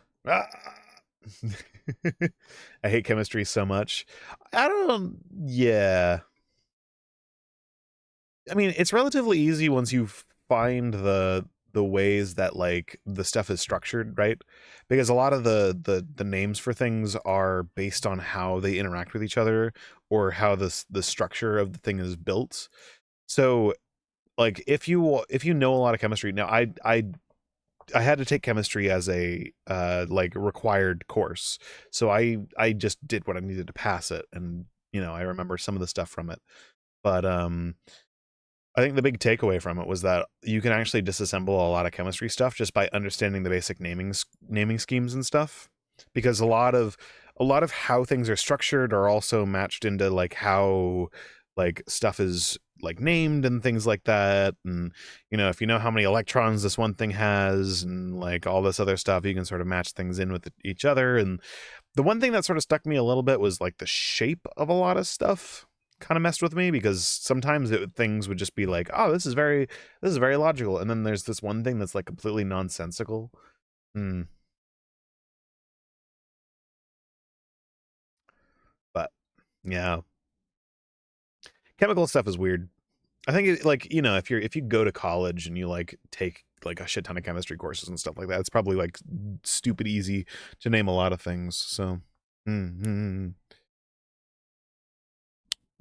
I hate chemistry so much. I don't yeah. I mean, it's relatively easy once you find the ways that like the stuff is structured, right? Because a lot of the names for things are based on how they interact with each other or how the structure of the thing is built. So like if you know a lot of chemistry, now I had to take chemistry as a like required course, so I just did what I needed to pass it, and I remember some of the stuff from it. But I think the big takeaway from it was that you can actually disassemble a lot of chemistry stuff just by understanding the basic naming schemes and stuff, because a lot of how things are structured are also matched into like how like stuff is like named and things like that, and if you know how many electrons this one thing has and like all this other stuff, you can sort of match things in with each other. And the one thing that sort of stuck me a little bit was like the shape of a lot of stuff kind of messed with me, because sometimes things would just be like, oh, this is very logical, and then there's this one thing that's like completely nonsensical. But yeah, chemical stuff is weird. I think like if you go to college and you like take like a shit ton of chemistry courses and stuff like that, it's probably like stupid easy to name a lot of things. So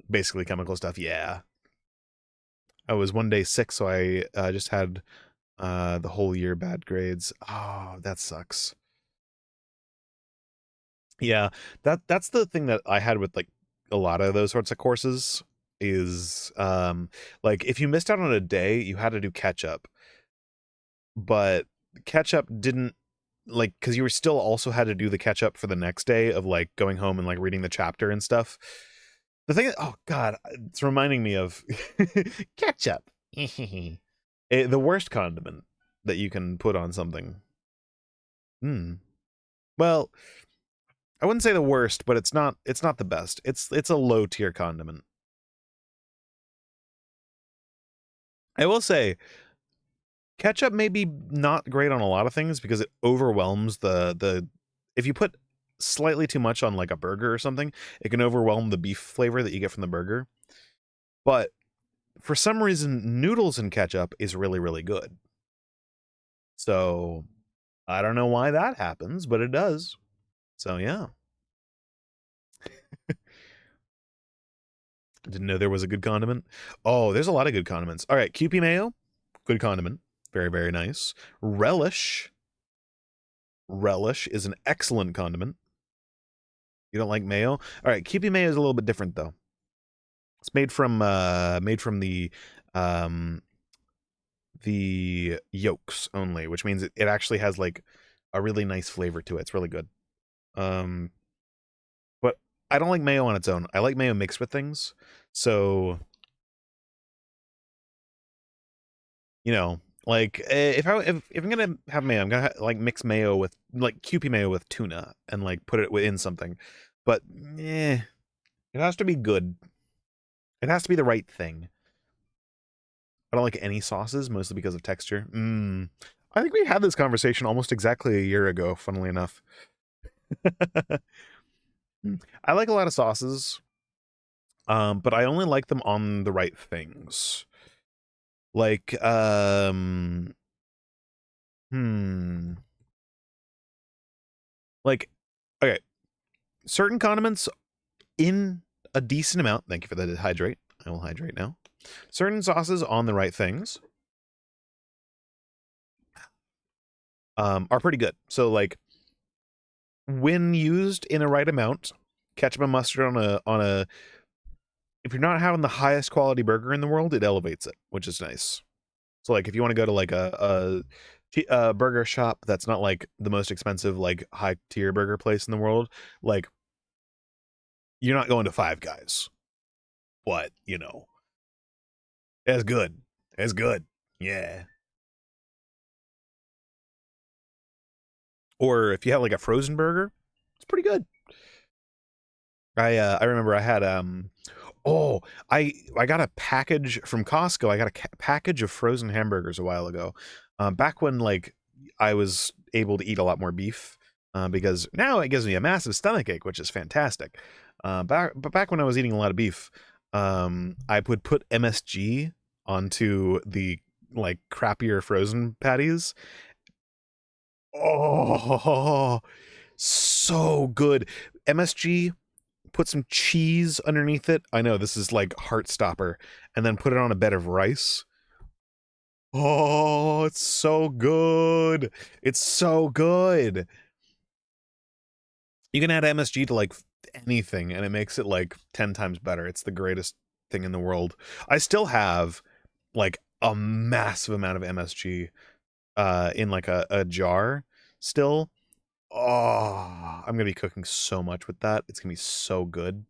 basically chemical stuff. Yeah. I was one day sick, so I just had the whole year bad grades. Oh, that sucks. Yeah, that's the thing that I had with like a lot of those sorts of courses is like if you missed out on a day, you had to do catch up. But catch up didn't like because you were still also had to do the catch up for the next day of like going home and like reading the chapter and stuff. The thing, oh god, it's reminding me of ketchup. The worst condiment that you can put on something. Hmm. Well, I wouldn't say the worst, but it's not the best. It's a low tier condiment. I will say ketchup may be not great on a lot of things because it overwhelms the if you put slightly too much on like a burger or something, it can overwhelm the beef flavor that you get from the burger. But for some reason, noodles and ketchup is really, really good. So I don't know why that happens, but it does. So yeah. Didn't know there was a good condiment. Oh, there's a lot of good condiments. All right, Kewpie mayo, good condiment. Very, very nice. Relish. Relish is an excellent condiment. You don't like mayo? All right, Kewpie mayo is a little bit different though. It's made from the yolks only, which means it actually has like a really nice flavor to it. It's really good. Um, but I don't like mayo on its own. I like mayo mixed with things. So, you know, like if I'm gonna have mayo, I'm gonna like mix mayo with like Kewpie mayo with tuna and like put it in something. But it has to be good. It has to be the right thing. I don't like any sauces, mostly because of texture. I think we had this conversation almost exactly a year ago, funnily enough. I like a lot of sauces, but I only like them on the right things. Like, like, okay, certain condiments in a decent amount. Thank you for the hydrate. I will hydrate now. Certain sauces on the right things, are pretty good. So like, when used in a right amount, ketchup and mustard on a if you're not having the highest quality burger in the world, it elevates it, which is nice. So like if you want to go to like a burger shop that's not like the most expensive like high tier burger place in the world, like you're not going to Five Guys. But, you know, it's good. It's good. Yeah. Or if you have like a frozen burger, it's pretty good. I remember I had oh, I got a package from Costco. I got a package of frozen hamburgers a while ago. Back when like I was able to eat a lot more beef, because now it gives me a massive stomachache, which is fantastic. But back when I was eating a lot of beef, I would put MSG onto the like crappier frozen patties. Oh, so good. MSG, put some cheese underneath it. I know this is like heart stopper, and then put it on a bed of rice. Oh, it's so good. It's so good. You can add MSG to like anything and it makes it like 10 times better. It's the greatest thing in the world. I still have like a massive amount of MSG in like a jar still. Oh, I'm gonna be cooking so much with that. It's gonna be so good.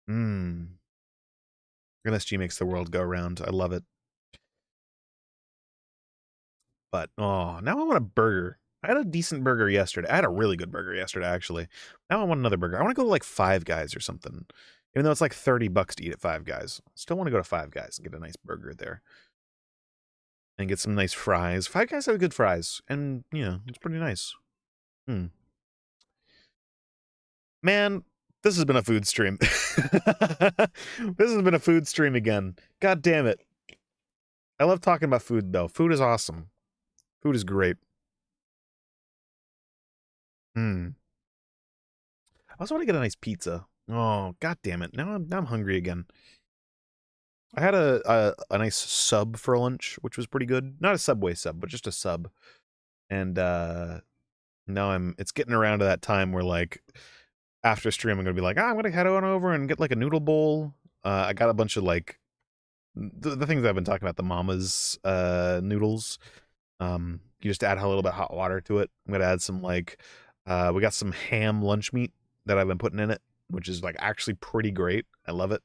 MSG makes the world go round. I love it. But oh, now I want a burger. I had a decent burger yesterday. I had a really good burger yesterday, actually. Now I want another burger. I want to go to like Five Guys or something. Even though it's like $30 to eat at Five Guys. Still want to go to Five Guys and get a nice burger there. And get some nice fries. Five Guys have good fries. And, you know, it's pretty nice. Man, this has been a food stream. This has been a food stream again. God damn it. I love talking about food, though. Food is awesome. Food is great. I also want to get a nice pizza. Oh, god damn it. Now I'm hungry again. I had a nice sub for lunch, which was pretty good. Not a Subway sub, but just a sub. And now it's getting around to that time where, like, after stream I'm gonna be like, I'm gonna head on over and get like a noodle bowl. I got a bunch of like the things I've been talking about, the mama's noodles. You just add a little bit of hot water to it. I'm gonna add some like we got some ham lunch meat that I've been putting in it, which is like actually pretty great. I love it.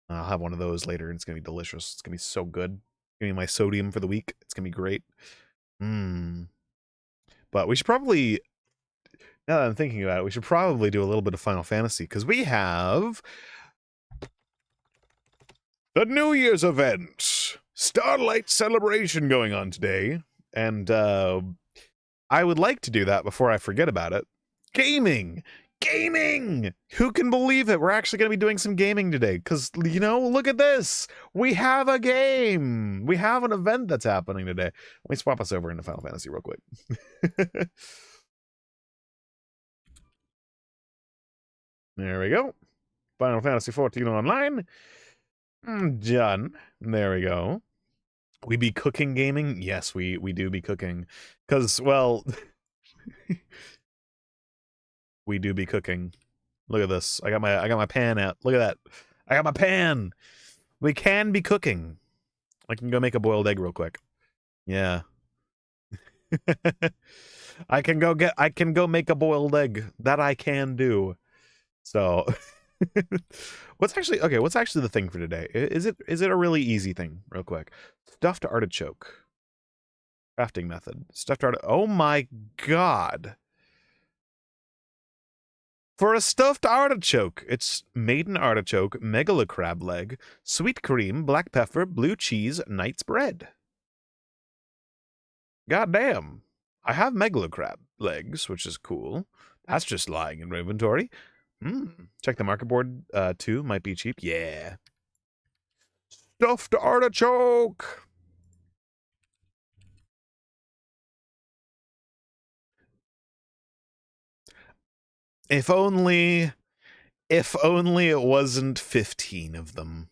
I'll have one of those later and it's gonna be delicious. It's gonna be so good. Give me my sodium for the week. It's gonna be great. But we should probably, now that I'm thinking about it, we should probably do a little bit of Final Fantasy, because we have the New Year's event, Starlight Celebration, going on today, and I would like to do that before I forget about it. Gaming! Who can believe it? We're actually going to be doing some gaming today, because, you know, look at this! We have a game! We have an event that's happening today. Let me swap us over into Final Fantasy real quick. There we go. Final Fantasy 14 online. Done. There we go. We be cooking gaming? Yes, we do be cooking. Because, well, we do be cooking. Look at this. I got my pan out. Look at that. I got my pan. We can be cooking. I can go make a boiled egg real quick. Yeah. I can go make a boiled egg. That I can do. So what's actually the thing for today? Is it a really easy thing? Real quick. Stuffed artichoke. Crafting method. Stuffed artichoke. Oh my god. For a stuffed artichoke, it's maiden artichoke, megala crab leg, sweet cream, black pepper, blue cheese, knight's bread. God damn. I have megala crab legs, which is cool. That's just lying in my inventory. Check the market board, too. Might be cheap. Yeah. Stuffed artichoke! If only it wasn't 15 of them.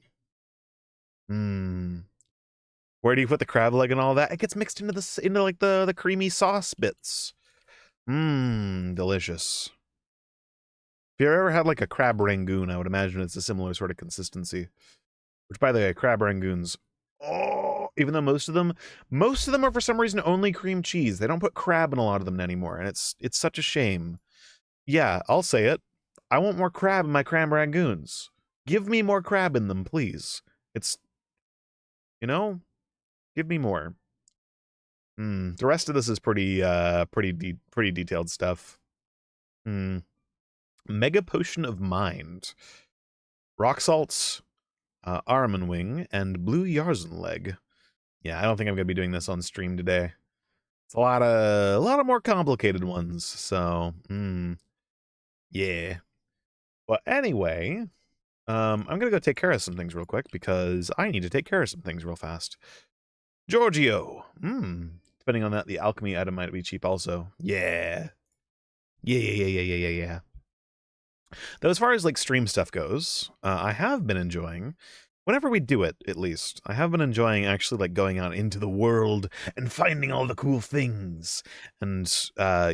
Where do you put the crab leg and all that? It gets mixed into the creamy sauce bits. Delicious. If you ever had like a crab rangoon, I would imagine it's a similar sort of consistency. Which, by the way, crab rangoons, oh, even though most of them are for some reason only cream cheese. They don't put crab in a lot of them anymore, and it's such a shame. Yeah, I'll say it. I want more crab in my crab rangoons. Give me more crab in them, please. It's, you know, give me more. The rest of this is pretty detailed stuff. Mega Potion of Mind. Rock Salts, Armen Wing, and Blue Yarzen Leg. Yeah, I don't think I'm going to be doing this on stream today. It's a lot of more complicated ones, so, yeah. But anyway, I'm going to go take care of some things real quick, because I need to take care of some things real fast. Giorgio. Depending on that, the alchemy item might be cheap also. Yeah. Yeah. Though as far as like stream stuff goes, I have been enjoying, whenever we do it, at least, I have been enjoying actually like going out into the world and finding all the cool things and,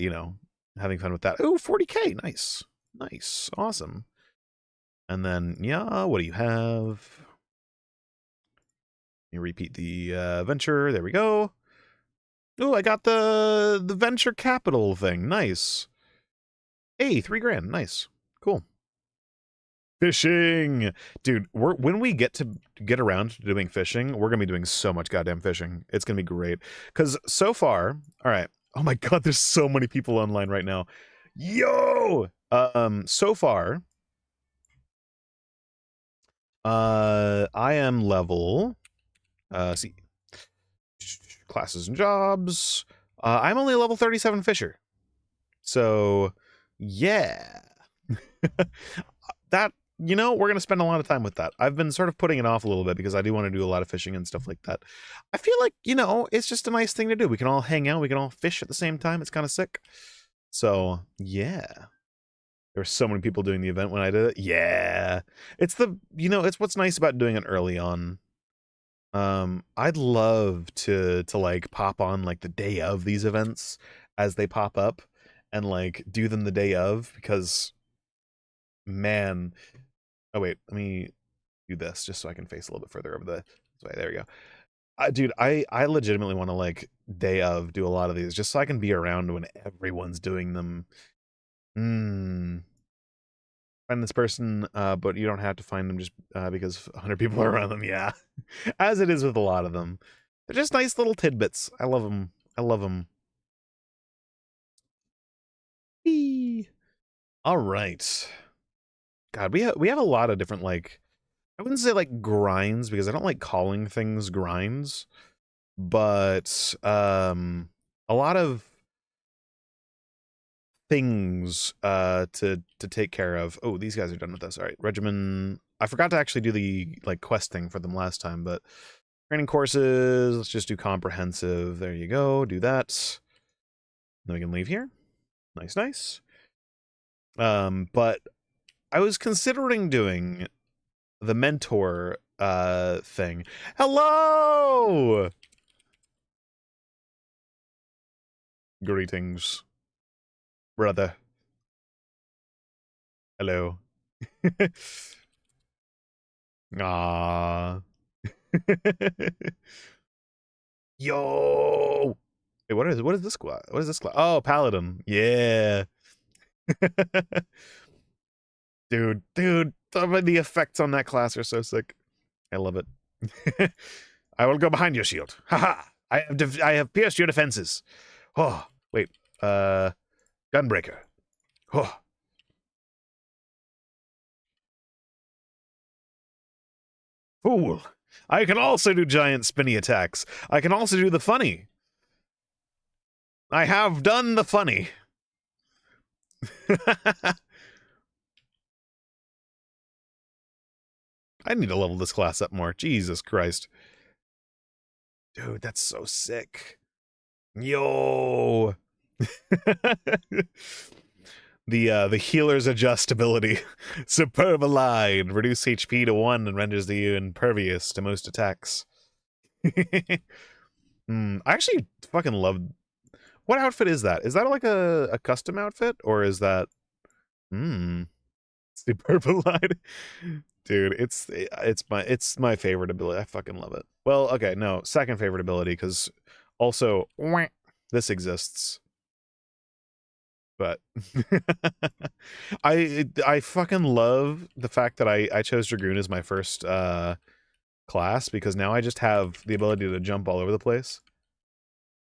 you know, having fun with that. Ooh, 40K. Nice. Awesome. And then, yeah, what do you have? You repeat the venture. There we go. Ooh, I got the venture capital thing. Nice. Hey, 3 grand. Nice. Cool. Fishing, dude. When we get around to doing fishing, we're gonna be doing so much goddamn fishing. It's gonna be great. Because so far, all right. Oh my god, there's so many people online right now. Yo. So far, I am level. See, classes and jobs. I'm only a level 37 fisher. So, yeah. That, you know, we're going to spend a lot of time with that. I've been sort of putting it off a little bit because I do want to do a lot of fishing and stuff like that. I feel like, you know, it's just a nice thing to do. We can all hang out. We can all fish at the same time. It's kind of sick. So, yeah. There were so many people doing the event when I did it. Yeah. It's it's what's nice about doing it early on. I'd love to like pop on like the day of these events as they pop up and like do them the day of, because man, oh wait, let me do this just so I can face a little bit further over the way. There we go. Dude, I legitimately want to like day of do a lot of these just so I can be around when everyone's doing them. Find this person, but you don't have to find them just because 100 people are around them. Yeah, as it is with a lot of them. They're just nice little tidbits. I love them. I love them. Eee. All right. God, we have a lot of different, like, I wouldn't say like grinds because I don't like calling things grinds, but a lot of things to take care of. Oh, these guys are done with us. All right, regimen. I forgot to actually do the like quest thing for them last time, but training courses. Let's just do comprehensive. There you go. Do that. Then we can leave here. Nice, nice. But I was considering doing the mentor thing. Hello. Greetings, brother. Hello. Ah. Yo. Hey, what is this class? What is this class? Oh, paladin. Yeah. dude, the effects on that class are so sick. I love it. I will go behind your shield. Haha. I have pierced your defenses. Oh, wait. Gunbreaker. Oh. Fool. I can also do giant spinny attacks. I can also do the funny. I have done the funny. I need to level this class up more. Jesus Christ. Dude, that's so sick. Yo. The healer's adjustability. Superb aligned. Reduce HP to 1 and renders you impervious to most attacks. I actually fucking love... What outfit is that? Is that like a custom outfit? Or is that... Superb aligned. Dude, it's my favorite ability. I fucking love it. Well, okay, no, second favorite ability, because also this exists. But I fucking love the fact that I chose Dragoon as my first class, because now I just have the ability to jump all over the place.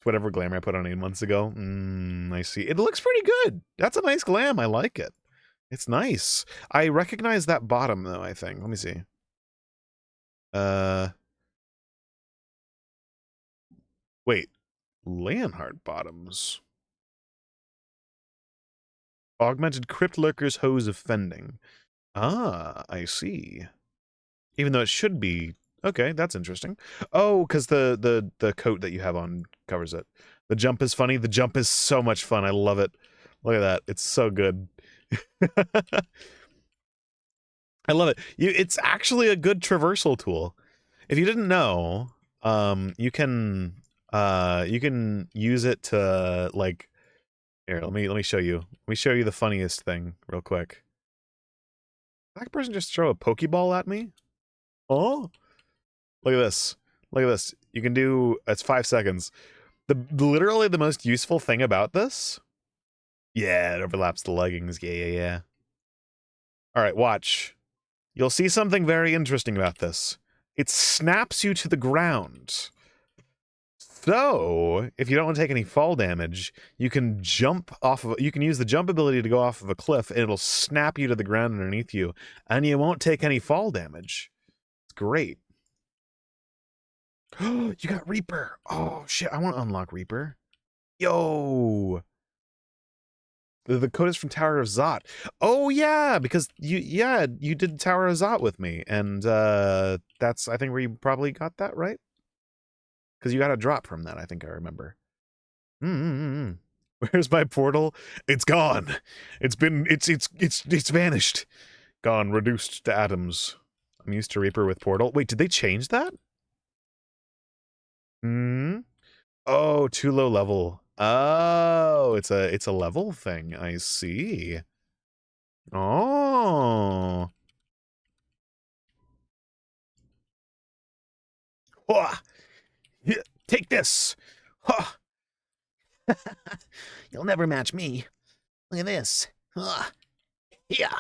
Whatever glamour I put on 8 months ago. I see. It looks pretty good. That's a nice glam. I like it. It's nice. I recognize that bottom though, I think. Let me see. Wait. Leonhard bottoms. Augmented Crypt Lurker's Hose of Fending. Ah, I see. Even though it should be... Okay, that's interesting. Oh, because the coat that you have on covers it. The jump is funny. The jump is so much fun. I love it. Look at that. It's so good. I love it. It's actually a good traversal tool. If you didn't know, you can use it to like... Here, let me show you. Let me show you the funniest thing real quick. Did that person just throw a Pokeball at me? Oh, look at this. Look at this. You can do... It's 5 seconds. Literally the most useful thing about this... Yeah, it overlaps the leggings. Yeah. All right, watch. You'll see something very interesting about this. It snaps you to the ground. So, if you don't want to take any fall damage, you can jump off of... You can use the jump ability to go off of a cliff, and it'll snap you to the ground underneath you, and you won't take any fall damage. It's great. You got Reaper. Oh, shit. I want to unlock Reaper. Yo. The code is from Tower of Zot. Oh, yeah, because you did Tower of Zot with me, and that's, I think, where you probably got that, right? Because you got a drop from that, I think I remember. Where's my portal? It's gone. It's vanished. Gone, reduced to atoms. I'm used to Reaper with portal. Wait, did they change that? Hmm. Oh, too low level. Oh, it's a level thing. I see. Oh. Hua! Take this. Ha! You'll never match me. Look at this. Yeah.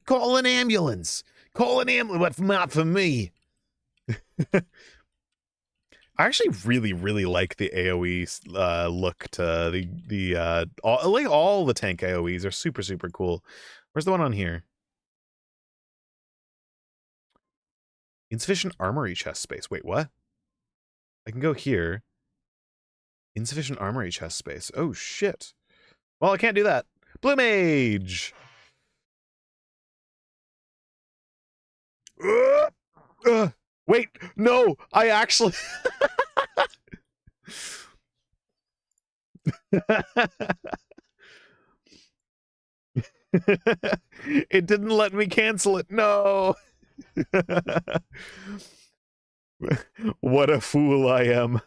Call an ambulance. Call an ambulance, but not for me. I actually really like the AoE look to all the tank AoEs are super cool. Where's the one on here? Insufficient armory chest space. Wait, what? I can go here. Insufficient armory chest space. Oh shit. Well, I can't do that. Blue Mage. Wait, no, I actually. It didn't let me cancel it. No. What a fool I am.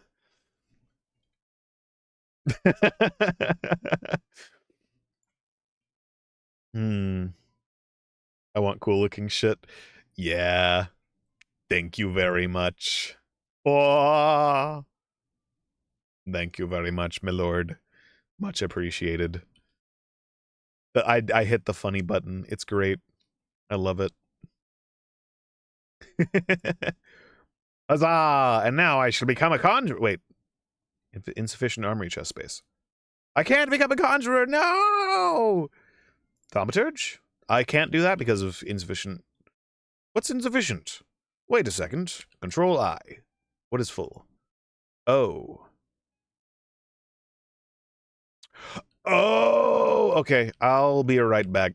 I want cool looking shit. Yeah. Thank you very much. Oh. Thank you very much, my lord. Much appreciated. I hit the funny button. It's great. I love it. Huzzah! And now I shall become a conjurer. Wait. Insufficient armory chest space. I can't become a conjurer! No! Thaumaturge? I can't do that because of insufficient. What's insufficient? Wait a second. Control I. What is full? Oh. Oh, okay. I'll be right back.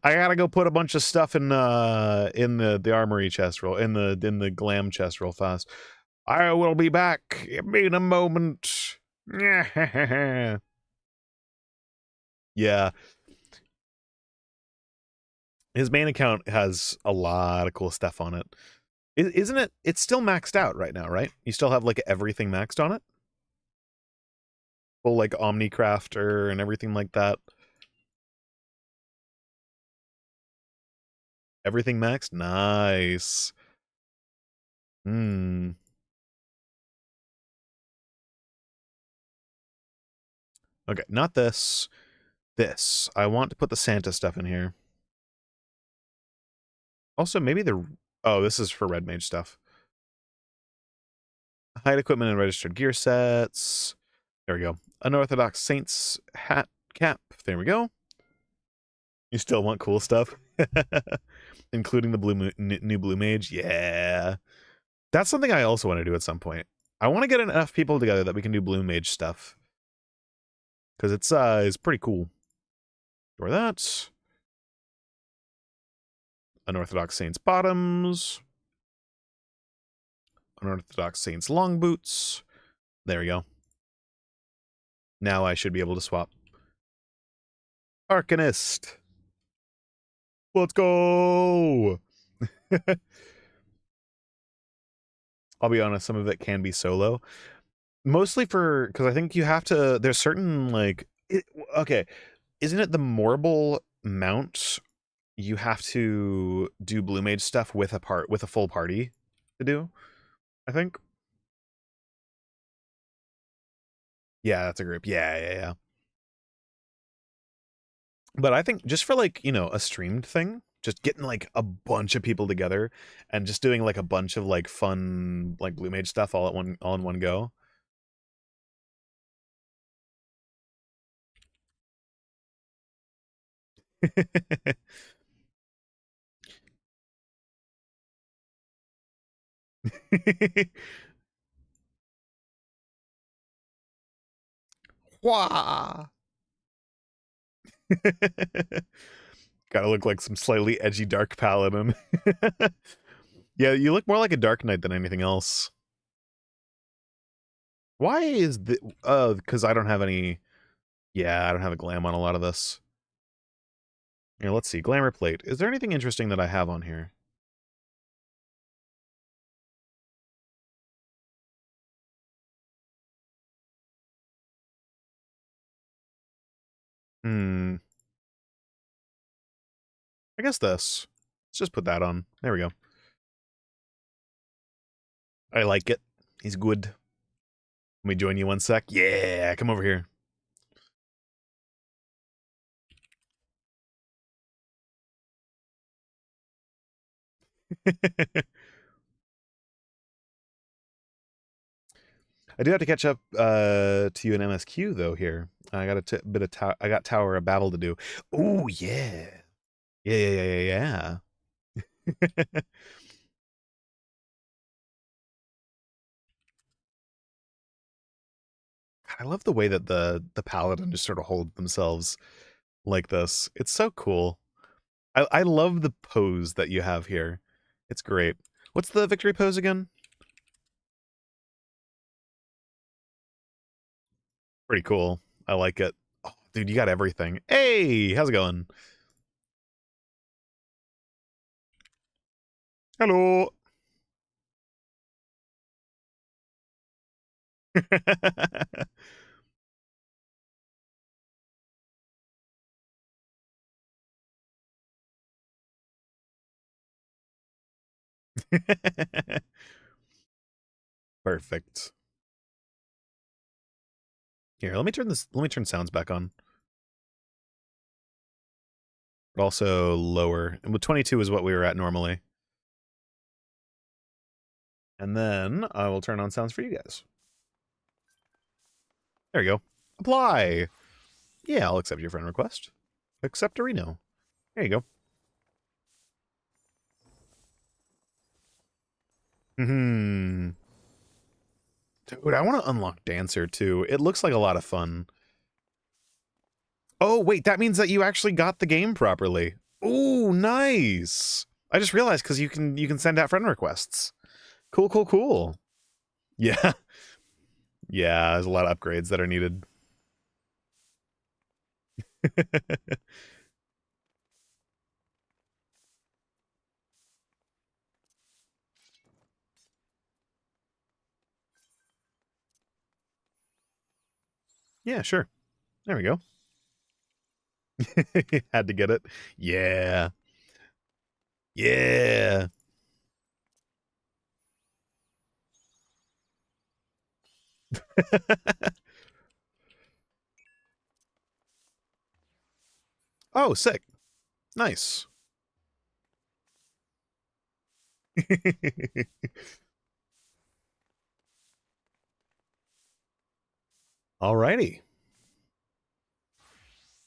I gotta go put a bunch of stuff in the armory chest roll, in the glam chest real fast. I will be back in a moment. Yeah. His main account has a lot of cool stuff on it. Isn't it? It's still maxed out right now, right? You still have like everything maxed on it? Full like Omnicrafter and everything like that. Everything maxed? Nice. Okay, not this. This. I want to put the Santa stuff in here. Also, maybe oh, this is for Red Mage stuff. Hide equipment and registered gear sets. There we go. Unorthodox Saints hat cap. There we go. You still want cool stuff? Including the new Blue Mage? Yeah. That's something I also want to do at some point. I want to get enough people together that we can do Blue Mage stuff. Because it's pretty cool. Or that. Unorthodox Saints bottoms. Unorthodox Saints long boots. There we go. Now I should be able to swap. Arcanist. Let's go. I'll be honest, some of it can be solo. Mostly because I think you have to, there's certain okay, isn't it the Morble mount you have to do Blue Mage stuff with a full party to do, I think? Yeah, that's a group. Yeah. But I think just for like, a streamed thing, just getting like a bunch of people together and just doing like a bunch of like fun like Blue Mage stuff all in one go. Wah! Gotta look like some slightly edgy dark paladin. Yeah, you look more like a Dark Knight than anything else. Why is the because I don't have any. Yeah, I don't have a glam on a lot of this. Here, let's see. Glamour plate. Is there anything interesting that I have on here? I guess this. Let's just put that on. There we go. I like it. He's good. Let me join you one sec. Yeah, come over here. I do have to catch up to you in MSQ though. Here, I got a bit of I got Tower of Battle to do. Oh yeah, yeah. I love the way that the paladin just sort of hold themselves like this. It's so cool. I love the pose that you have here. It's great. What's the victory pose again? Pretty cool. I like it. Oh, dude, you got everything. Hey, how's it going? Hello. Perfect. Here, let me turn this. Let me turn sounds back on. But also lower. And with 22 is what we were at normally. And then I will turn on sounds for you guys. There you go. Apply. Yeah, I'll accept your friend request. Accept a Reno. There you go. Hmm. Dude, I want to unlock Dancer too. It looks like a lot of fun. Oh, wait, that means that you actually got the game properly. Ooh, nice. I just realized because you can send out friend requests. Cool, cool, cool. Yeah. Yeah, there's a lot of upgrades that are needed. Yeah, sure. There we go. Had to get it. Yeah. Yeah. Oh, sick. Nice. Alrighty.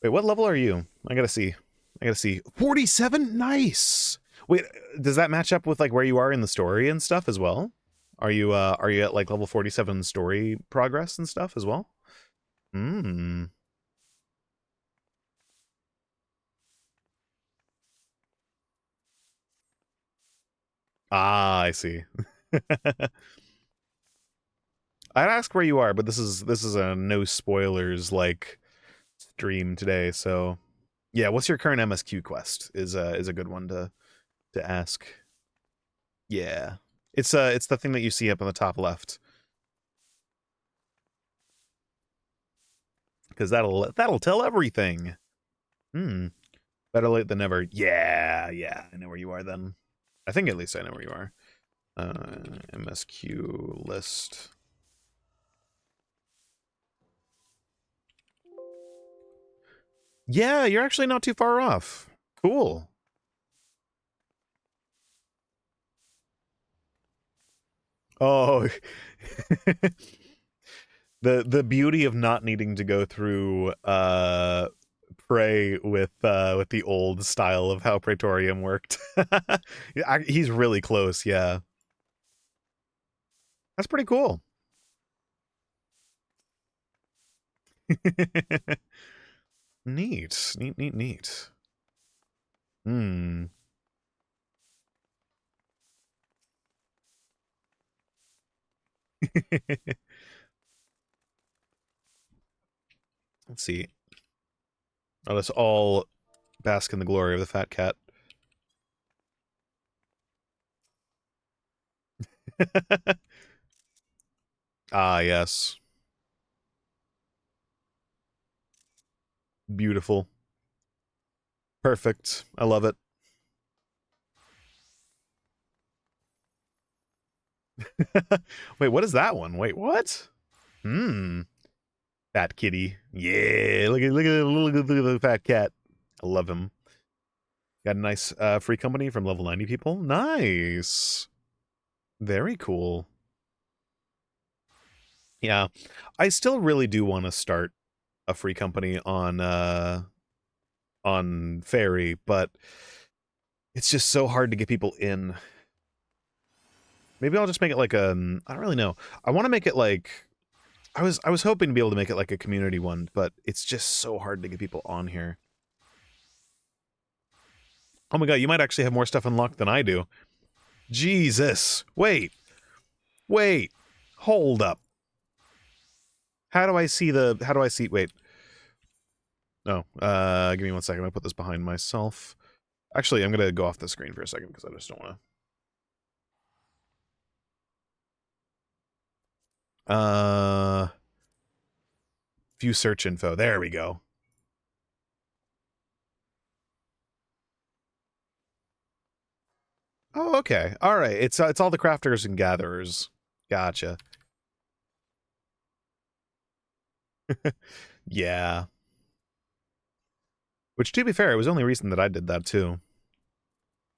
Wait, what level are you? I gotta see. I gotta see. 47? Nice. Wait, does that match up with like where you are in the story and stuff as well? Are you at like level 47 story progress and stuff as well? Hmm. Ah, I see. I'd ask where you are, but this is a no spoilers like stream today, so yeah, what's your current MSQ quest is a good one to ask. Yeah. It's the thing that you see up on the top left. Because that'll tell everything. Hmm. Better late than never. Yeah, I know where you are then. I think at least I know where you are. MSQ list. Yeah, you're actually not too far off. Cool. Oh, the beauty of not needing to go through Prey with the old style of how Praetorium worked. He's really close, yeah. That's pretty cool. Neat. Neat. Hmm. seat. Let us all bask in the glory of the fat cat. Ah, yes. Beautiful. Perfect. I love it. Wait, what is that one? Wait, what? Fat kitty. Yeah, look at the fat cat. I love him. Got a nice free company from level 90 people. Nice. Very cool. Yeah. I still really do want to start a free company on Fairy, but it's just so hard to get people in. Maybe I'll just make it like I don't really know. I want to make it like I was hoping to be able to make it like a community one, but it's just so hard to get people on here. Oh my god, you might actually have more stuff unlocked than I do. Jesus. Wait. Wait. Hold up. How do I see wait. No. Give me 1 second. I'm gonna put this behind myself. Actually, I'm gonna go off the screen for a second because I just don't wanna. View search info. There we go. Oh, okay. All right. It's all the crafters and gatherers. Gotcha. Yeah. Which, to be fair, it was only recent that I did that too.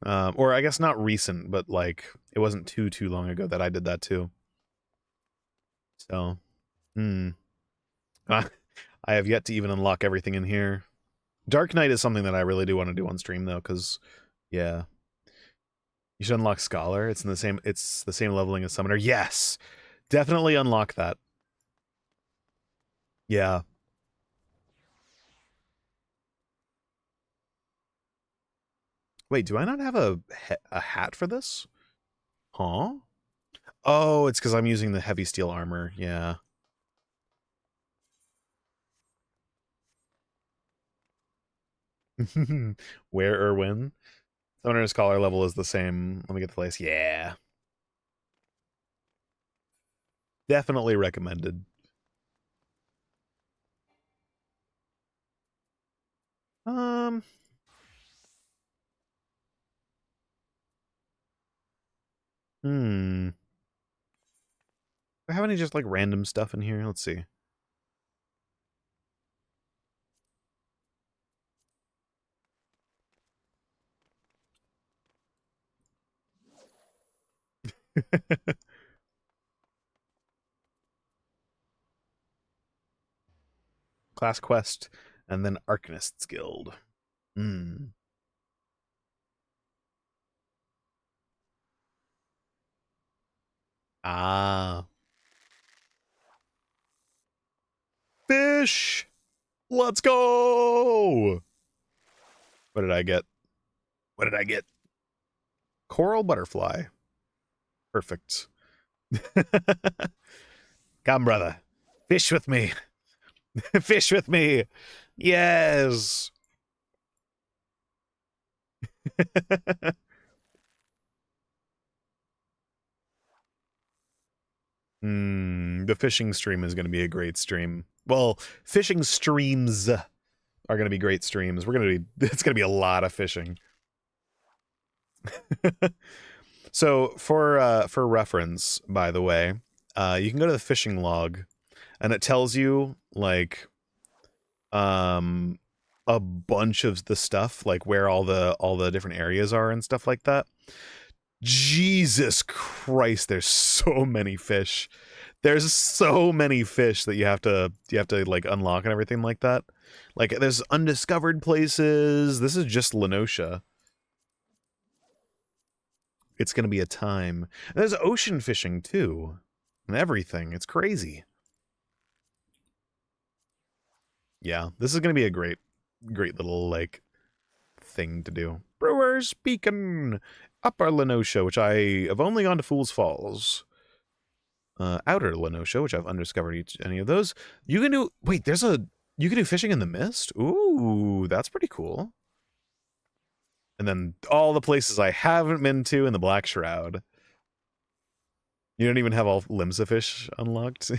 Or I guess not recent, but like it wasn't too long ago that I did that too. So, I have yet to even unlock everything in here. Dark Knight is something that I really do want to do on stream though, because yeah. You should unlock Scholar. It's the same leveling as Summoner. Yes! Definitely unlock that. Yeah. Wait, do I not have a hat for this? Huh? Oh, it's because I'm using the heavy steel armor. Yeah. Where or when? Summoner and Scholar level is the same. Let me get the place. Yeah. Definitely recommended. Do I have any just like random stuff in here? Let's see. Class quest, and then Arcanist's Guild. Ah. Fish! Let's go! What did I get? What did I get? Coral butterfly. Perfect. Come, brother. Fish with me. Fish with me. Yes. The fishing stream is going to be a great stream. Well, fishing streams are going to be great streams. It's going to be a lot of fishing. So for reference, by the way, you can go to the fishing log, and it tells you like a bunch of the stuff, like where all the different areas are and stuff like that. Jesus Christ, there's so many fish. There's so many fish that you have to like unlock and everything like that. Like there's undiscovered places. This is just Lenosha. It's going to be a time. And there's ocean fishing too. And everything. It's crazy. Yeah, this is going to be a great little like thing to do. Brewers Beacon, Upper Lenosha, which I have only gone to Fool's Falls. Outer Lenosha, which I've undiscovered any of those. You can do. Wait, there's a You can do fishing in the mist? Ooh, that's pretty cool. And then all the places I haven't been to in the Black Shroud. You don't even have all limbs of fish unlocked.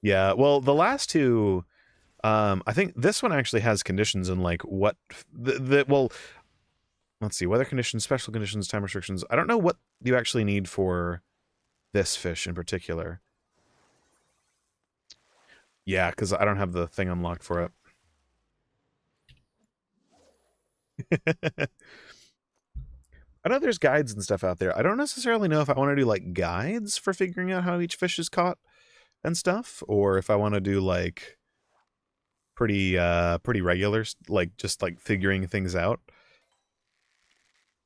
Yeah, well, the last two, I think this one actually has conditions in like what well, let's see, weather conditions, special conditions, time restrictions. I don't know what you actually need for this fish in particular. Yeah, because I don't have the thing unlocked for it. I know there's guides and stuff out there. I don't necessarily know if I want to do like guides for figuring out how each fish is caught and stuff, or if I want to do like pretty regular, like just like figuring things out.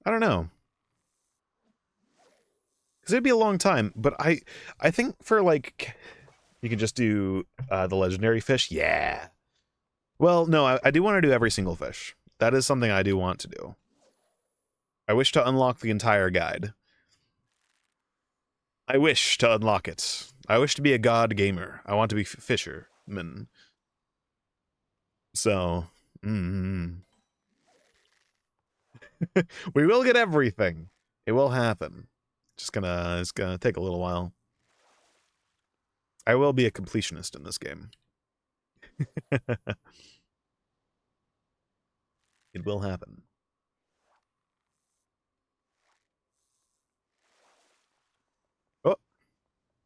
I don't know. Because it'd be a long time, but I think for like you can just do the legendary fish. Yeah. Well, no, I do want to do every single fish. That is something I do want to do. I wish to unlock the entire guide. I wish to unlock it. I wish to be a god gamer. I want to be fisherman. So, we will get everything. It will happen. It's gonna take a little while. I will be a completionist in this game. It will happen. Oh,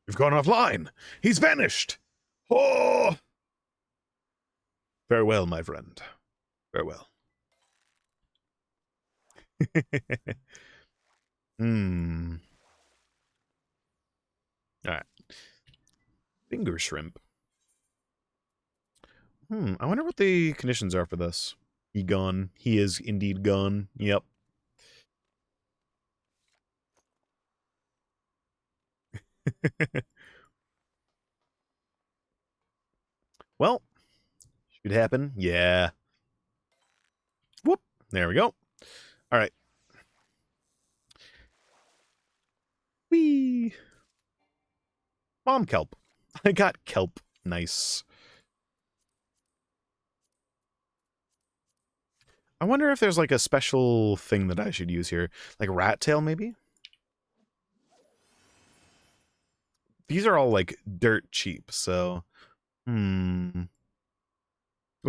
you've gone offline. He's vanished. Oh, farewell, my friend. Farewell. Hmm. All right. Finger shrimp. I wonder what the conditions are for this. He gone. He is indeed gone. Yep. Well, should happen. Yeah. Whoop. There we go. All right. Whee. Mom kelp. I got kelp. Nice. I wonder if there's like a special thing that I should use here. Like rat tail, maybe? These are all like dirt cheap, so... Which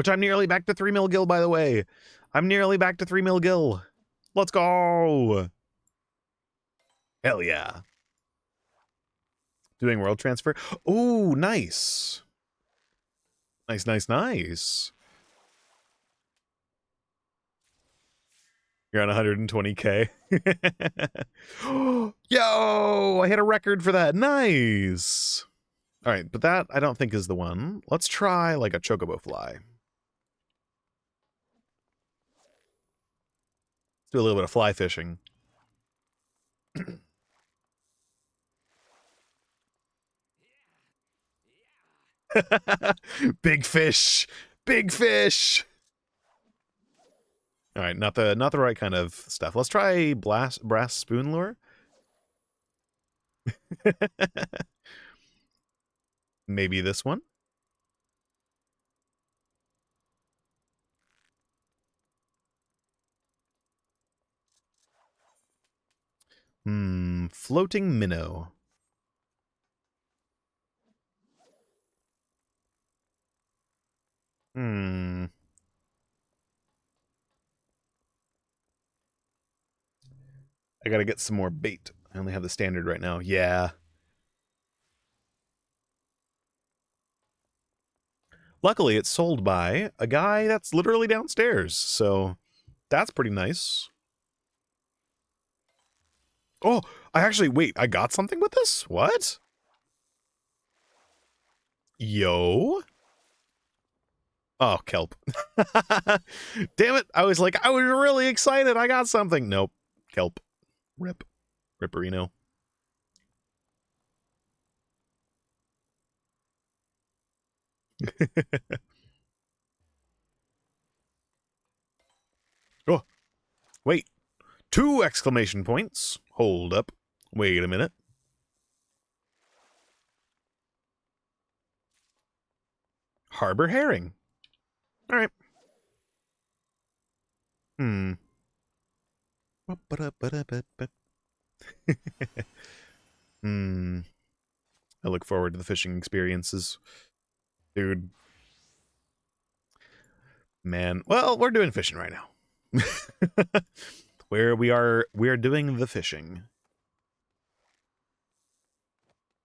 I'm nearly back to 3 mil gil, by the way. I'm nearly back to 3 mil gil. Let's go! Hell yeah. Doing world transfer. Ooh, nice. Nice, nice, nice. You're on 120k. Yo, I hit a record for that. Nice. All right, but that I don't think is the one. Let's try like a chocobo fly. Let's do a little bit of fly fishing. Big fish. Big fish. All right, not the right kind of stuff. Let's try brass spoon lure. Maybe this one. Floating minnow. I gotta get some more bait. I only have the standard right now. Yeah. Luckily, it's sold by a guy that's literally downstairs, so that's pretty nice. Oh, wait, I got something with this? What? Yo? Oh, kelp. Damn it, I was really excited. I got something. Nope. Kelp. Rip. Ripperino. Oh, wait. 2 exclamation points. Hold up. Wait a minute. harbor herring. All right. Hmm. Hmm. I look forward to the fishing experiences. Dude. Man. Well, we're doing fishing right now. We are doing the fishing.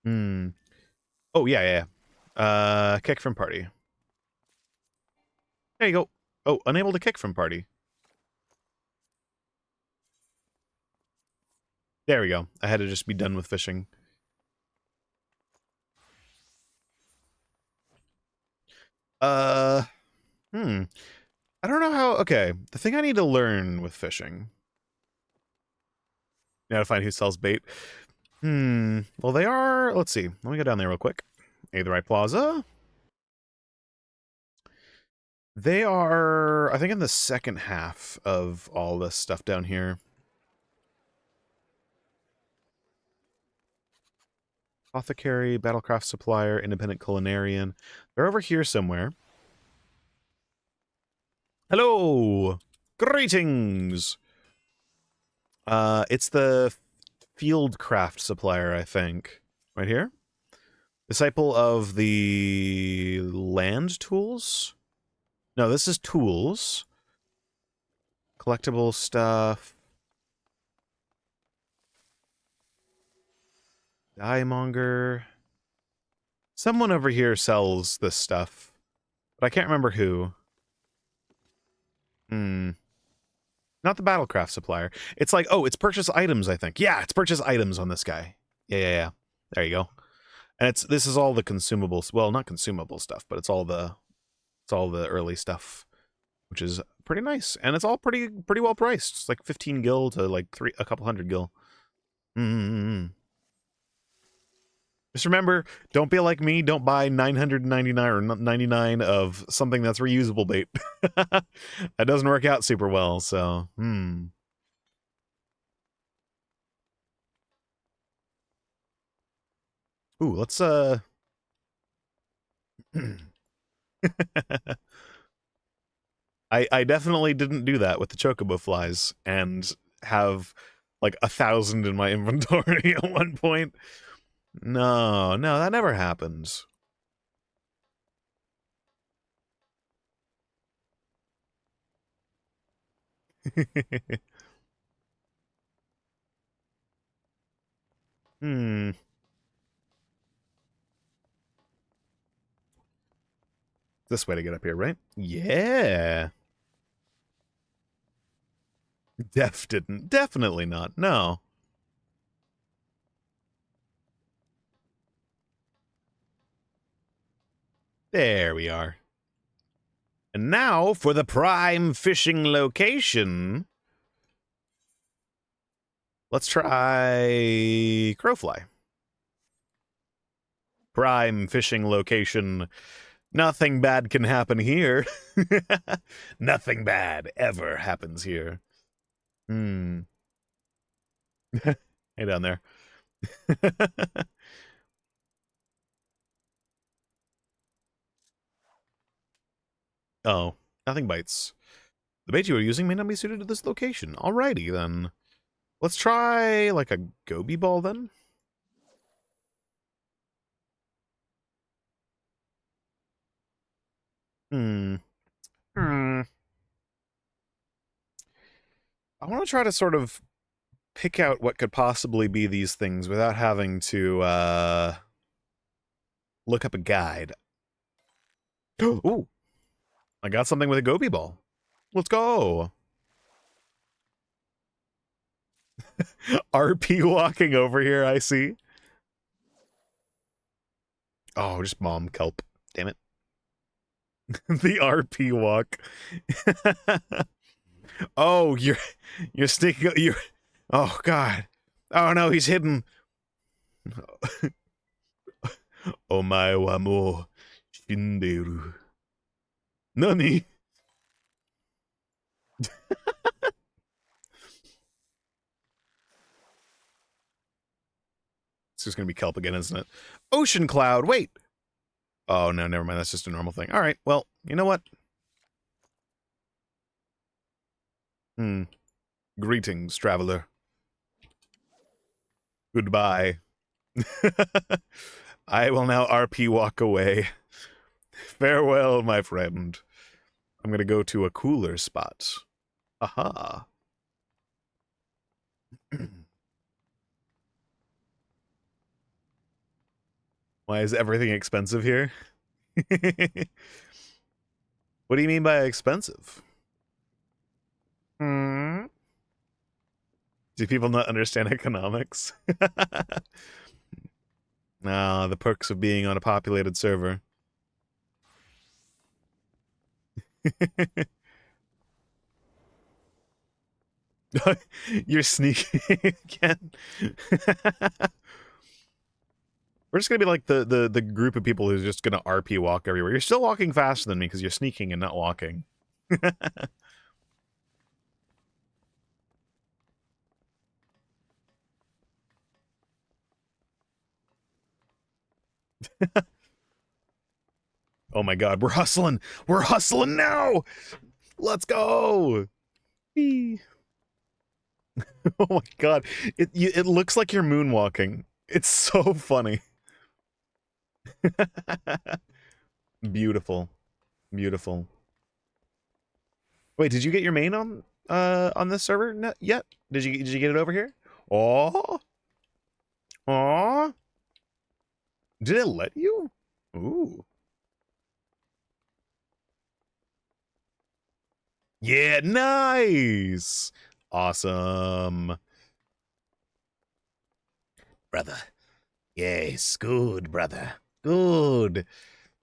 Hmm. Oh, yeah. Kick from party. There you go. Oh, unable to kick from party. There we go. I had to just be done with fishing. Uh, I don't know how. Okay, the thing I need to learn with fishing. Now to find who sells bait. Well, they are. Let's see. Let me go down there real quick. Right Plaza. They are, I think, in the second half of all this stuff down here. Apothecary, Battlecraft Supplier, Independent Culinarian. They're over here somewhere. Hello! Greetings! It's the Fieldcraft Supplier, I think. Right here? Disciple of the Land Tools? No, this is Tools. Collectible stuff. Diemonger. Someone over here sells this stuff, but I can't remember who. Not the Battlecraft Supplier. It's like, oh, it's purchase items, I think. Yeah, it's purchase items on this guy. Yeah. There you go. And this is all the consumables. Well, not consumable stuff, but it's all the early stuff, which is pretty nice. And it's all pretty well priced. It's like 15 gil to like a couple hundred gil. Just remember, don't be like me. Don't buy 999 or 99 of something that's reusable bait. That doesn't work out super well, so, Ooh, let's, I definitely didn't do that with the chocobo flies and have like 1,000 in my inventory at one point. No, that never happens. This way to get up here, right? Yeah. Definitely not. No. There we are. And now for the prime fishing location. Let's try Crowfly. Prime fishing location. Nothing bad can happen here. Nothing bad ever happens here. Hey down there. Oh, nothing bites. The bait you are using may not be suited to this location. Alrighty, then. Let's try, like, a goby ball, then? I want to try to sort of pick out what could possibly be these things without having to, look up a guide. Ooh! I got something with a goby ball. Let's go! RP walking over here, I see. Oh, just mom kelp. Damn it. The RP walk. Oh, you're sticking. Oh God. Oh no, he's hidden. Omae wa mou shinderu. Nani? It's just gonna be kelp again, isn't it? Ocean cloud. Wait. Oh, no, never mind. That's just a normal thing. All right. Well, you know what? Greetings, traveler. Goodbye. I will now RP walk away. Farewell, my friend. I'm gonna go to a cooler spot. Aha. Why is everything expensive here? What do you mean by expensive? Do people not understand economics? Ah, the perks of being on a populated server. You're sneaking again. We're just gonna be like the group of people who's just gonna RP walk everywhere. You're still walking faster than me because you're sneaking and not walking. Oh my god, we're hustling! We're hustling now! Let's go! Oh my god, it looks like you're moonwalking. It's so funny. Beautiful. Beautiful. Wait, did you get your main on this server yet? Did you get it over here? Oh, oh, did it let you? Ooh, yeah, nice, awesome, brother. Yes, good, brother, good.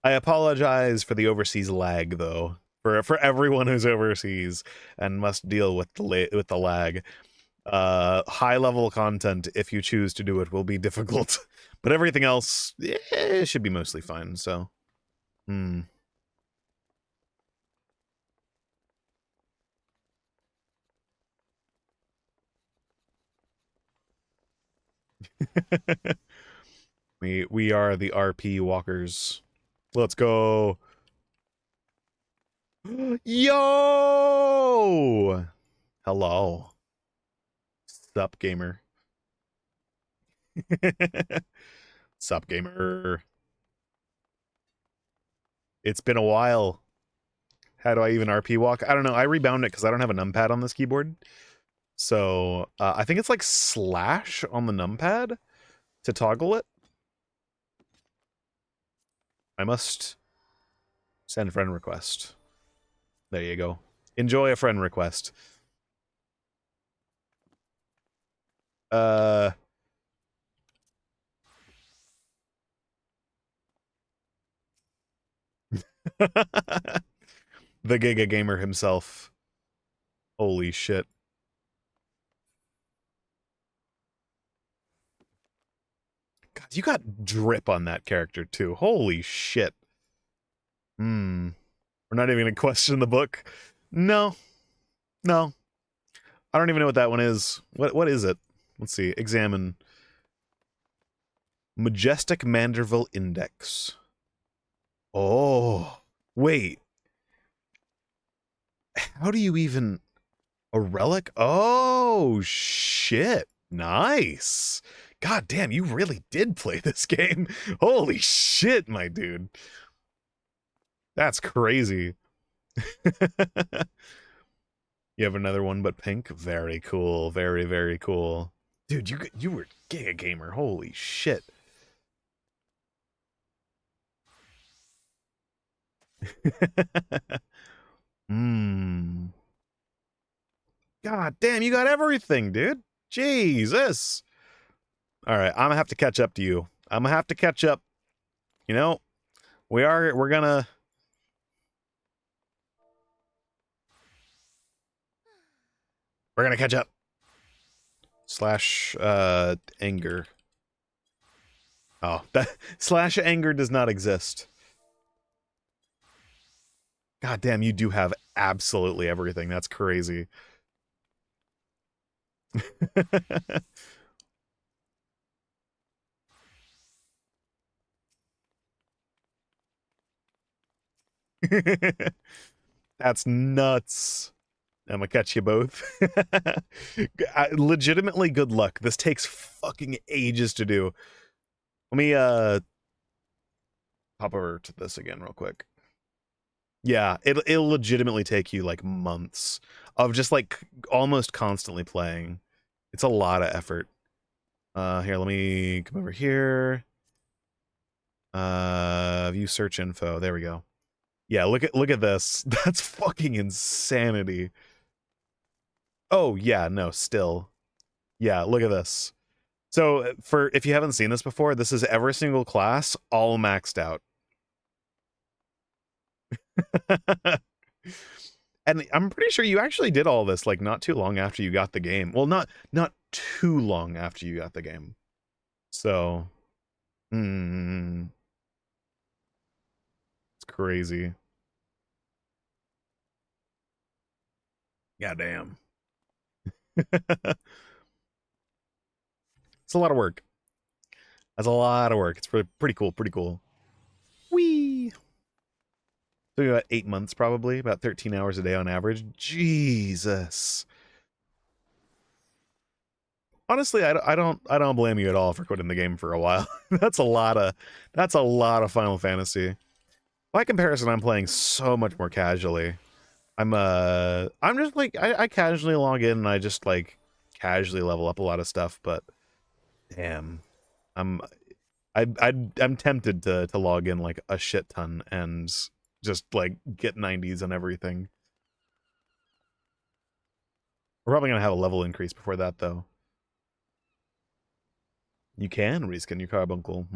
I apologize for the overseas lag, though. For everyone who's overseas and must deal with the lag. High level content, if you choose to do it, will be difficult, but everything else, it should be mostly fine. So, we are the RP walkers. Let's go. Yo! Hello. Sup, gamer. Sup, gamer. It's been a while. How do I even RP walk? I don't know. I rebound it because I don't have a numpad on this keyboard. So I think it's like slash on the numpad to toggle it. I must send friend request. There you go. Enjoy a friend request. The Giga Gamer himself. Holy shit. God, you got drip on that character too. Holy shit. We're not even gonna question the book. No. No. I don't even know what that one is. What is it? Let's see. Examine. Majestic Manderville Index. Oh. Wait. How do you even... A relic? Oh, shit. Nice. God damn, you really did play this game. Holy shit, my dude. That's crazy. You have another one but pink? Very cool. Very, very cool. Dude, you were Giga Gamer. Holy shit. God damn, you got everything, dude. Jesus. All right, I'm gonna have to catch up to you. I'm gonna have to catch up. You know, we're gonna catch up. Slash anger. Oh, that slash anger does not exist. God damn, you do have absolutely everything. That's crazy. That's nuts. I'm gonna catch you both. Legitimately, good luck. This takes fucking ages to do. Let me hop over to this again real quick. Yeah, it'll legitimately take you like months of just like almost constantly playing. It's a lot of effort. Here, let me come over here. View search info. There we go. Yeah, look at this. That's fucking insanity. Oh, yeah, no, still. Yeah, look at this. So, for if you haven't seen this before, this is every single class all maxed out. And I'm pretty sure you actually did all this like not too long after you got the game. Well, not too long after you got the game. So, it's crazy. Goddamn. It's a lot of work. That's a lot of work. It's pretty cool. Pretty cool. Whee! So about 8 months, probably about 13 hours a day on average. Jesus. Honestly, I don't blame you at all for quitting the game for a while. That's a lot of Final Fantasy. By comparison, I'm playing so much more casually. I'm just like I casually log in and I just like casually level up a lot of stuff, but damn, I'm I'm tempted to log in like a shit ton and just like get 90s on everything. We're probably gonna have a level increase before that though. You can reskin your carbuncle.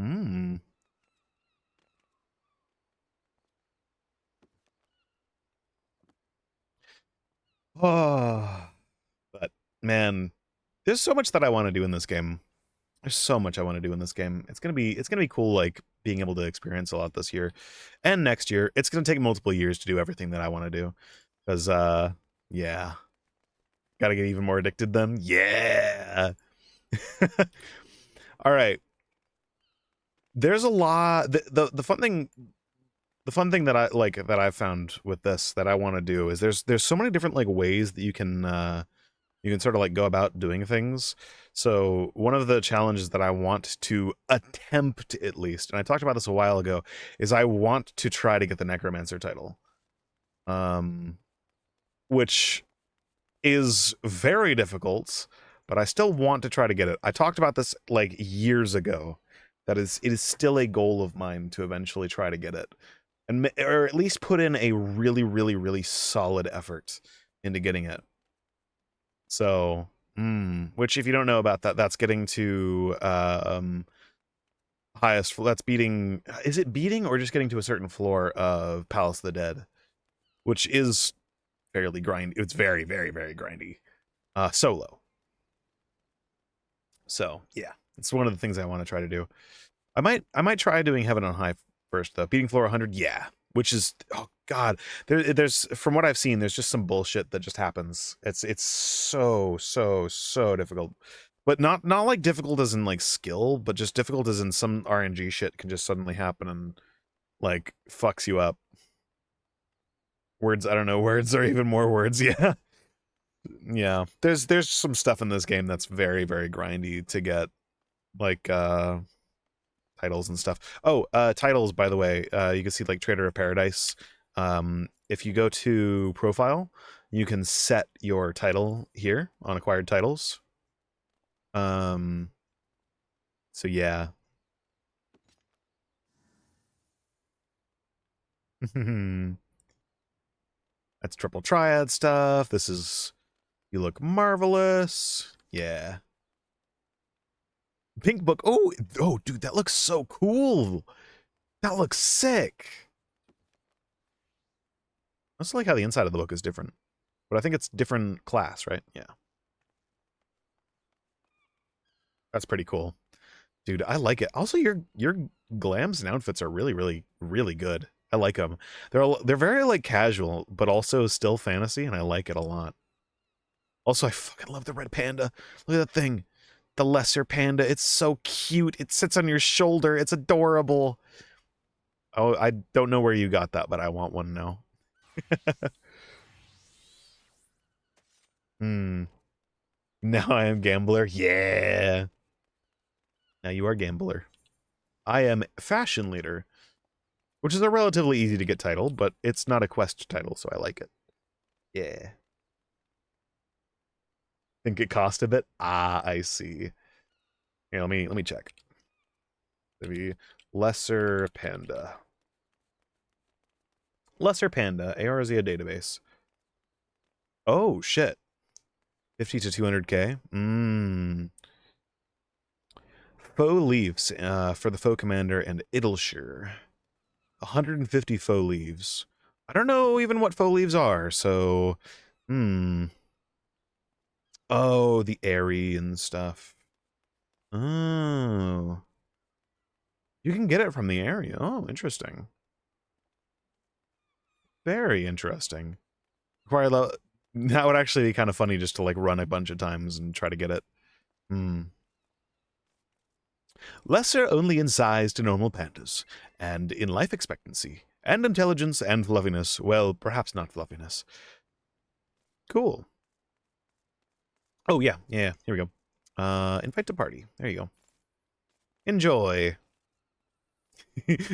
Oh, but man, there's so much that I want to do in this game. There's so much I want to do in this game. It's gonna be cool, like being able to experience a lot this year and next year. It's gonna take multiple years to do everything that I want to do, because yeah, gotta get even more addicted then. Yeah. All right. There's a lot. The fun thing. The fun thing that I've found with this that I want to do is there's so many different like ways that you can sort of like go about doing things. So one of the challenges that I want to attempt, at least, and I talked about this a while ago, is I want to try to get the Necromancer title, which is very difficult, but I still want to try to get it. I talked about this like years ago. It is still a goal of mine to eventually try to get it, and or at least put in a really, really, really solid effort into getting it. So, which if you don't know about that, that's getting to highest. That's beating. Is it beating or just getting to a certain floor of Palace of the Dead, which is fairly grindy. It's very, very, very grindy. Solo. So yeah, it's one of the things I want to try to do. I might try doing Heaven on High first though. Beating floor 100, yeah. Which is, oh god, there's from what I've seen, there's just some bullshit that just happens. It's so difficult, but not like difficult as in like skill, but just difficult as in some RNG shit can just suddenly happen and like fucks you up. Words, I don't know, words are even more words. Yeah, yeah. There's some stuff in this game that's very, very grindy to get, like titles and stuff. Oh, titles, by the way, you can see like Trader of Paradise. If you go to profile, you can set your title here on acquired titles. So yeah. That's triple triad stuff. This is, you look marvelous. Yeah. Pink book. Oh, dude, that looks so cool. That looks sick. I also like how the inside of the book is different, but I think it's different class, right? Yeah. That's pretty cool. Dude, I like it. Also, your glams and outfits are really, really, really good. I like them. They're very like casual, but also still fantasy, and I like it a lot. Also, I fucking love the red panda. Look at that thing. The lesser panda. It's so cute. It sits on your shoulder. It's adorable. Oh, I don't know where you got that, but I want one now. Hmm. Now I am gambler. Yeah. Now you are gambler. I am fashion leader, which is a relatively easy to get title, but it's not a quest title, so I like it. Yeah. Think it cost a bit? Ah, I see. Here, let me check. Maybe lesser panda. Lesser panda, ARZA database. Oh shit. 50 to 200k. Faux leaves for the faux commander and Idleshire. 150 faux leaves. I don't know even what faux leaves are, so Oh, the airy and stuff. Oh. You can get it from the area. Oh, interesting. Very interesting. That would actually be kind of funny just to like run a bunch of times and try to get it. Lesser only in size to normal pandas, and in life expectancy, and intelligence and fluffiness. Well, perhaps not fluffiness. Cool. Oh, yeah. Here we go. Invite to party. There you go. Enjoy.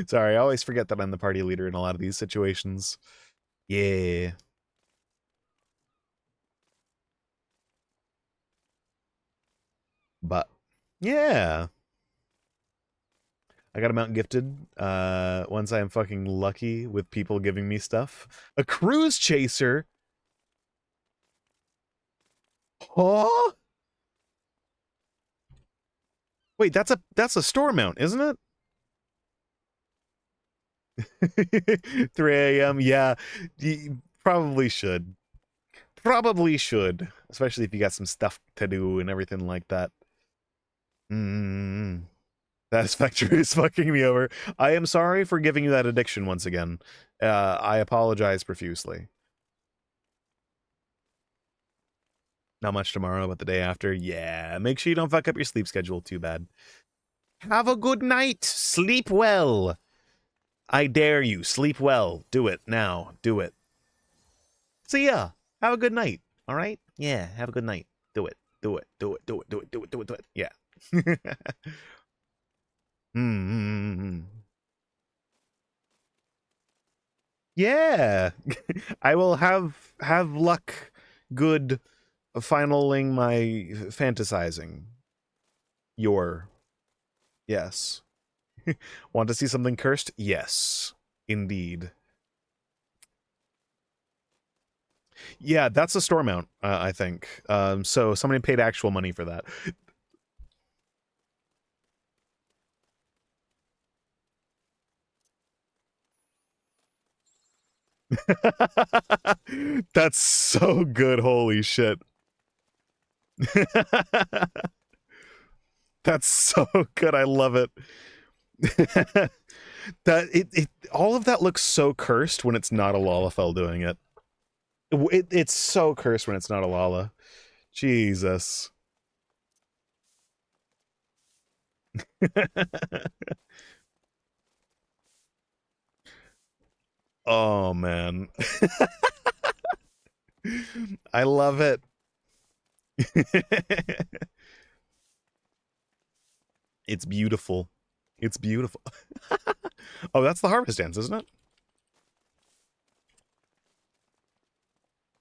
Sorry, I always forget that I'm the party leader in a lot of these situations. Yeah. But, yeah. I got a mount gifted once I am fucking lucky with people giving me stuff. A cruise chaser? Huh? Wait, that's a store mount, isn't it? 3 a.m. Yeah, you probably should. Probably should, especially if you got some stuff to do and everything like that. That factory is fucking me over. I am sorry for giving you that addiction once again. I apologize profusely. Not much tomorrow, but the day after, yeah. Make sure you don't fuck up your sleep schedule too bad. Have a good night. Sleep well. I dare you. Sleep well. Do it now. Do it. See ya. Have a good night. All right? Yeah, have a good night. Do it. Do it. Do it. Do it. Do it. Do it. Do it. Do it. Yeah. Yeah. I will have luck good finaling my fantasizing. Yes. Want to see something cursed? Yes. Indeed. Yeah, that's a store mount, I think. So somebody paid actual money for that. That's so good, holy shit. That's so good, I love it. All of that looks so cursed when it's not a Lalafell doing it. It's so cursed when it's not a Lala. Jesus. Oh man. I love it. It's beautiful. It's beautiful. Oh, that's the harvest dance, isn't it?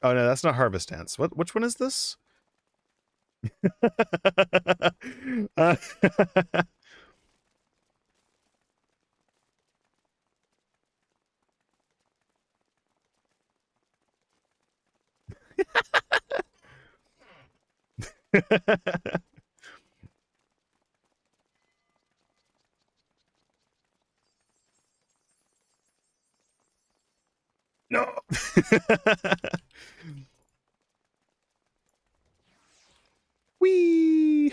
Oh no, that's not harvest dance. Which one is this? No. Wee.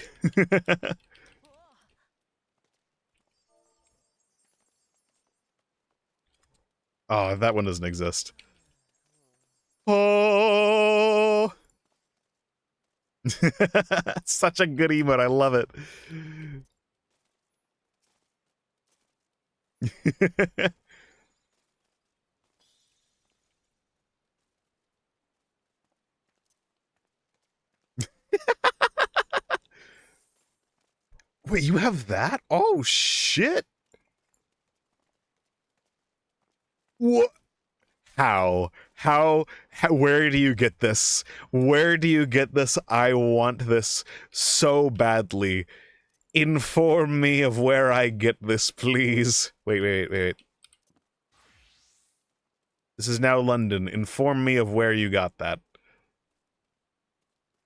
Oh, that one doesn't exist. Oh. Such a good emote. I love it. Wait, you have that? Oh shit! What? How? Where do you get this? Where do you get this? I want this so badly. Inform me of where I get this, please. Wait. This is now London. Inform me of where you got that.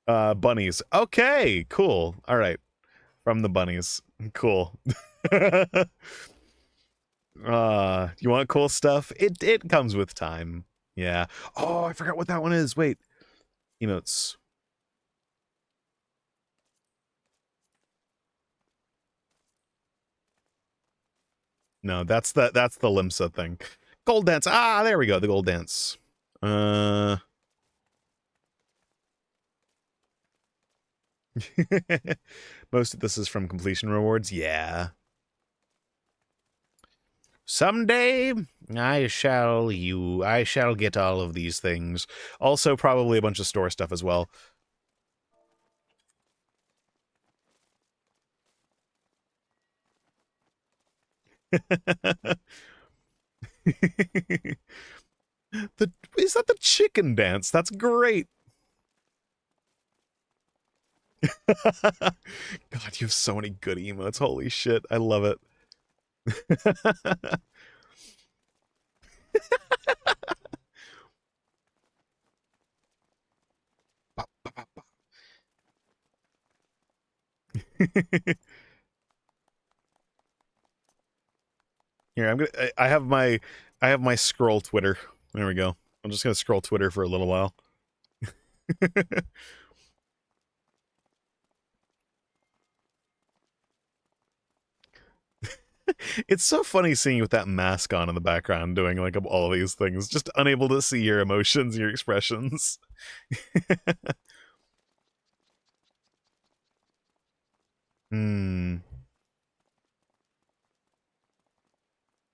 Bunnies. Okay, cool. All right. From the bunnies. Cool. You want cool stuff? It comes with time. Yeah. Oh, I forgot what that one is. Wait. Emotes. No, that's the Limsa thing. Gold dance. Ah, there we go. The gold dance. Most of this is from completion rewards. Yeah. Someday I shall get all of these things. Also probably a bunch of store stuff as well. Is that the chicken dance? That's great. God, you have so many good emotes. Holy shit. I love it. Here, I have my scroll Twitter. There we go. I'm just gonna scroll Twitter for a little while. It's so funny seeing you with that mask on in the background doing like all of these things, just unable to see your emotions, your expressions. Hmm.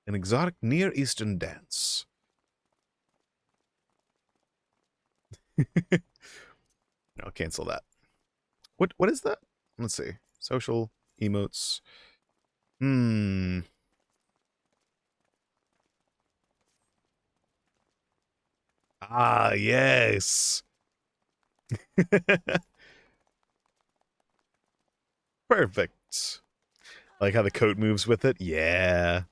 An exotic Near Eastern dance. No, cancel that. What is that? Let's see. Social emotes. Hmm. Ah, yes. Perfect. I like how the coat moves with it. Yeah.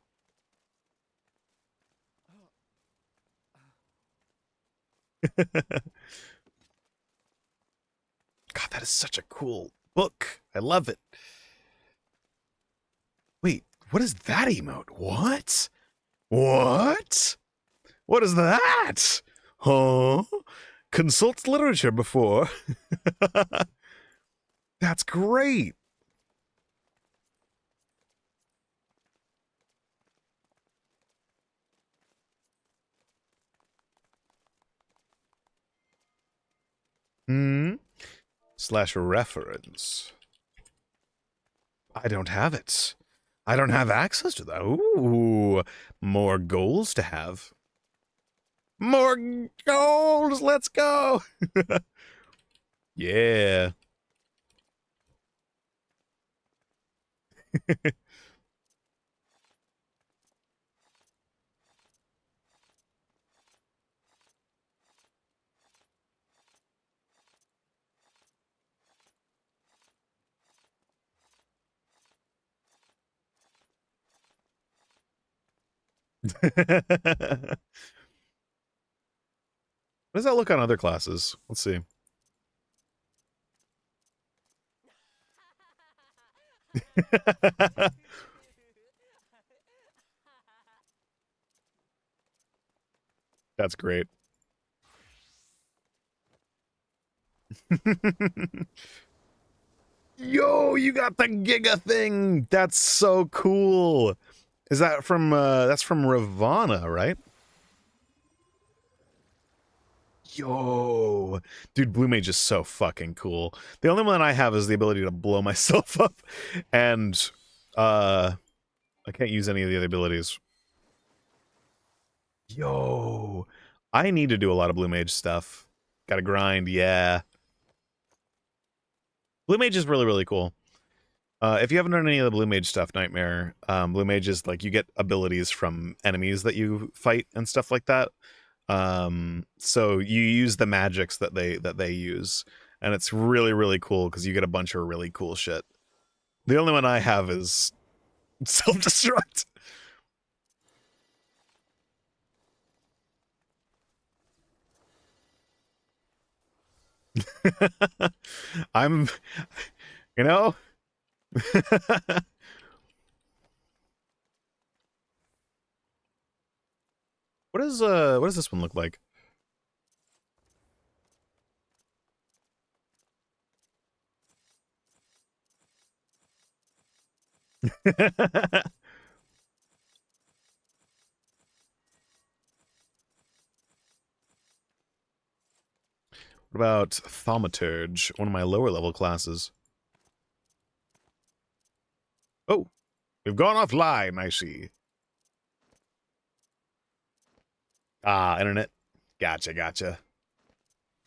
God, that is such a cool book. I love it. Wait, what is that emote? What? What? What is that? Huh? Consult literature before. That's great. Hmm? Slash reference. I don't have it. I don't have access to that. Ooh, more goals to have. More goals! Let's go! Yeah. What does that look on other classes? Let's see. That's great. Yo, you got the Giga thing. That's so cool. Is that from that's from Ravana, right? Yo, dude, Blue Mage is so fucking cool. The only one I have is the ability to blow myself up, and I can't use any of the other abilities. Yo, I need to do a lot of Blue Mage stuff. Gotta grind, yeah. Blue Mage is really, really cool. If you haven't done any of the Blue Mage stuff, Nightmare, Blue Mage is like you get abilities from enemies that you fight and stuff like that. So you use the magics that they use, and it's really, really cool because you get a bunch of really cool shit. The only one I have is self-destruct. I'm, you know. What does this one look like? What about Thaumaturge, one of my lower level classes? Oh, we've gone offline, I see. Ah, internet. Gotcha, gotcha.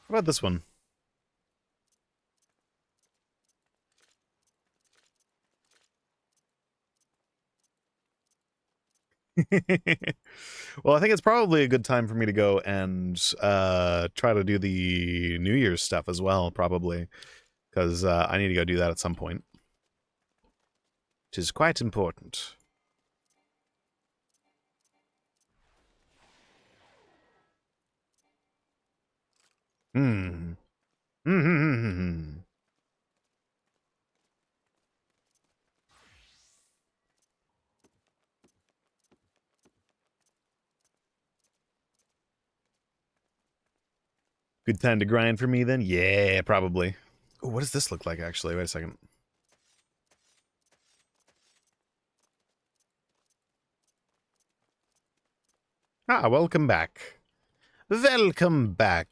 What about this one? Well, I think it's probably a good time for me to go and try to do the New Year's stuff as well, probably, because I need to go do that at some point, which is quite important. Hmm. Hmm. Good time to grind for me then? Yeah, probably. Ooh, what does this look like, actually? Wait a second. Ah, welcome back. Welcome back.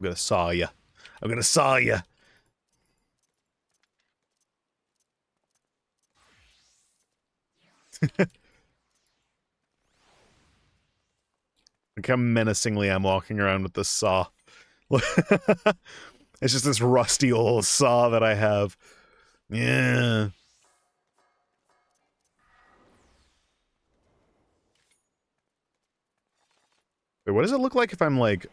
I'm gonna saw ya. I'm gonna saw ya. Look how menacingly I'm walking around with this saw. It's just this rusty old saw that I have. Yeah. Wait, what does it look like if I'm like...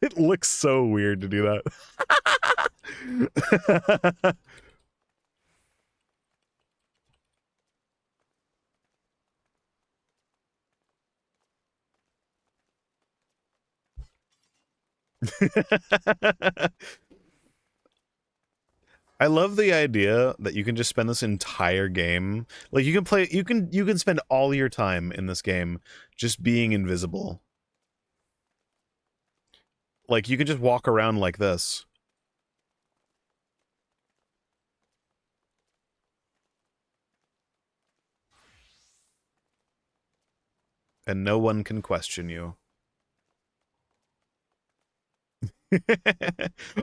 It looks so weird to do that. I love the idea that you can just spend this entire game, like you can spend all your time in this game just being invisible. Like you can just walk around like this. And no one can question you.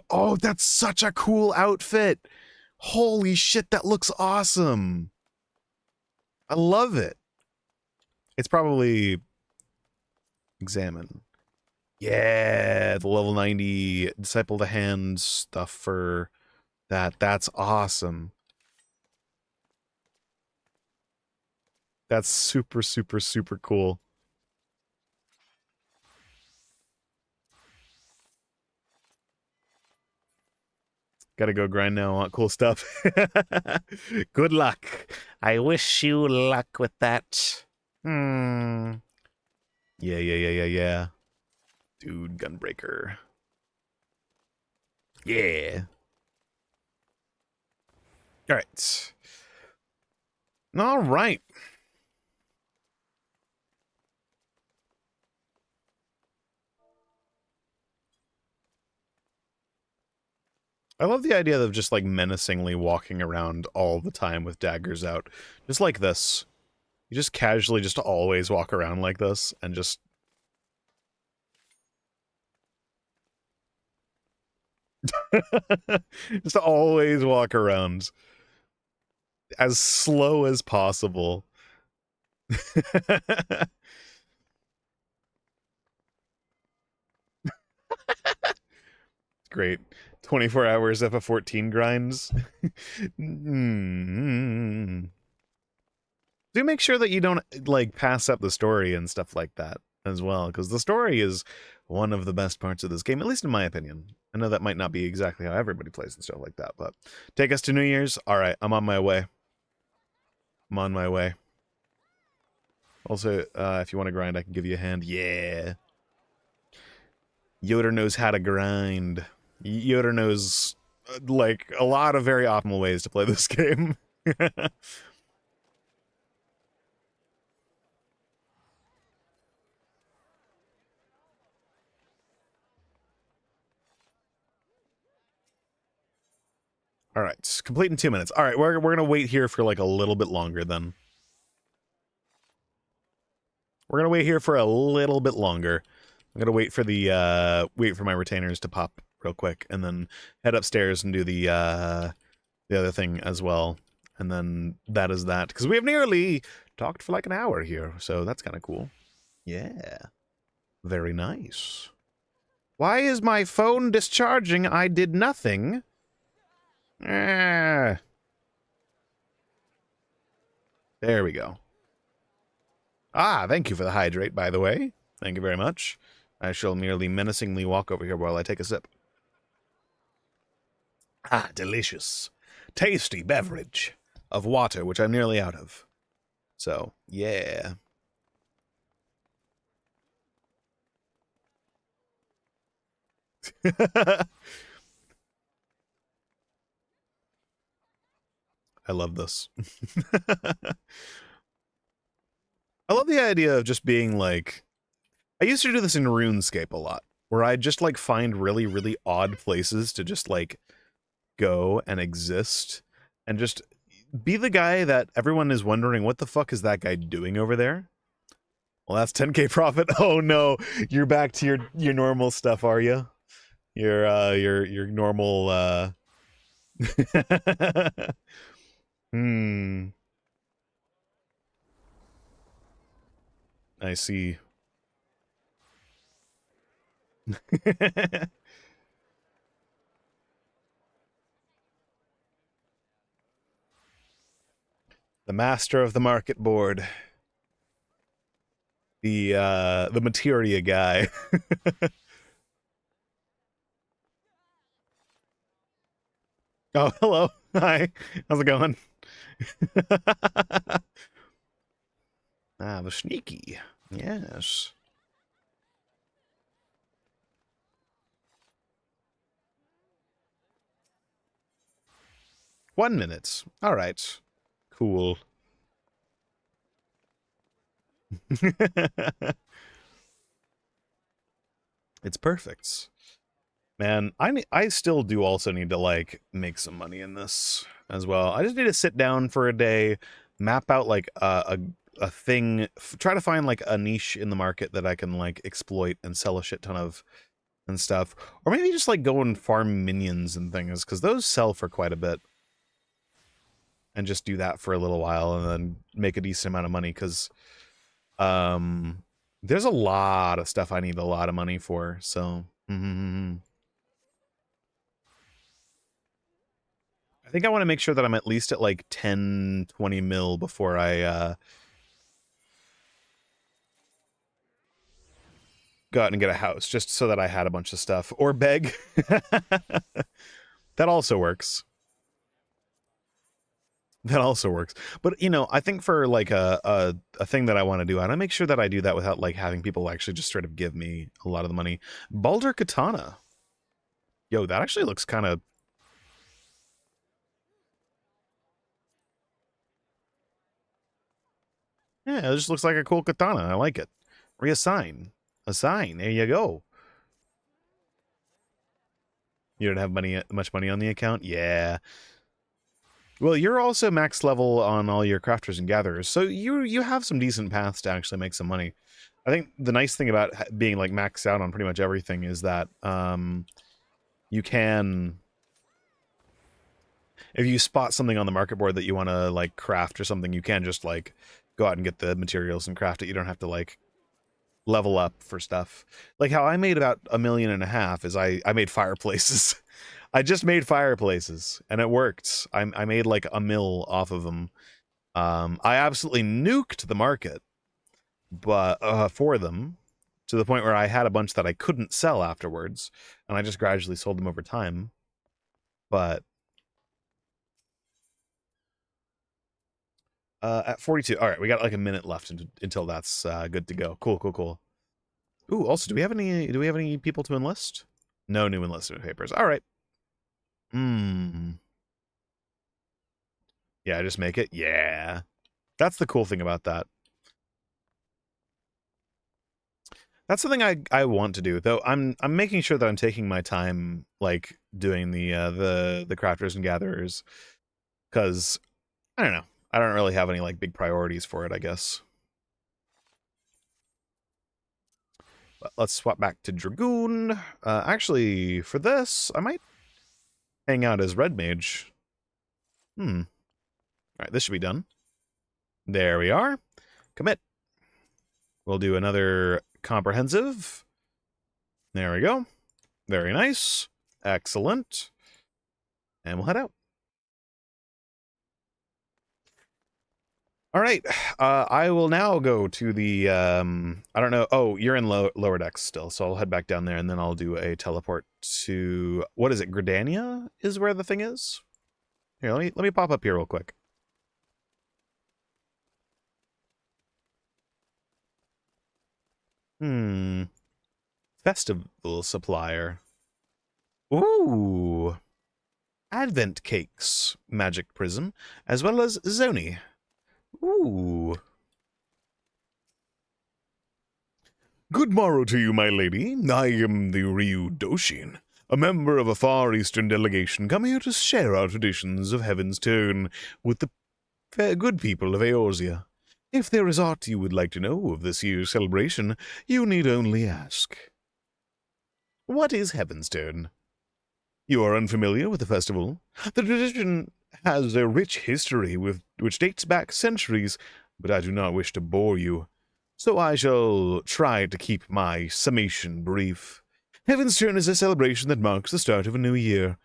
Oh, that's such a cool outfit. Holy shit, that looks awesome. I love it. It's probably examine. Yeah, the level 90 Disciple the Hand stuff for that. That's awesome. That's super, super, super cool. Gotta go grind now. Want cool stuff. Good luck. I wish you luck with that. Hmm. Yeah, yeah, yeah, yeah, yeah. Dude, Gunbreaker. Yeah. All right. All right. I love the idea of just like menacingly walking around all the time with daggers out. Just like this. You just casually just always walk around like this and just just always walk around. as slow as possible. Great. 24 hours FF14 grinds. Do make sure that you don't, like, pass up the story and stuff like that as well, because the story is one of the best parts of this game, at least in my opinion. I know that might not be exactly how everybody plays and stuff like that, but take us to New Year's. All right, I'm on my way. I'm on my way. Also, if you want to grind, I can give you a hand. Yeah. Yoder knows how to grind. Yoder knows, like, a lot of very optimal ways to play this game. All right, complete in 2 minutes. All right, we're gonna wait here for like a little bit longer then. We're gonna wait here for a little bit longer. I'm gonna wait for the wait for my retainers to pop real quick, and then head upstairs and do the other thing as well. And then that is that, because we have nearly talked for like an hour here, so that's kind of cool. Yeah, very nice. Why is my phone discharging? I did nothing. There we go. Ah, thank you for the hydrate, by the way. Thank you very much. I shall merely menacingly walk over here while I take a sip. Ah, delicious. Tasty beverage of water, which I'm nearly out of. So, yeah. I love this. I love the idea of just being like, I used to do this in RuneScape a lot, where I'd just like find really, really odd places to just like go and exist and just be the guy that everyone is wondering, what the fuck is that guy doing over there? Well, that's 10k profit. Oh no, you're back to your normal stuff, are you? Your normal Hmm. I see. The master of the market board. The materia guy. Oh, hello. Hi. How's it going? Ah, the sneaky. Yes. One minute. All right. Cool. It's perfect. Man, I still do also need to, like, make some money in this as well. I just need to sit down for a day, map out, like, a thing, try to find, like, a niche in the market that I can, like, exploit and sell a shit ton of and stuff. Or maybe just, like, go and farm minions and things, because those sell for quite a bit. And just do that for a little while and then make a decent amount of money, because there's a lot of stuff I need a lot of money for, so... I think I want to make sure that I'm at least at like 10, 20 mil before I go out and get a house, just so that I had a bunch of stuff. Or beg. That also works. That also works. But, you know, I think for like a thing that I want to do, I want to make sure that I do that without like having people actually just straight up give me a lot of the money. Baldur Katana. Yo, that actually looks kind of... Yeah, it just looks like a cool katana. I like it. Reassign. Assign. There you go. You don't have much money on the account? Yeah. Well, you're also max level on all your crafters and gatherers, so you have some decent paths to actually make some money. I think the nice thing about being like maxed out on pretty much everything is that you can... if you spot something on the market board that you want to like craft or something, you can just like go out and get the materials and craft it. You don't have to like level up for stuff. Like how I made about 1.5 million is I made fireplaces. I just made fireplaces and it worked. I made like a mill off of them. I absolutely nuked the market, but for them, to the point where I had a bunch that I couldn't sell afterwards, and I just gradually sold them over time. But at 42, all right, we got like a minute left until that's good to go. Cool, cool, cool. Ooh, also, do we have any people to enlist? No new enlistment papers. All right. Hmm. Yeah, just make it. Yeah. That's the cool thing about that. That's something I want to do, though. I'm making sure that I'm taking my time, like doing the crafters and gatherers, because I don't know. I don't really have any like big priorities for it, I guess. But let's swap back to Dragoon. Actually, for this, I might hang out as Red Mage. All right, this should be done. There we are. Commit. We'll do another comprehensive. There we go. Very nice. Excellent. And we'll head out. All right. I will now go to the, I don't know. Oh, you're in lower decks still, so I'll head back down there, and then I'll do a teleport to, what is it, Gridania is where the thing is? Here, let me pop up here real quick. Festival supplier. Ooh. Advent cakes, magic prism, as well as Zoni. Ooh. Good morrow to you, my lady. I am the Ryu Doshin, a member of a Far Eastern delegation come here to share our traditions of Heavensturn with the fair good people of Eorzea. If there is aught you would like to know of this year's celebration, you need only ask. What is Heavensturn? You are unfamiliar with the festival? The tradition has a rich history which dates back centuries, but I do not wish to bore you, so I shall try to keep my summation brief. Heavensturn is a celebration that marks the start of a new year.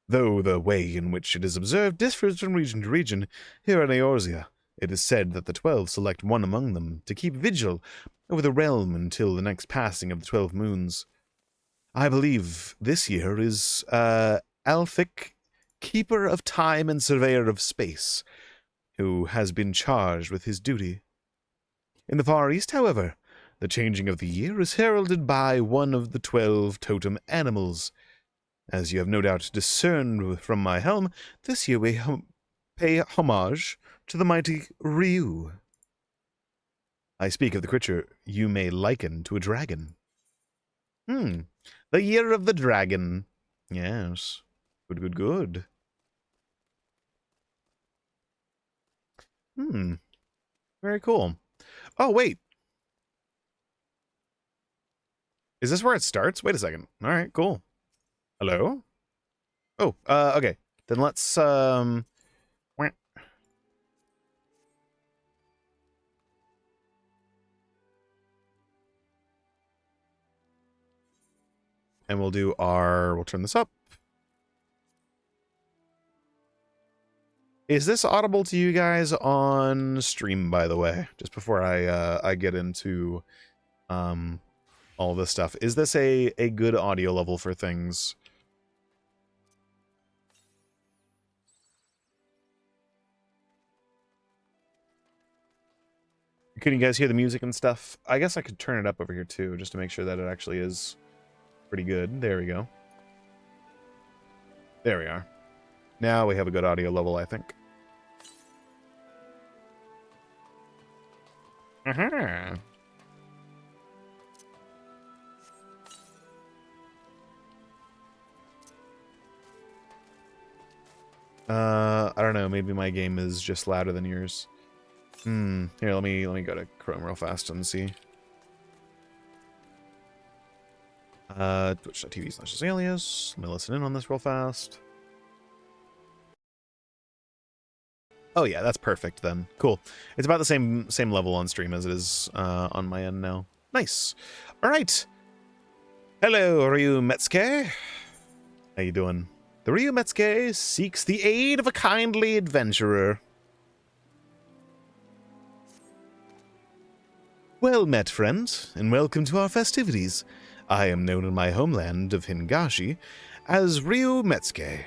Though the way in which it is observed differs from region to region, here in Eorzea, it is said that the 12 select one among them to keep vigil over the realm until the next passing of the 12 moons. I believe this year is Alphic, Keeper of Time and Surveyor of Space, who has been charged with his duty. In the Far East, however, the changing of the year is heralded by one of the 12 totem animals. As you have no doubt discerned from my helm, this year we pay homage to the mighty Ryu. I speak of the creature you may liken to a dragon. The year of the dragon. Yes. Good, good, good. Very cool. Oh, wait. Is this where it starts? Wait a second. All right, cool. Hello? Oh, okay. Then let's, and we'll do we'll turn this up. Is this audible to you guys on stream, by the way? Just before I get into all this stuff. Is this a good audio level for things? Can you guys hear the music and stuff? I guess I could turn it up over here too, just to make sure that it actually is pretty good. There we go. There we are. Now we have a good audio level, I think. Uh-huh. I don't know. Maybe my game is just louder than yours. Here, let me go to Chrome real fast and see. Twitch.tv/alias. Let me listen in on this real fast. Oh yeah, that's perfect then. Cool. It's about the same level on stream as it is on my end now. Nice. All right. Hello, Ryu Metsuke. How you doing? The Ryu Metsuke seeks the aid of a kindly adventurer. Well met, friend, and welcome to our festivities. I am known in my homeland of Hingashi as Ryu Metsuke,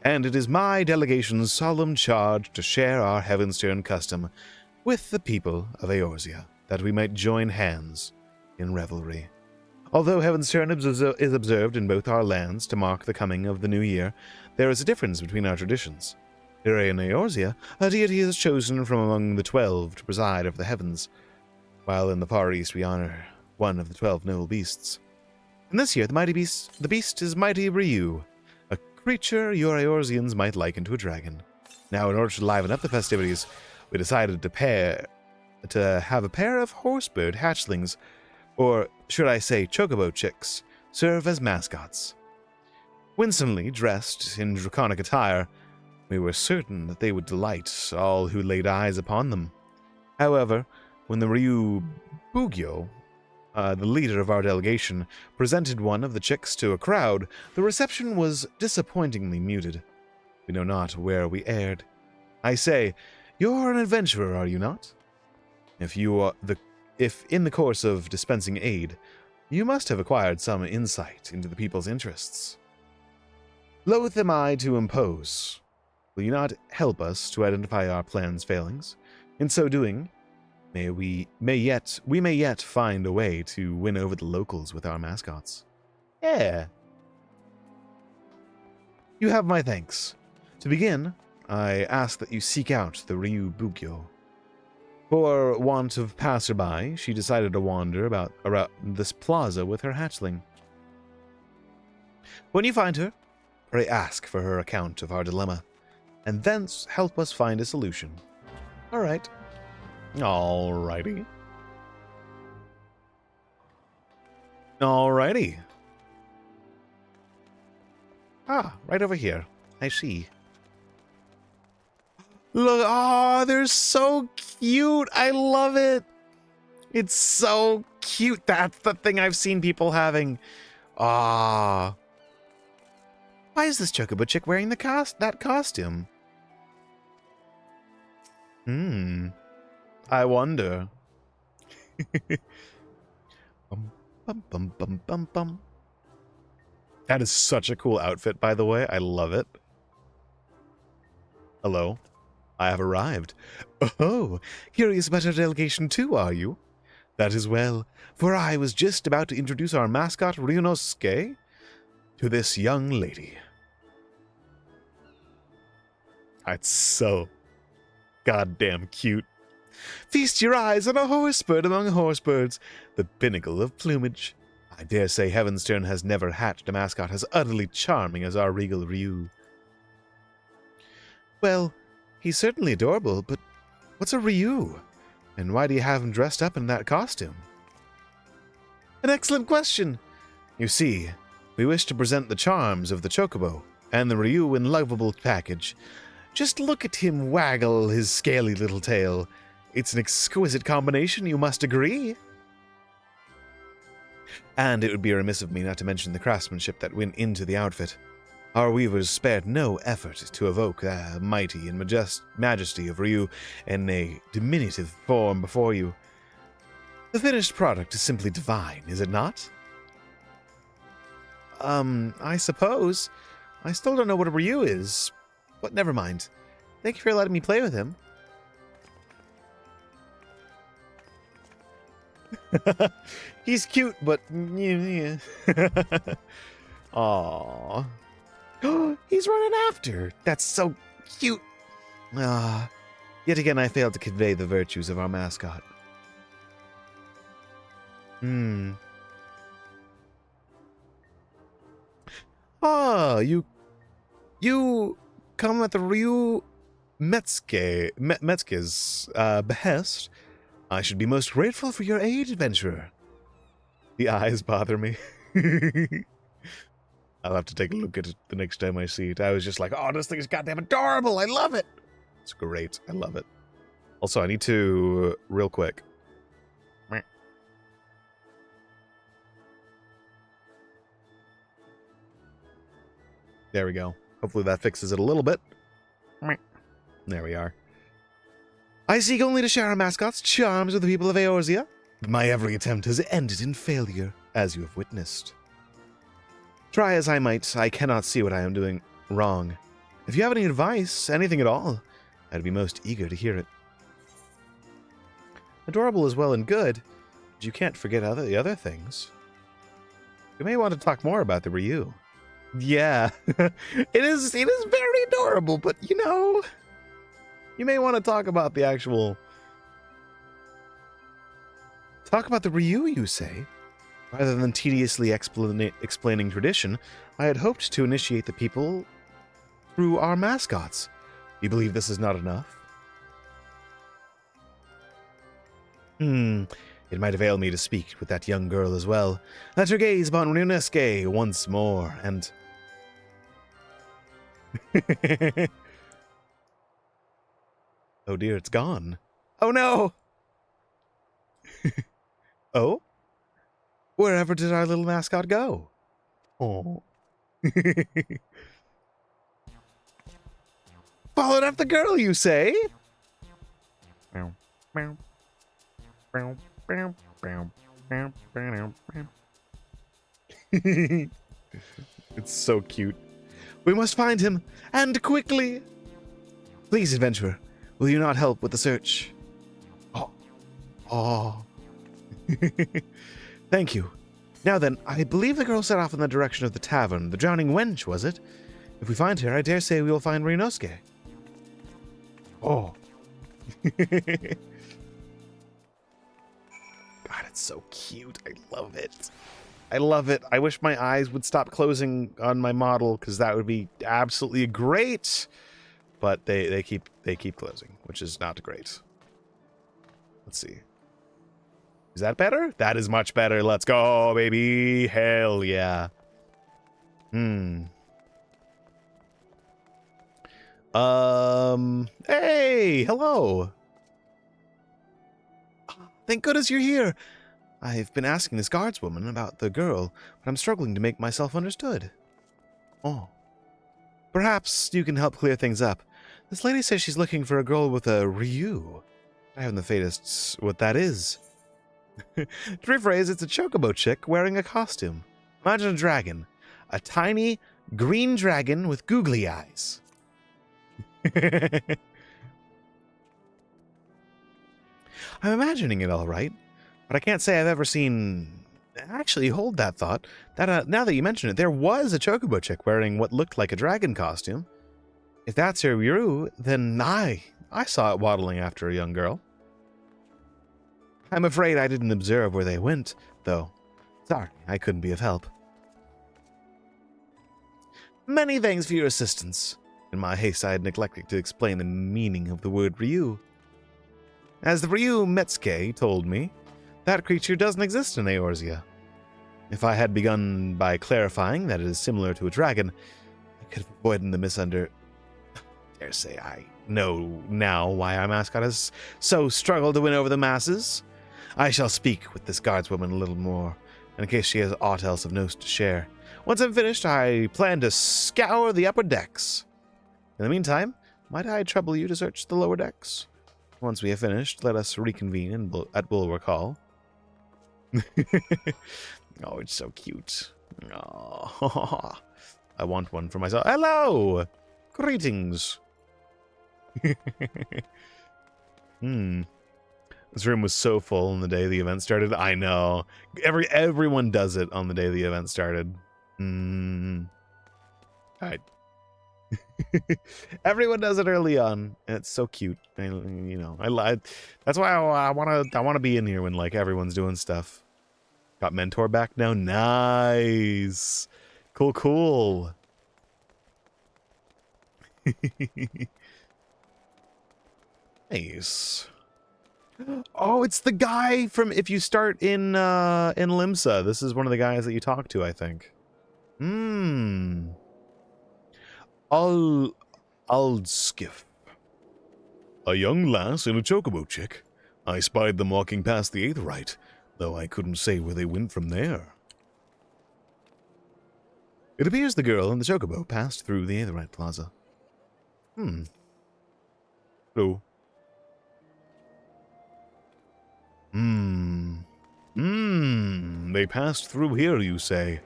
and it is my delegation's solemn charge to share our Heavensturn custom with the people of Eorzea, that we might join hands in revelry. Although Heavensturn is observed in both our lands to mark the coming of the new year, there is a difference between our traditions. Here in Eorzea, a deity is chosen from among the 12 to preside over the heavens, while in the Far East we honor one of the 12 noble beasts. And this year, the beast is mighty Ryu, a creature your Eorzeans might liken to a dragon. Now, in order to liven up the festivities, we decided to have a pair of horsebird hatchlings, or should I say chocobo chicks, serve as mascots. Winsomely dressed in draconic attire, we were certain that they would delight all who laid eyes upon them. However, when the Ryu Bugyo, the leader of our delegation, presented one of the chicks to a crowd, the reception was disappointingly muted. We know not where we erred. I say, you're an adventurer, are you not? If in the course of dispensing aid, you must have acquired some insight into the people's interests. Loath am I to impose. Will you not help us to identify our plan's failings? In so doing, we may yet find a way to win over the locals with our mascots. Yeah. You have my thanks. To begin, I ask that you seek out the Ryu Bugyo. For want of passerby, she decided to wander about around this plaza with her hatchling. When you find her, pray ask for her account of our dilemma, and thence help us find a solution. All right. Alrighty. Alrighty. Ah, right over here. I see. Look, oh, they're so cute. I love it. It's so cute. That's the thing I've seen people having. Ah. Why is this chocobo chick wearing that costume? I wonder. Bum, bum, bum, bum, bum. That is such a cool outfit, by the way. I love it. Hello. I have arrived. Oh, curious about our delegation too, are you? That is well, for I was just about to introduce our mascot, Ryunosuke, to this young lady. That's so goddamn cute. Feast your eyes on a horsebird among horsebirds, the pinnacle of plumage. I dare say Heavensturn has never hatched a mascot as utterly charming as our regal Ryu. Well, he's certainly adorable, but what's a Ryu? And why do you have him dressed up in that costume? An excellent question. You see, we wish to present the charms of the chocobo and the Ryu in lovable package. Just look at him waggle his scaly little tail. It's an exquisite combination, you must agree. And it would be remiss of me not to mention the craftsmanship that went into the outfit. Our weavers spared no effort to evoke the mighty and majesty of Ryu in a diminutive form before you. The finished product is simply divine, is it not? I suppose. I still don't know what a Ryu is, but never mind. Thank you for letting me play with him. He's cute, but yeah. Aww. He's running after. That's so cute. Yet again, I failed to convey the virtues of our mascot. You come at the Ryu Metsuke's behest. I should be most grateful for your aid, adventurer. The eyes bother me. I'll have to take a look at it the next time I see it. I was just like, oh, this thing is goddamn adorable. I love it. It's great. I love it. Also, I need to, real quick. There we go. Hopefully that fixes it a little bit. There we are. I seek only to share our mascot's charms with the people of Eorzea. But my every attempt has ended in failure, as you have witnessed. Try as I might, I cannot see what I am doing wrong. If you have any advice, anything at all, I'd be most eager to hear it. Adorable is well and good, but you can't forget the other things. You may want to talk more about the Ryu. Yeah, it is very adorable, but you know, you may want to talk about the actual... Talk about the Ryu, you say? Rather than tediously explaining tradition, I had hoped to initiate the people through our mascots. You believe this is not enough? It might avail me to speak with that young girl as well. Let her gaze upon Ryunosuke once more, and... Oh dear, it's gone. Oh no! Oh? Wherever did our little mascot go? Oh. Followed up the girl, you say? It's so cute. We must find him, and quickly. Please, adventurer, will you not help with the search? Oh. Thank you. Now then, I believe the girl set off in the direction of the tavern. The Drowning Wench, was it? If we find her, I dare say we will find Ryunosuke. Oh. God, it's so cute. I love it. I love it. I wish my eyes would stop closing on my model, because that would be absolutely great. But they keep closing, which is not great. Let's see. Is that better? That is much better. Let's go, baby. Hell yeah. Hey, hello. Thank goodness you're here. I've been asking this guardswoman about the girl, but I'm struggling to make myself understood. Oh. Perhaps you can help clear things up. This lady says she's looking for a girl with a Ryu. I haven't the faintest what that is. To rephrase, it's a chocobo chick wearing a costume. Imagine a dragon. A tiny green dragon with googly eyes. I'm imagining it all right, but I can't say I've ever seen... Actually, hold that thought. Now that you mention it, there was a chocobo chick wearing what looked like a dragon costume. If that's her Ryu, then I saw it waddling after a young girl. I'm afraid I didn't observe where they went, though. Sorry, I couldn't be of help. Many thanks for your assistance. In my haste, I had neglected to explain the meaning of the word Ryu. As the Ryu Metsuke told me, that creature doesn't exist in Eorzea. If I had begun by clarifying that it is similar to a dragon, I could have avoided the dare say I know now why our mascot has so struggled to win over the masses. I shall speak with this guardswoman a little more, in case she has aught else of note to share. Once I'm finished, I plan to scour the upper decks. In the meantime, might I trouble you to search the lower decks? Once we have finished, let us reconvene at Bulwark Hall. Oh, it's so cute. Oh, I want one for myself. Hello! Greetings. This room was so full on the day the event started. I know. Everyone does it on the day the event started. Everyone does it early on, and it's so cute. I lied. That's why I wanna be in here when like everyone's doing stuff. Got Mentor back now. Nice. Cool. Nice. Oh, it's the guy from if you start in Limsa. This is one of the guys that you talk to, I think. Aldskiff. A young lass and a chocobo chick. I spied them walking past the Aetherite, though I couldn't say where they went from there. It appears the girl and the chocobo passed through the Aetherite Plaza. Hello. They passed through here, you say?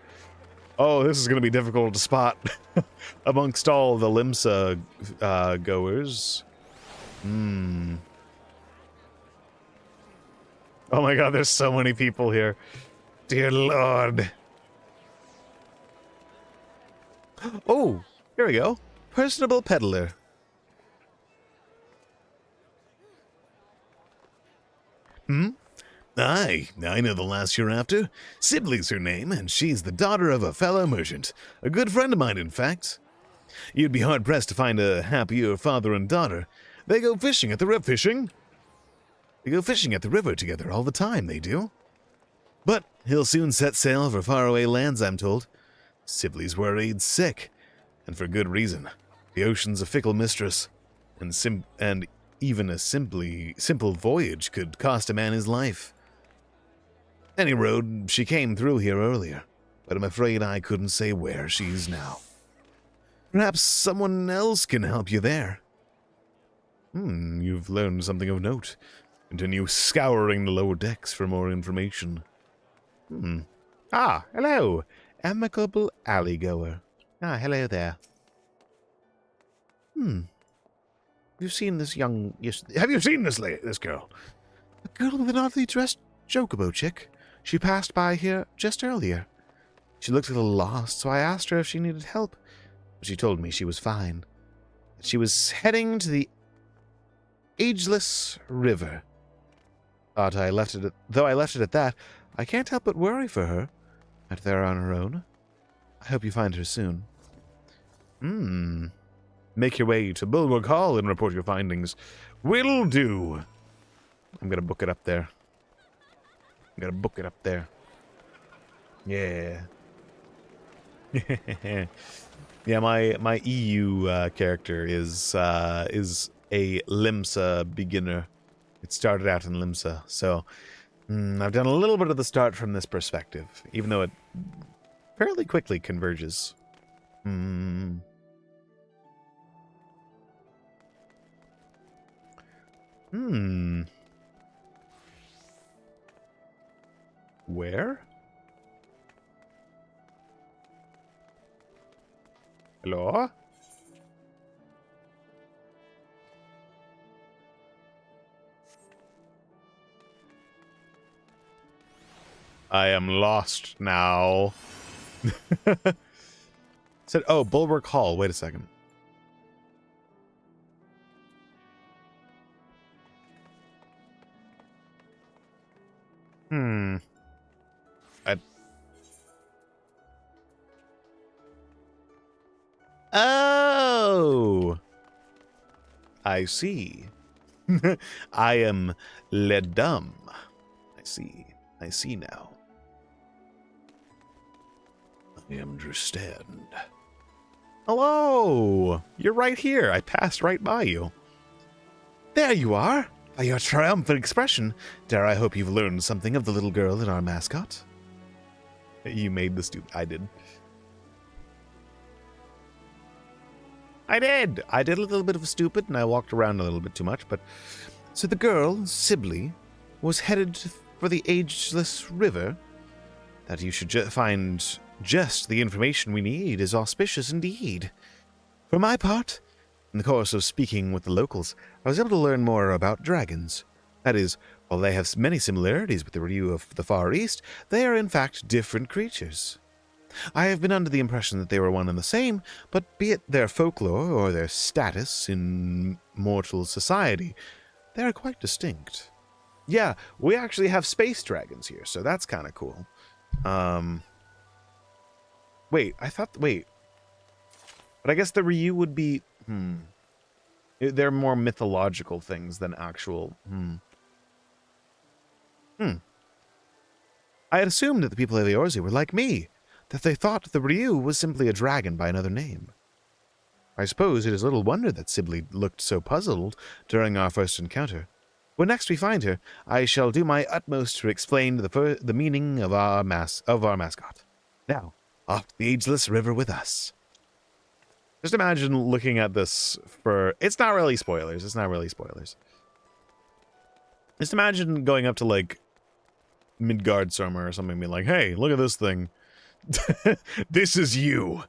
Oh, this is going to be difficult to spot amongst all the Limsa goers. Oh my god, there's so many people here. Dear Lord. Oh, here we go. Personable peddler. Aye, I know the lass you're after. Sibley's her name, and she's the daughter of a fellow merchant. A good friend of mine, in fact. You'd be hard-pressed to find a happier father and daughter. They go fishing at the river. They go fishing at the river together all the time, they do. But he'll soon set sail for faraway lands, I'm told. Sibley's worried sick, and for good reason. The ocean's a fickle mistress, and even a simple voyage could cost a man his life. Any road, she came through here earlier, but I'm afraid I couldn't say where she's now. Perhaps someone else can help you there. You've learned something of note. Continue scouring the lower decks for more information. Ah, hello, amicable alley-goer. Ah, hello there. Have you seen this have you seen this girl? The girl with an oddly dressed chocobo chick. She passed by here just earlier. She looked a little lost, so I asked her if she needed help. But she told me she was fine. That she was heading to the Ageless River. Though I left it at that, I can't help but worry for her. Out there on her own. I hope you find her soon. Make your way to Bulwark Hall and report your findings. Will do. I'm gonna book it up there. Yeah. Yeah, my EU character is a Limsa beginner. It started out in Limsa, so I've done a little bit of the start from this perspective, even though it fairly quickly converges. Where? Hello? I am lost now. Said, oh, Bulwark Hall. Wait a second. Oh! I see. I am led dumb. I see now. I understand. Hello! You're right here. I passed right by you. There you are! By your triumphant expression, dare I hope you've learned something of the little girl and our mascot? You made the stupid... I did. I did a little bit of a stupid, and I walked around a little bit too much, but... So the girl, Sibley, was headed for the Ageless River? That you should find just the information we need is auspicious indeed. For my part, in the course of speaking with the locals, I was able to learn more about dragons. That is, while they have many similarities with the Ryu of the Far East, they are in fact different creatures. I have been under the impression that they were one and the same, but be it their folklore or their status in mortal society, they are quite distinct. Yeah, we actually have space dragons here, so that's kind of cool. Wait. But I guess the Ryu would be... They're more mythological things than actual... I had assumed that the people of Eorzea were like me, that they thought the Ryu was simply a dragon by another name. I suppose it is little wonder that Sibley looked so puzzled during our first encounter. When next we find her, I shall do my utmost to explain the meaning of our mascot. Now, off to the ageless river with us. Just imagine looking at this for... It's not really spoilers. It's not really spoilers. Just imagine going up to, like, Midgardsormr or something and being like, hey, look at this thing. This is you.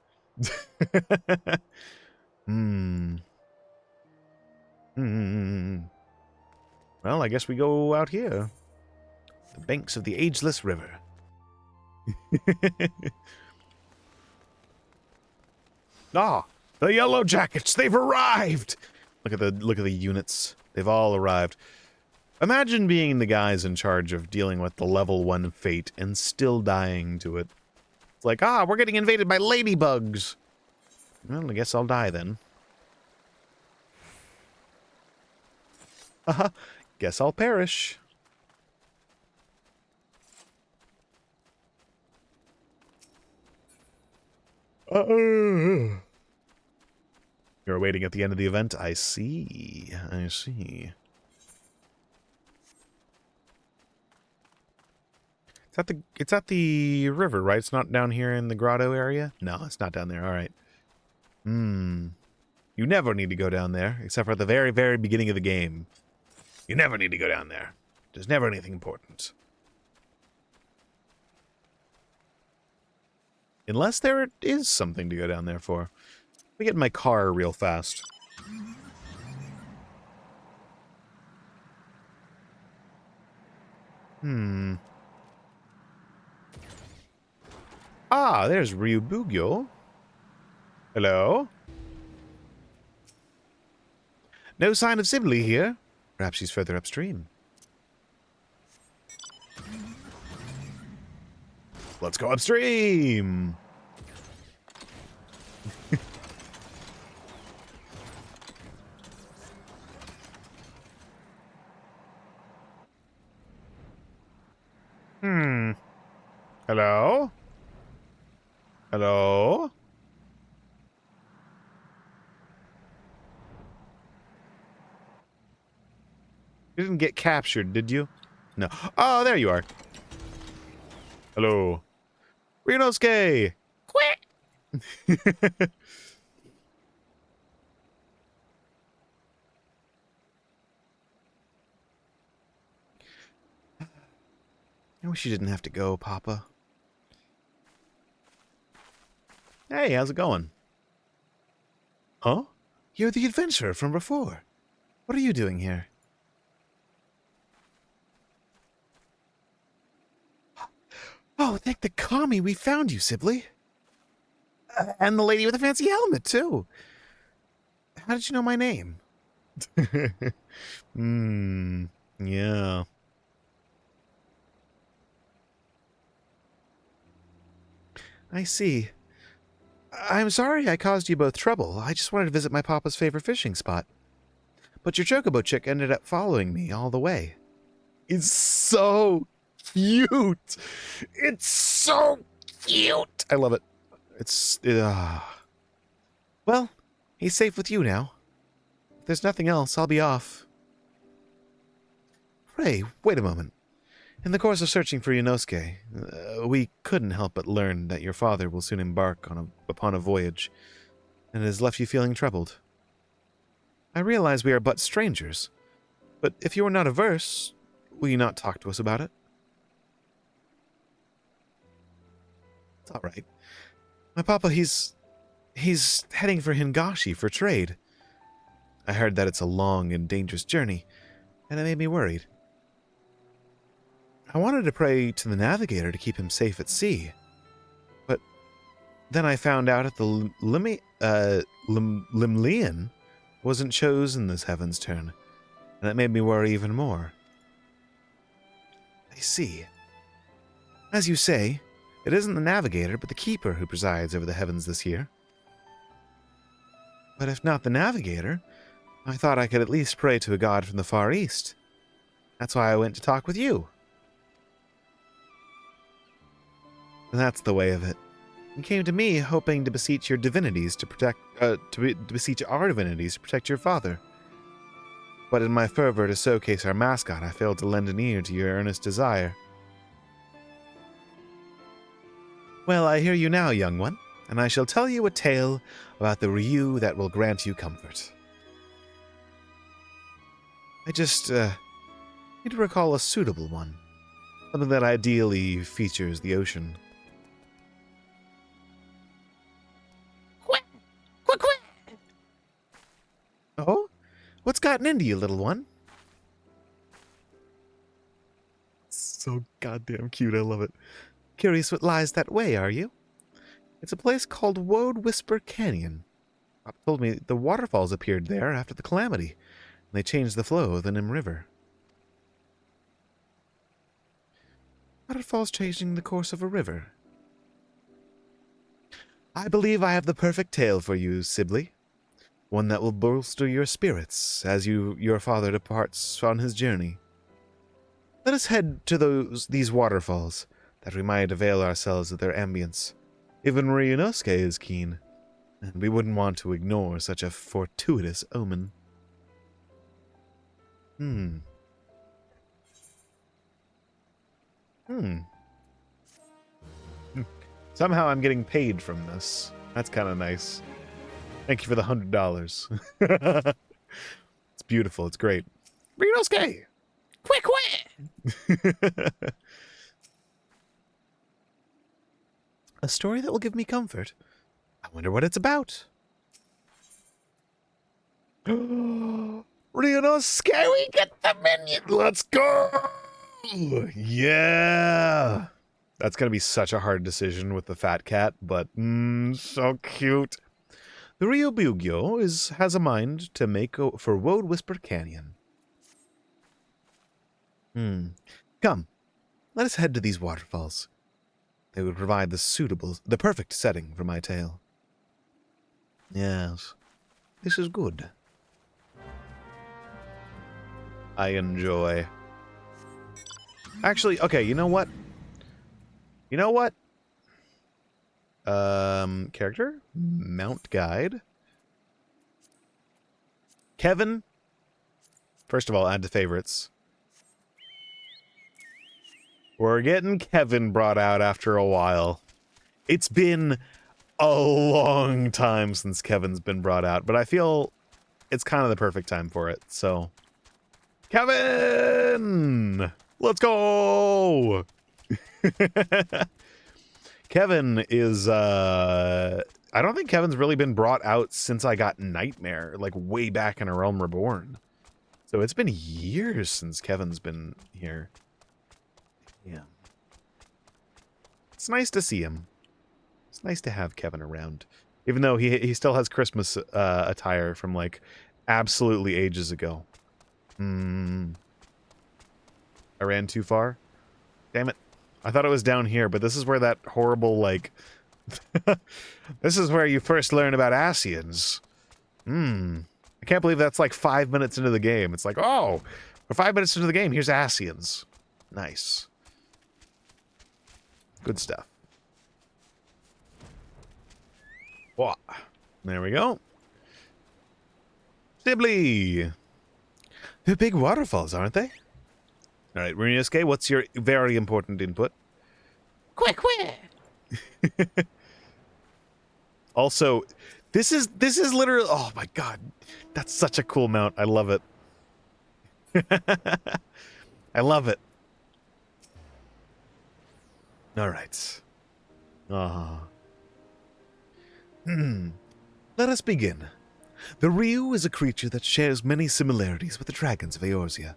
Well, I guess we go out here. The banks of the ageless river. Ah, the yellow jackets, they've arrived. Look at the units. They've all arrived. Imagine being the guys in charge of dealing with the level 1 fate and still dying to it. It's like, we're getting invaded by ladybugs. Well, I guess I'll die then. Guess I'll perish. You're waiting at the end of the event? I see. I see. It's at the river, right? It's not down here in the grotto area? No, it's not down there. All right. You never need to go down there, except for at the very, very beginning of the game. You never need to go down there. There's never anything important. Unless there is something to go down there for. Let me get in my car real fast. There's Ryubugyo. Hello? No sign of Sibley here. Perhaps she's further upstream. Let's go upstream! Hello? Hello? You didn't get captured, did you? No. Oh, there you are. Hello. Ryunosuke! Quit! I wish you didn't have to go, Papa. Hey, how's it going? Huh? You're the adventurer from before. What are you doing here? Oh, thank the kami we found you, Sibley. And the lady with the fancy helmet, too. How did you know my name? Yeah. I see. I'm sorry I caused you both trouble. I just wanted to visit my papa's favorite fishing spot. But your chocobo chick ended up following me all the way. It's so cute. It's so cute. I love it. It's... Well, he's safe with you now. If there's nothing else, I'll be off. Pray, wait a moment. In the course of searching for Ryunosuke, we couldn't help but learn that your father will soon embark upon a voyage, and has left you feeling troubled. I realize we are but strangers, but if you are not averse, will you not talk to us about it? It's all right. My papa, he's heading for Hingashi for trade. I heard that it's a long and dangerous journey, and it made me worried. I wanted to pray to the navigator to keep him safe at sea, but then I found out that the Limlean wasn't chosen this Heavensturn, and it made me worry even more. I see. As you say, it isn't the navigator, but the keeper who presides over the heavens this year. But if not the navigator, I thought I could at least pray to a god from the Far East. That's why I went to talk with you. And that's the way of it. You came to me hoping to beseech your divinities to protect, beseech our divinities to protect your father. But in my fervor to showcase our mascot, I failed to lend an ear to your earnest desire. Well, I hear you now, young one, and I shall tell you a tale about the Ryu that will grant you comfort. I just, need to recall a suitable one. Something that ideally features the ocean. Quack! Quack, quack! Oh? What's gotten into you, little one? So goddamn cute, I love it. Curious what lies that way, are you? It's a place called Woad Whisper Canyon. Pop told me the waterfalls appeared there after the calamity, and they changed the flow of the Nim River. Waterfalls changing the course of a river. I believe I have the perfect tale for you, Sibley. One that will bolster your spirits as your father departs on his journey. Let us head to these waterfalls, that we might avail ourselves of their ambience. Even Ryunosuke is keen, and we wouldn't want to ignore such a fortuitous omen. Somehow I'm getting paid from this. That's kind of nice. Thank you for the $100. It's beautiful. It's great. Ryunosuke! Quack, quack! A story that will give me comfort. I wonder what it's about. Ryunosuke, we get the minion. Let's go! Yeah! That's going to be such a hard decision with the fat cat, but so cute. The Ryubugyo has a mind to make for Woad Whisper Canyon. Come, let us head to these waterfalls. They would provide the perfect setting for my tale. Yes, this is good. I enjoy. Actually, okay, you know what? You know what? Character? Mount guide. Kevin. First of all, add to favorites. We're getting Kevin brought out after a while. It's been a long time since Kevin's been brought out, but I feel it's kind of the perfect time for it, so... Kevin! Let's go! Kevin is, I don't think Kevin's really been brought out since I got Nightmare, like way back in A Realm Reborn. So it's been years since Kevin's been here. Yeah. It's nice to see him. It's nice to have Kevin around. Even though he still has Christmas attire from, like, absolutely ages ago. I ran too far? Damn it. I thought it was down here, but this is where that horrible, like... this is where you first learn about Asians. I can't believe that's like 5 minutes into the game. It's like, oh, we're 5 minutes into the game, here's Asians. Nice. Good stuff. Whoa. There we go. Sibley! They're big waterfalls, aren't they? Alright, Ryunosuke, what's your very important input? Quack, quack! Also, this is literally... Oh my god. That's such a cool mount. I love it. I love it. Alright. Let us begin. The Ryu is a creature that shares many similarities with the dragons of Eorzea.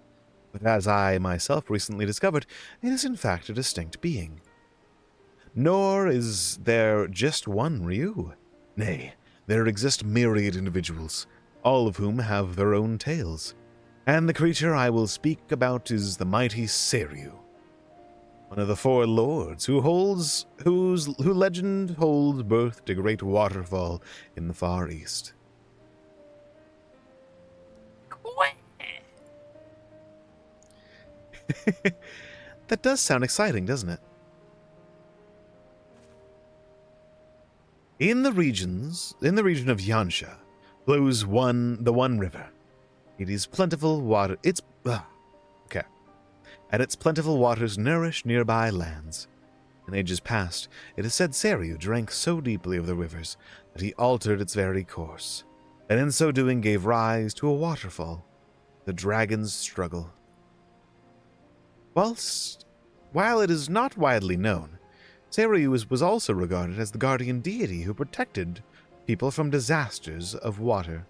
But as I myself recently discovered, it is in fact a distinct being. Nor is there just one Ryu. Nay, there exist myriad individuals, all of whom have their own tales. And the creature I will speak about is the mighty Seiryu, one of the four lords whose legend holds birth to great waterfall in the far east. That does sound exciting, doesn't it? In the region of Yansha, flows the one river. It is plentiful water. Okay. And its plentiful waters nourish nearby lands. In ages past, it is said Seriu drank so deeply of the rivers that he altered its very course, and in so doing gave rise to a waterfall, the Dragon's Struggle. While it is not widely known, Seriu was also regarded as the guardian deity who protected people from disasters of water.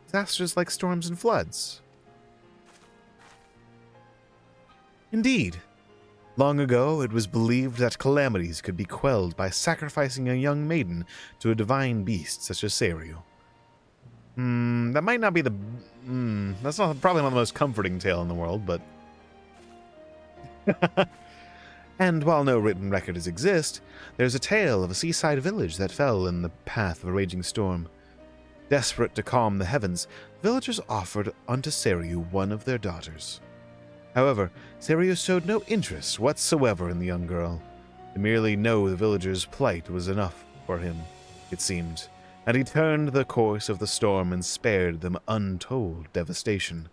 Disasters like storms and floods. Indeed, long ago it was believed that calamities could be quelled by sacrificing a young maiden to a divine beast such as Seriu. That might not be that's probably not the most comforting tale in the world, but... And while no written records exist, there's a tale of a seaside village that fell in the path of a raging storm. Desperate to calm the heavens, villagers offered unto Seriu one of their daughters. However, Seriu showed no interest whatsoever in the young girl. To merely know the villagers' plight was enough for him, it seemed, and he turned the course of the storm and spared them untold devastation.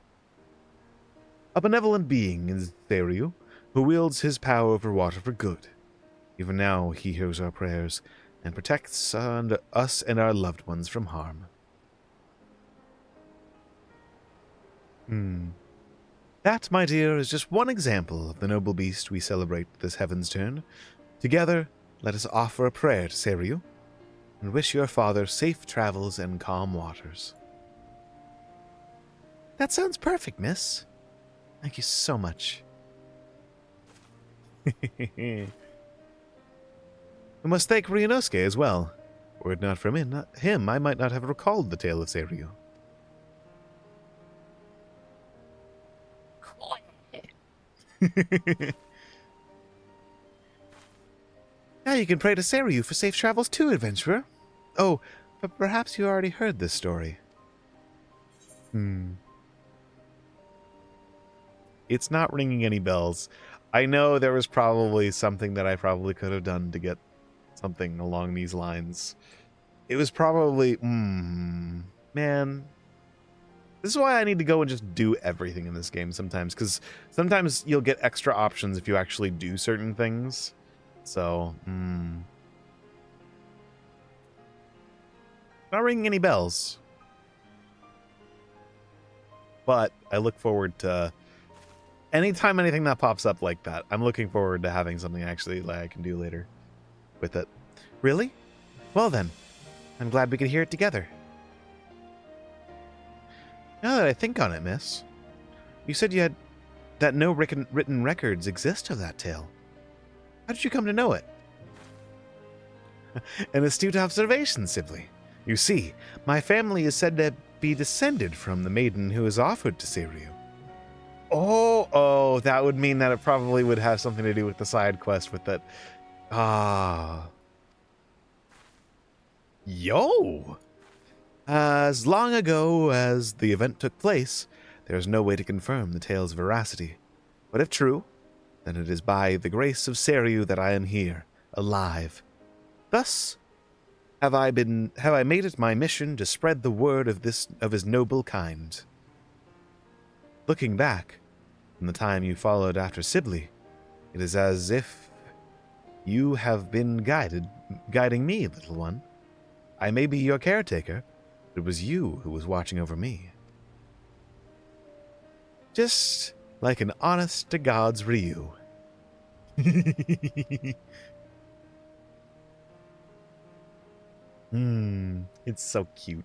A benevolent being is Seriu, who wields his power over water for good. Even now he hears our prayers and protects us and our loved ones from harm. That, my dear, is just one example of the noble beast we celebrate this Heavensturn. Together, let us offer a prayer to Seriu, and wish your father safe travels and calm waters. That sounds perfect, miss. Thank you so much. We must thank Ryunosuke as well. Were it not for him, I might not have recalled the tale of Seriu. Now you can pray to Seriu for safe travels too, adventurer. Oh, but perhaps you already heard this story. It's not ringing any bells. I know there was probably something that I probably could have done to get something along these lines. It was probably... man. This is why I need to go and just do everything in this game sometimes, because sometimes you'll get extra options if you actually do certain things. So, not ringing any bells. But I look forward to... anytime anything that pops up like that, I'm looking forward to having something actually like I can do later with it. Really? Well then, I'm glad we could hear it together. Now that I think on it, miss, you said you had that no written records exist of that tale. How did you come to know it? An astute observation, Sibley. You see, my family is said to be descended from the maiden who was offered to Seriu. Oh, that would mean that it probably would have something to do with the side quest with that. Yo! As long ago as the event took place, there is no way to confirm the tale's veracity. But if true, then it is by the grace of Seriu that I am here, alive. Thus have I made it my mission to spread the word of his noble kind. Looking back, from the time you followed after Sibley, it is as if you have been guiding me, little one. I may be your caretaker, but it was you who was watching over me. Just like an honest-to-God's Ryu. It's so cute.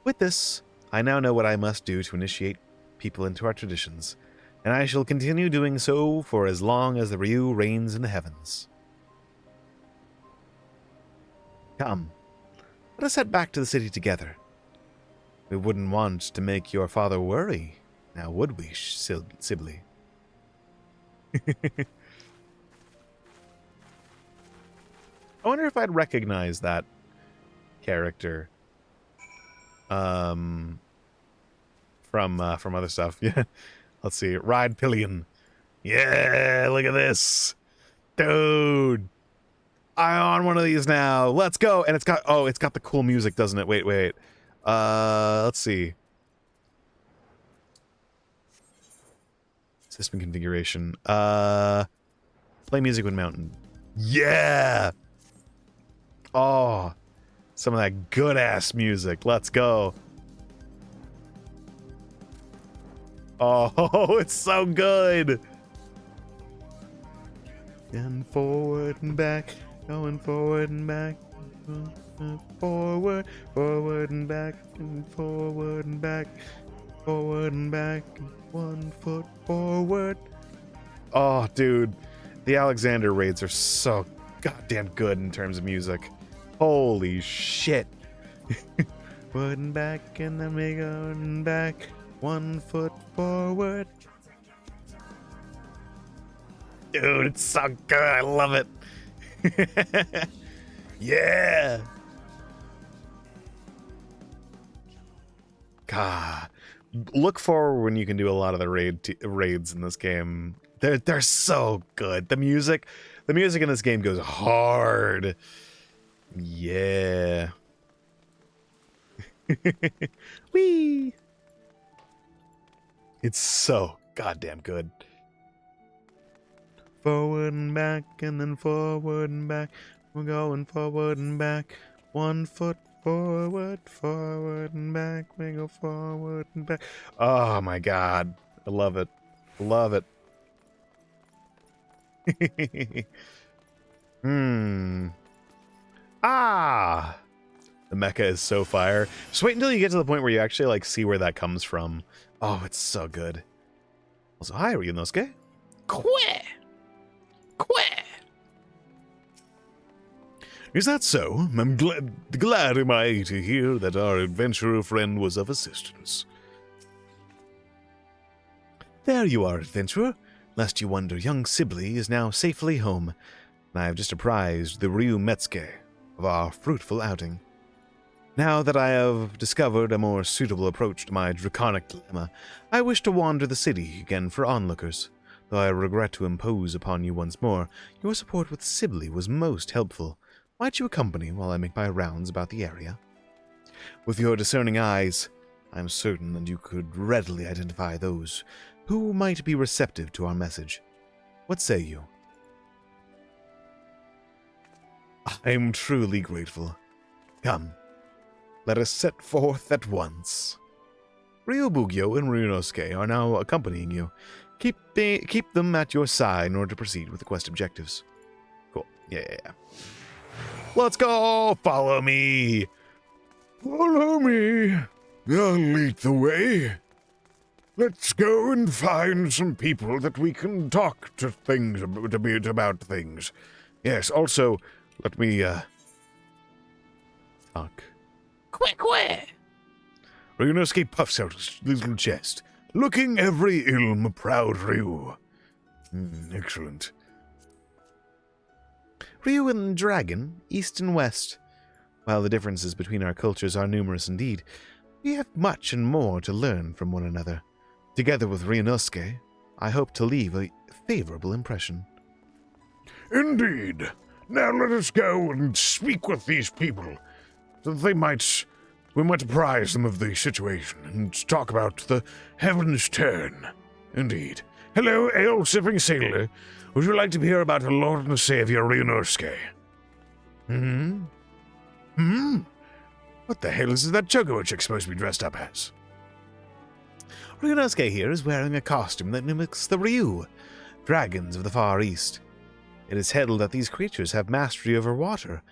With this, I now know what I must do to initiate people into our traditions, and I shall continue doing so for as long as the Ryu reigns in the heavens. Come, let us head back to the city together. We wouldn't want to make your father worry, now would we, Sibley? I wonder if I'd recognize that character from other stuff. Yeah. Let's see. Ride Pillion. Yeah, look at this. Dude. I'm on one of these now. Let's go. And it's got the cool music, doesn't it? Wait. Let's see. System configuration. Play music with mountain. Yeah. Oh, some of that good ass music. Let's go. Oh, it's so good. And forward and back, going forward and back, forward and back, and forward and back, forward and back, 1 foot forward. Oh, dude, the Alexander raids are so goddamn good in terms of music. Holy shit. Forward and back, and then we go and back, 1 foot forward. Dude, it's so good. I love it. Yeah. God. Look forward when you can do a lot of the raids in this game. They're so good. The music in this game goes hard. Yeah. Whee. It's so goddamn good. Forward and back, and then forward and back. We're going forward and back. 1 foot forward, forward and back. We go forward and back. Oh my god. I love it. Love it. Ah! The mecha is so fire. Just wait until you get to the point where you actually like see where that comes from. Oh, it's so good. Also, hi, Ryunosuke. Quit. Is that so? I'm glad am I to hear that our adventurer friend was of assistance. There you are, adventurer. Lest you wonder, young Sibley is now safely home, and I have just apprised the Ryu Metsuke of our fruitful outing. Now that I have discovered a more suitable approach to my draconic dilemma, I wish to wander the city again for onlookers. Though I regret to impose upon you once more, your support with Sibley was most helpful. Might you accompany while I make my rounds about the area? With your discerning eyes, I am certain that you could readily identify those who might be receptive to our message. What say you? I am truly grateful. Come, let us set forth at once. Ryobugyo and Ryunosuke are now accompanying you. Keep them at your side in order to proceed with the quest objectives. Cool. Yeah. Let's go! Follow me! Follow me! I'll lead the way. Let's go and find some people that we can talk to things about things. Yes, also, let me, talk. Quit. Ryunosuke puffs out his little chest, looking every ilm a proud Ryu. Excellent. Ryu and Dragon, east and west. While the differences between our cultures are numerous indeed, we have much and more to learn from one another. Together with Ryunosuke, I hope to leave a favorable impression. Indeed. Now let us go and speak with these people, so that we might apprise them of the situation and talk about the Heavensturn. Indeed. Hello, ale-sipping sailor. Would you like to hear about our Lord and Savior Ryunosuke? What the hell is that Chocobo chick supposed to be dressed up as? Ryunosuke here is wearing a costume that mimics the Ryu, dragons of the Far East. It is held that these creatures have mastery over water,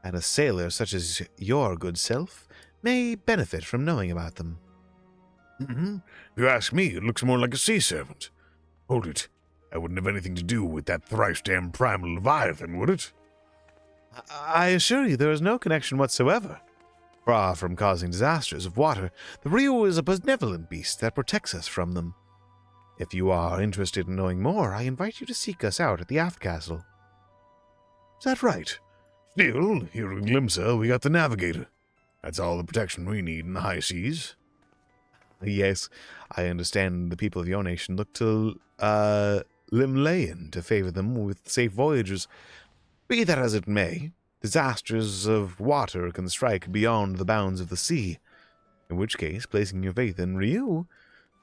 and a sailor such as your good self may benefit from knowing about them. If you ask me, it looks more like a sea servant. Hold it. I wouldn't have anything to do with that thrice-damned primal Leviathan, would it? I assure you there is no connection whatsoever. Far from causing disasters of water, the Ryu is a benevolent beast that protects us from them. If you are interested in knowing more, I invite you to seek us out at the aft castle. Is that right? Still, here in Glimsa, we got the Navigator. That's all the protection we need in the high seas. Yes, I understand the people of your nation look to Limlayan to favor them with safe voyages. Be that as it may, disasters of water can strike beyond the bounds of the sea, in which case placing your faith in Ryu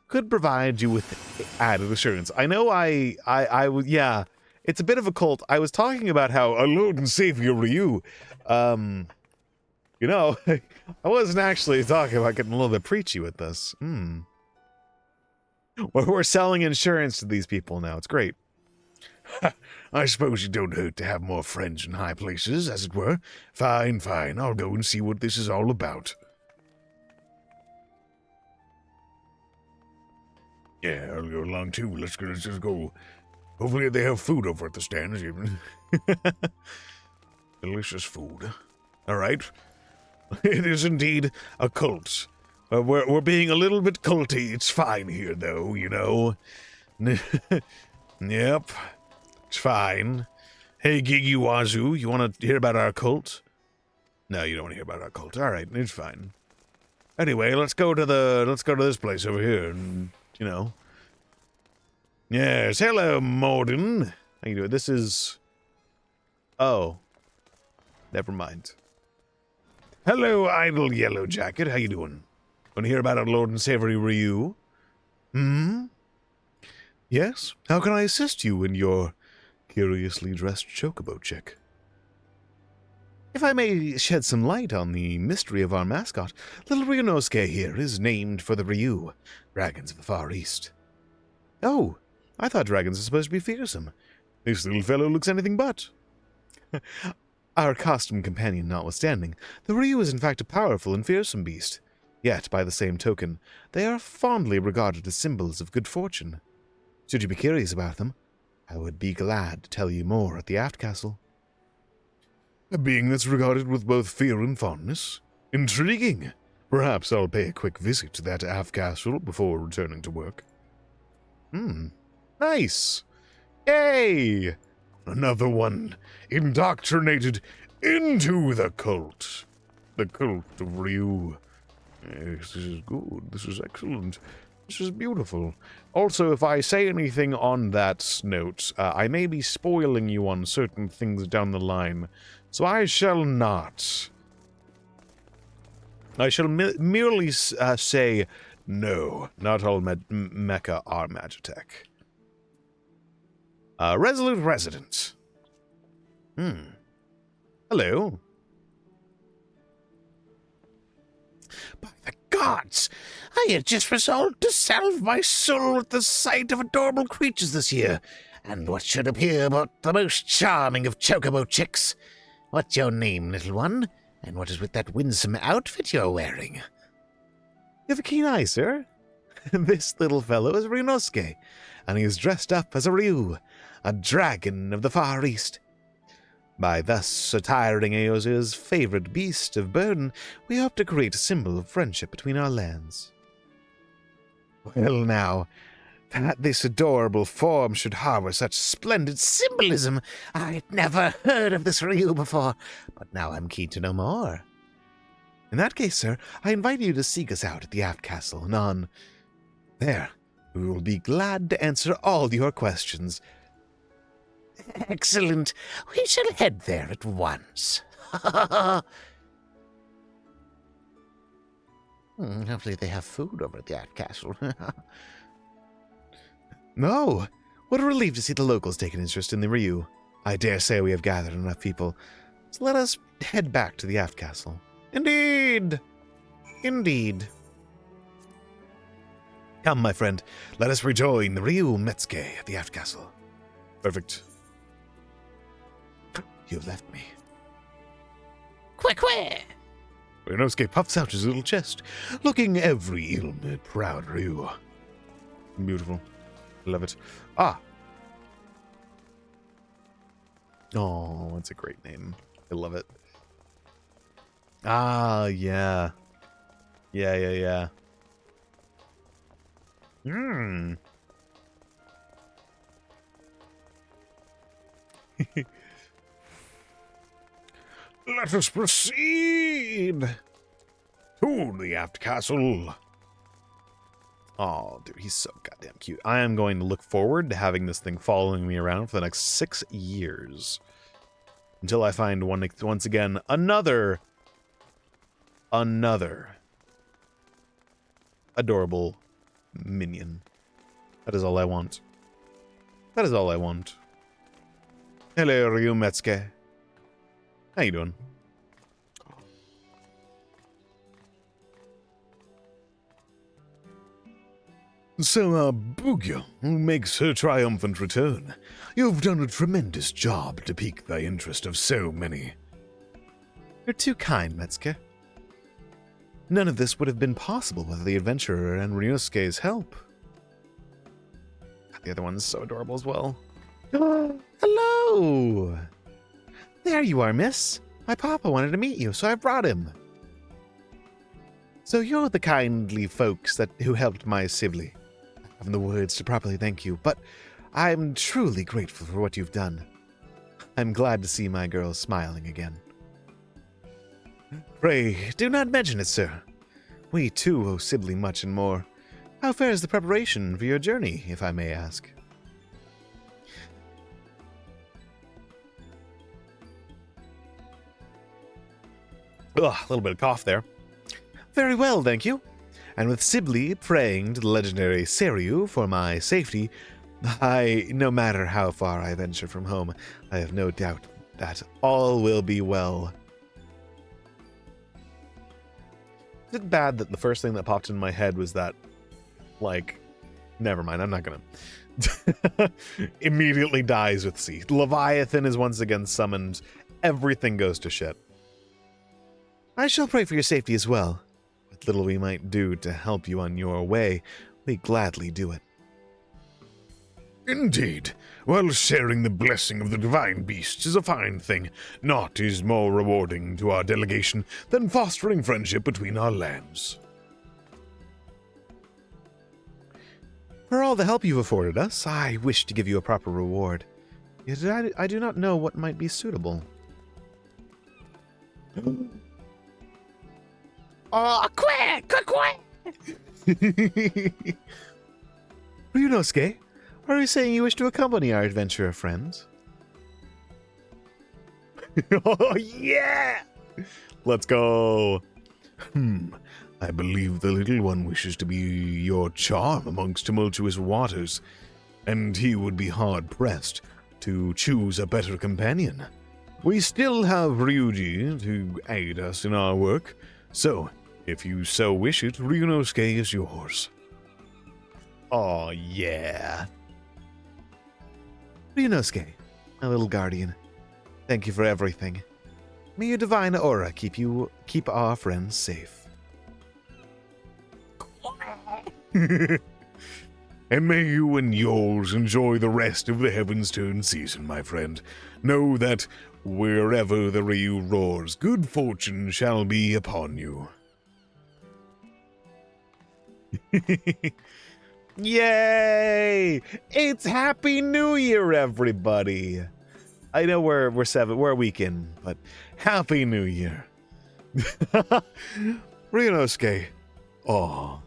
could provide you with added assurance. I know yeah, it's a bit of a cult. I was talking about how our Lord and Savior Ryu, you know, I wasn't actually talking about getting a little bit preachy with this. We're selling insurance to these people now. It's great. I suppose you don't hurt to have more friends in high places, as it were. Fine, fine. I'll go and see what this is all about. Yeah, I'll go along too. Let's just go. Hopefully they have food over at the stands even. Delicious food. All right. It is indeed a cult. We're being a little bit culty. It's fine here, though, you know. Yep. It's fine. Hey, Gigi Wazoo, you want to hear about our cult? No, you don't want to hear about our cult. All right, it's fine. Anyway, let's go to this place over here, and you know. Yes, hello, Morden. How you doing? This is. Oh, never mind. Hello, idle yellow jacket. How you doing? Want to hear about our Lord and Savior Ryu? Yes. How can I assist you in your curiously dressed chocobo chick? If I may shed some light on the mystery of our mascot, little Ryunosuke here is named for the Ryu, dragons of the Far East. Oh, I thought dragons are supposed to be fearsome. This little fellow looks anything but. Our costume companion notwithstanding, the Ryu is in fact a powerful and fearsome beast. Yet, by the same token, they are fondly regarded as symbols of good fortune. Should you be curious about them, I would be glad to tell you more at the Aft Castle. A being that's regarded with both fear and fondness? Intriguing. Perhaps I'll pay a quick visit to that Aft Castle before returning to work. Nice. Yay! Another one indoctrinated into the cult. The cult of Ryu. Yes, this is good. This is excellent. This is beautiful. Also, if I say anything on that note, I may be spoiling you on certain things down the line, so I shall not. I shall merely say, no, not all mecha are Magitech. Resolute Resident. Hello. By the gods, I had just resolved to salve my soul with the sight of adorable creatures this year, and what should appear but the most charming of chocobo chicks. What's your name, little one? And what is with that winsome outfit you're wearing? You have a keen eye, sir. This little fellow is Ryunosuke, and he is dressed up as a Ryu, a dragon of the Far East. By thus attiring Eosa's favorite beast of burden, we hope to create a symbol of friendship between our lands. Well now, that this adorable form should harbor such splendid symbolism, I'd never heard of this Ryu before, but now I'm keen to know more. In that case, sir, I invite you to seek us out at the Aft Castle, and on there, we will be glad to answer all your questions. Excellent. We shall head there at once. Hopefully they have food over at the Aft Castle. No. What a relief to see the locals take an interest in the Ryu. I dare say we have gathered enough people. So let us head back to the Aft Castle. Indeed. Indeed. Come, my friend. Let us rejoin the Ryu Metsuke at the Aft Castle. Perfect. You have left me. Quick, quick! Ryunosuke puffs out his little chest, looking every ill-made proud Ryu. Beautiful. Love it. Ah. Oh, that's a great name. I love it. Ah, yeah. Yeah. Let us proceed to the Aft Castle. Oh, dude, he's so goddamn cute. I am going to look forward to having this thing following me around for the next 6 years. Until I find once again another adorable minion. That is all I want. That is all I want. Hello, Ryumetsuke. How you doing? So, Bugyo makes her triumphant return. You've done a tremendous job to pique the interest of so many. You're too kind, Metsuke. None of this would have been possible without the adventurer and Ryunosuke's help. The other one's so adorable as well. Hello! There you are, miss. My papa wanted to meet you, so I brought him. So you're the kindly folks who helped my Sibley. I haven't the words to properly thank you, but I'm truly grateful for what you've done. I'm glad to see my girl smiling again. Pray, do not mention it, sir. We too owe Sibley much and more. How fares the preparation for your journey, if I may ask? Ugh, a little bit of cough there. Very well, thank you. And with Sibley praying to the legendary Seiryu for my safety, no matter how far I venture from home, I have no doubt that all will be well. Is it bad that the first thing that popped in my head was that, like, never mind, I'm not gonna. Immediately dies with sea. Leviathan is once again summoned. Everything goes to shit. I shall pray for your safety as well. What little we might do to help you on your way, we gladly do it. Indeed. While sharing the blessing of the divine beasts is a fine thing, naught is more rewarding to our delegation than fostering friendship between our lands. For all the help you've afforded us, I wish to give you a proper reward. Yet I do not know what might be suitable. Oh, quick! Ryunosuke, are you saying you wish to accompany our adventurer friends? Oh, yeah! Let's go! I believe the little one wishes to be your charm amongst tumultuous waters, and he would be hard-pressed to choose a better companion. We still have Ryuji to aid us in our work, so if you so wish it, Ryunosuke is yours. Oh, yeah. Ryunosuke, my little guardian, thank you for everything. May your divine aura keep our friends safe. And may you and yours enjoy the rest of the Heavensturn season, my friend. Know that wherever the Ryu roars, good fortune shall be upon you. Yay! It's Happy New Year, everybody! I know we're a week in, but Happy New Year. Ryunosuke. Oh,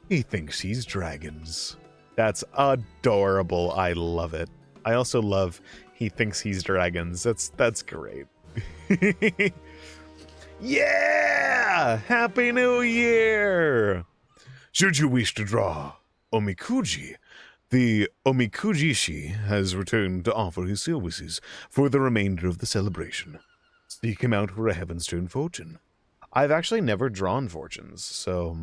he thinks he's dragons. That's adorable. I love it. I also love he thinks he's dragons. That's great. Yeah! Happy New Year! Should you wish to draw Omikuji, the Omikujishi has returned to offer his services for the remainder of the celebration. Seek him out for a Heavensturn fortune. I've actually never drawn fortunes, so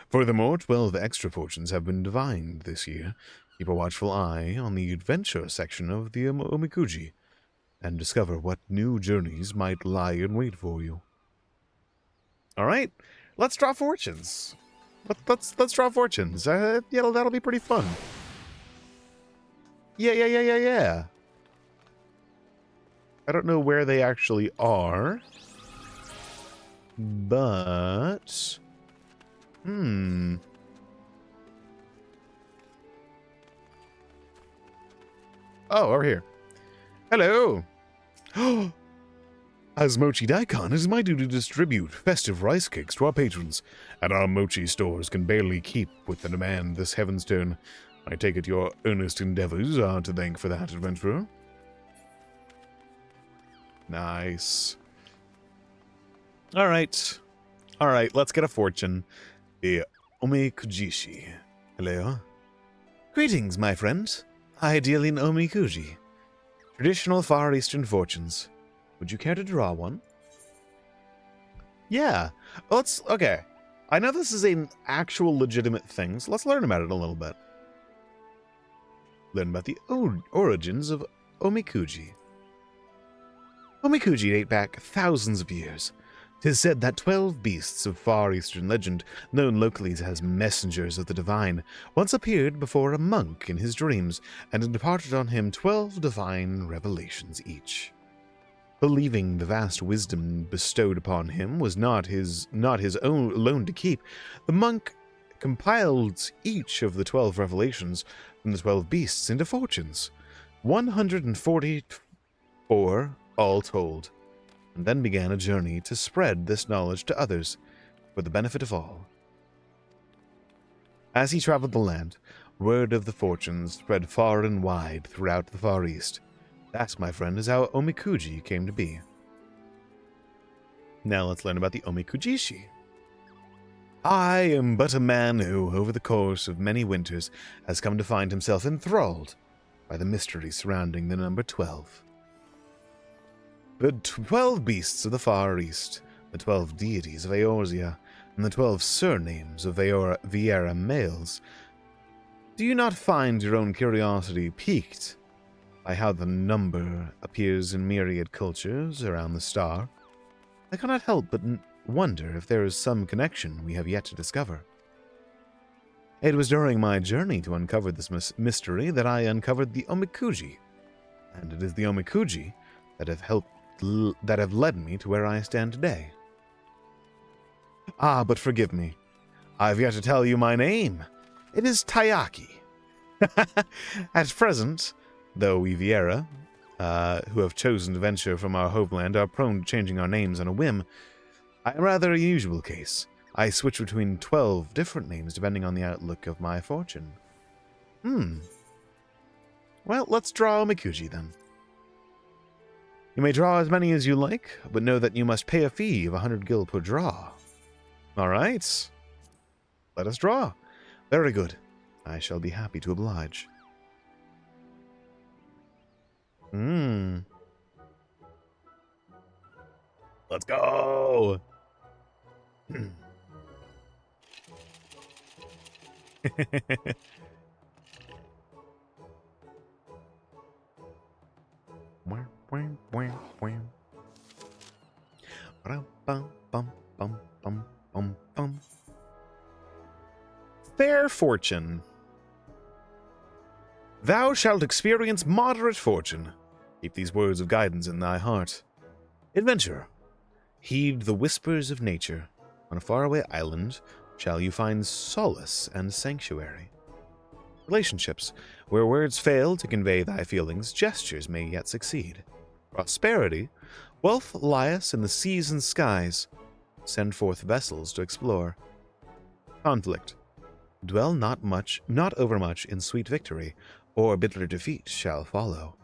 Furthermore, 12 extra fortunes have been divined this year. Keep a watchful eye on the adventure section of the Omikuji, and discover what new journeys might lie in wait for you. Alright, let's draw fortunes. Let's draw fortunes. Yeah, that'll be pretty fun. Yeah. I don't know where they actually are. But... Oh, over here. Hello! As Mochi Daikon, it is my duty to distribute festive rice cakes to our patrons, and our mochi stores can barely keep with the demand this Heavensturn. I take it your earnest endeavors are to thank for that, adventurer. Nice. All right. All right, let's get a fortune. The Omikujishi. Hello. Greetings, my friend. I deal in Omikuji. Traditional Far Eastern fortunes. Would you care to draw one? Yeah. Let's... Okay. I know this is an actual legitimate thing, so let's learn about it a little bit. Learn about the origins of Omikuji. Omikuji date back thousands of years. 'Tis said that 12 beasts of Far Eastern legend, known locally as messengers of the divine, once appeared before a monk in his dreams and imparted on him 12 divine revelations each. Believing the vast wisdom bestowed upon him was not his own alone to keep, the monk compiled each of the 12 revelations from the 12 beasts into fortunes, 144 all told, and then began a journey to spread this knowledge to others for the benefit of all. As he traveled the land, word of the fortunes spread far and wide throughout the Far East. That, my friend, is how Omikuji came to be. Now let's learn about the Omikujishi. I am but a man who, over the course of many winters, has come to find himself enthralled by the mystery surrounding the number 12. The 12 beasts of the Far East, the 12 deities of Eorzea, and the 12 surnames of Viera males. Do you not find your own curiosity piqued by how the number appears in myriad cultures around the star? I cannot help but wonder if there is some connection we have yet to discover. It was during my journey to uncover this mystery that I uncovered the Omikuji, and it is the Omikuji that have led me to where I stand today. Ah, but forgive me. I've yet to tell you my name. It is Tayaki. At present, though we Viera, who have chosen to venture from our homeland, are prone to changing our names on a whim, I am rather a usual case. I switch between 12 different names depending on the outlook of my fortune. Well, let's draw Omikuji then. You may draw as many as you like, but know that you must pay a fee of 100 gil per draw. All right. Let us draw. Very good. I shall be happy to oblige. Let's go. Fair fortune. Thou shalt experience moderate fortune. Keep these words of guidance in thy heart. Adventure. Heed the whispers of nature. On a faraway island shall you find solace and sanctuary. Relationships. Where words fail to convey thy feelings, gestures may yet succeed. Prosperity. Wealth lieth in the seas and skies. Send forth vessels to explore. Conflict. Dwell not overmuch in sweet victory, or bitter defeat shall follow.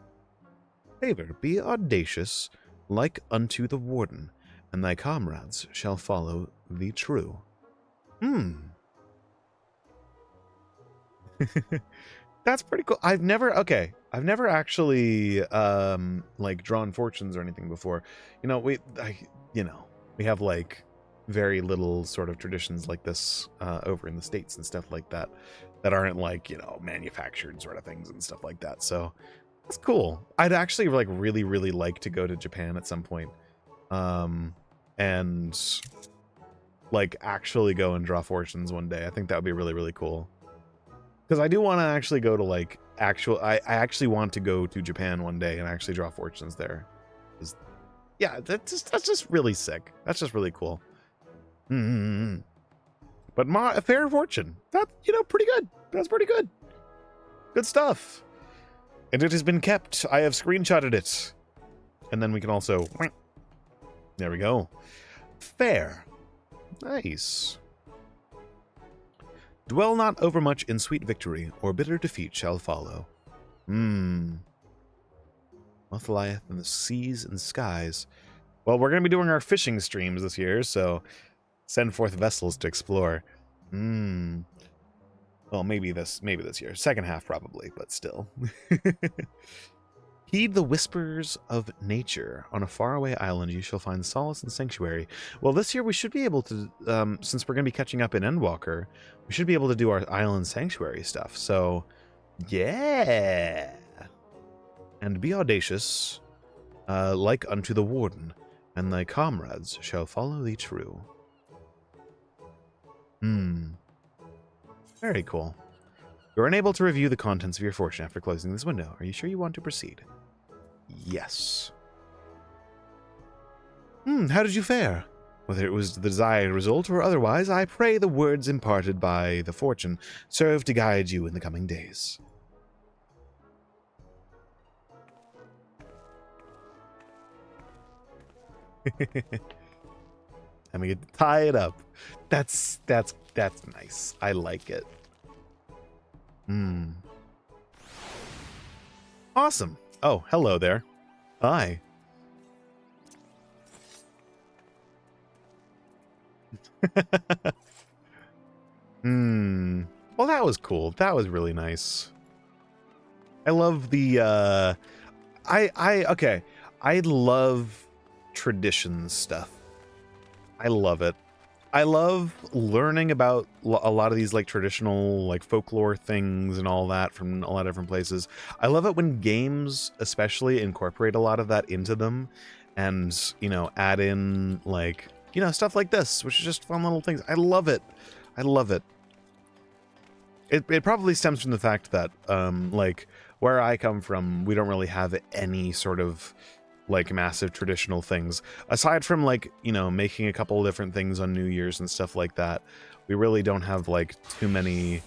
Favor. Be audacious, like unto the warden, and thy comrades shall follow thee true. That's pretty cool. I've never actually drawn fortunes or anything before. We have like very little sort of traditions like this over in the States and stuff like that aren't like, manufactured sort of things and stuff like that. So that's cool. I'd actually really, really like to go to Japan at some point. And actually go and draw fortunes one day. I think that would be really, really cool. Because I do want to actually go to I actually want to go to Japan one day and actually draw fortunes there. Yeah, that's just really sick. That's just really cool. But a fair fortune. That, pretty good. That's pretty good. Good stuff. And it has been kept. I have screenshotted it. And then we can also... There we go. Fair. Nice. Dwell not overmuch in sweet victory, or bitter defeat shall follow. Wealth lieth in the seas and skies. Well, we're going to be doing our fishing streams this year, so send forth vessels to explore. Well, maybe this year. Second half probably, but still. Heed the whispers of nature. On a faraway island, you shall find solace and sanctuary. Well, this year we should be able to, since we're going to be catching up in Endwalker, we should be able to do our island sanctuary stuff. So, yeah. And be audacious, like unto the warden, and thy comrades shall follow thee true. Very cool. You're unable to review the contents of your fortune after closing this window. Are you sure you want to proceed? Yes. How did you fare? Whether it was the desired result or otherwise, I pray the words imparted by the fortune serve to guide you in the coming days. I'm gonna tie it up. That's nice. I like it. Awesome. Oh, hello there. Hi. Well, that was cool. That was really nice. I love the okay. I love tradition stuff. I love it. I love learning about a lot of these like traditional like folklore things and all that from a lot of different places. I love it when games especially incorporate a lot of that into them and, you know, add in like, you know, stuff like this, which is just fun little things. I love it. I love it. It probably stems from the fact that like where I come from, we don't really have any sort of like massive traditional things aside from like, you know, making a couple of different things on New Year's and stuff like that. We really don't have like too many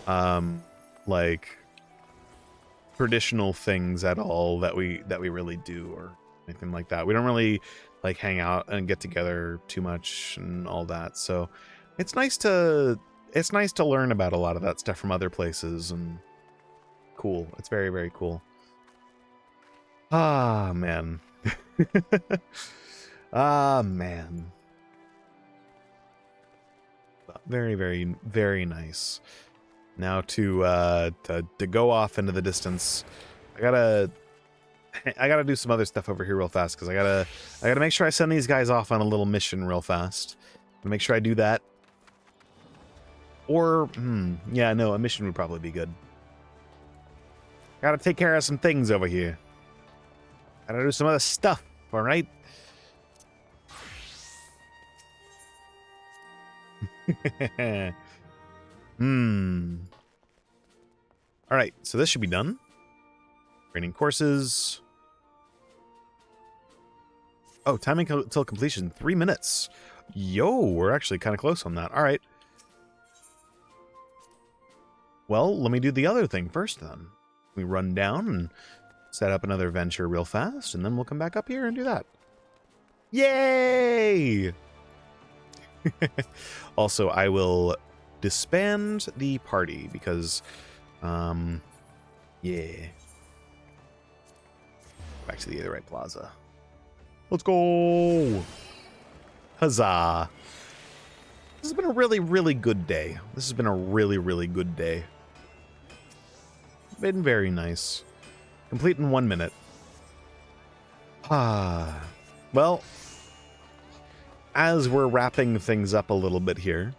like traditional things at all that we really do or anything like that. We don't really like hang out and get together too much and all that. So it's nice to learn about a lot of that stuff from other places and cool. It's very, very cool. Ah, man. Ah, man. Very, very, very nice. Now to go off into the distance, I gotta do some other stuff over here real fast because I gotta make sure I send these guys off on a little mission real fast. Make sure I do that. Or, yeah, no, a mission would probably be good. Gotta take care of some things over here. Gotta do some other stuff, alright? Alright, so this should be done. Training courses. Oh, timing till completion, 3 minutes. Yo, we're actually kind of close on that. Alright. Well, let me do the other thing first then. We run down and set up another venture real fast, and then we'll come back up here and do that. Yay! Also, I will disband the party because, yeah. Back to the Aetherite Plaza. Let's go! Huzzah! This has been a really, really good day. This has been a really, really good day. Been very nice. Complete in 1 minute. Well, as we're wrapping things up a little bit here,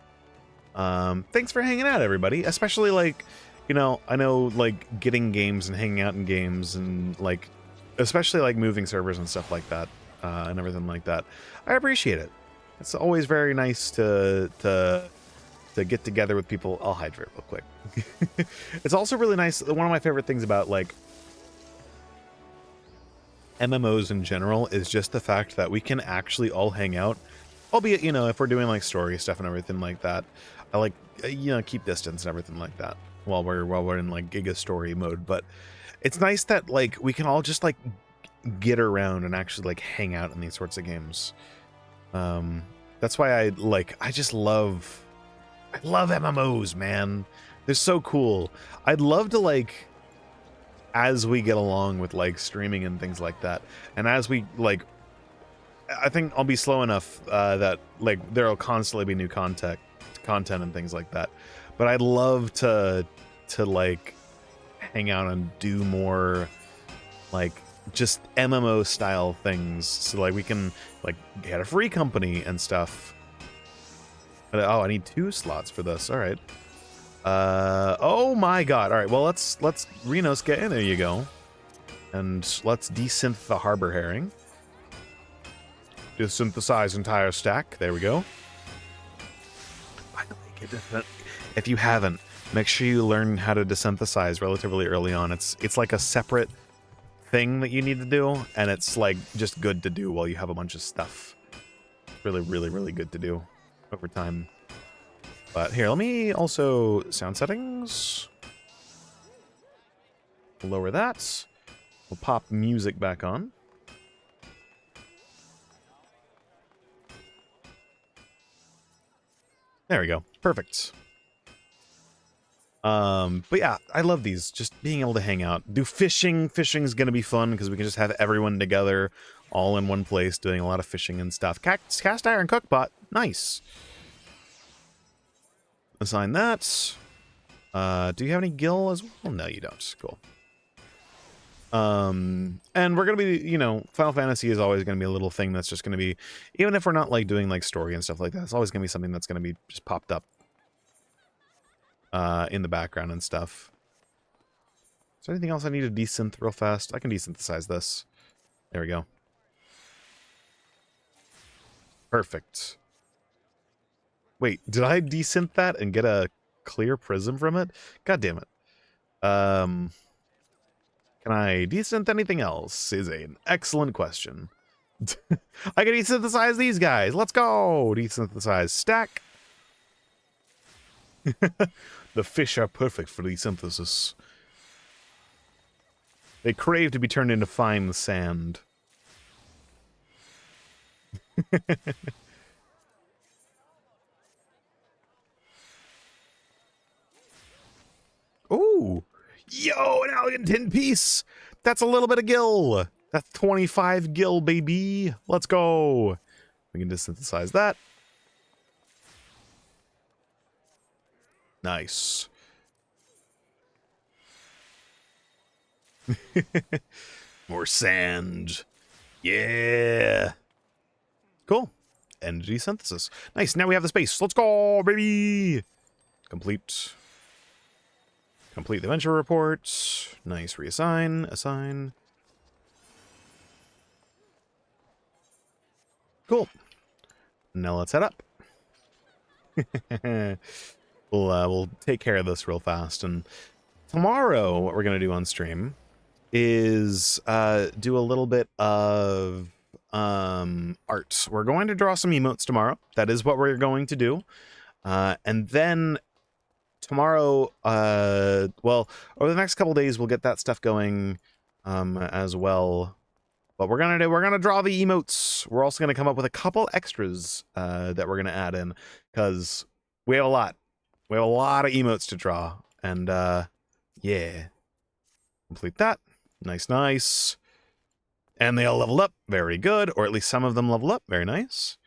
thanks for hanging out, everybody. Especially, like, you know, I know, like, getting games and hanging out in games and, like, especially, like, moving servers and stuff like that, and everything like that. I appreciate it. It's always very nice to get together with people. I'll hydrate real quick. It's also really nice. One of my favorite things about, like, MMOs in general is just the fact that we can actually all hang out, albeit, you know, if we're doing like story stuff and everything like that. I like, you know, keep distance and everything like that while we're in like Giga story mode. But it's nice that like we can all just like get around and actually like hang out in these sorts of games. That's why I love MMOs, man. They're so cool. I'd love to like as we get along with like streaming and things like that, and as we like, I think I'll be slow enough that like there'll constantly be new content and things like that. But I'd love to like hang out and do more like just MMO style things, so like we can like get a free company and stuff. But, oh, I need 2 slots for this. All right. Oh my god. All right. Well, let's Renos get in. There you go. And let's desynth the harbor herring. Desynthesize entire stack. There we go. By the way, if you haven't, make sure you learn how to desynthesize relatively early on. It's like a separate thing that you need to do, and it's like just good to do while you have a bunch of stuff. Really, really, really good to do over time. But here, let me also sound settings. Lower that. We'll pop music back on. There we go. Perfect. But yeah, I love these. Just being able to hang out. Do fishing. Fishing's gonna be fun because we can just have everyone together all in one place doing a lot of fishing and stuff. Cast iron cookpot. Nice. Assign that. Do you have any gill as well? No, you don't. Cool. And we're gonna be, you know, Final Fantasy is always gonna be a little thing that's just gonna be, even if we're not like doing like story and stuff like that, it's always gonna be something that's gonna be just popped up in the background and stuff. Is there anything else I need to desynth real fast? I can desynthesize this. There we go. Perfect. Wait, did I desynth that and get a clear prism from it? God damn it. Can I desynth anything else? Is an excellent question. I can desynthesize these guys. Let's go. Desynthesize stack. The fish are perfect for desynthesis. They crave to be turned into fine sand. Ooh. Yo, an elegant 10 piece. That's a little bit of gill. That's 25 gill, baby. Let's go. We can just synthesize that. Nice. More sand. Yeah. Cool. Energy synthesis. Nice. Now we have the space. Let's go, baby. Complete. Complete the venture report. Nice. Reassign. Assign. Cool. Now let's head up. We'll take care of this real fast. And tomorrow, what we're gonna do on stream is do a little bit of art. We're going to draw some emotes tomorrow. That is what we're going to do. And then tomorrow, well, over the next couple days, we'll get that stuff going as well. But we're gonna draw the emotes. We're also gonna come up with a couple extras that we're gonna add in, because we have a lot. We have a lot of emotes to draw, and yeah, complete that. Nice, nice. And they all leveled up. Very good. Or at least some of them leveled up. Very nice.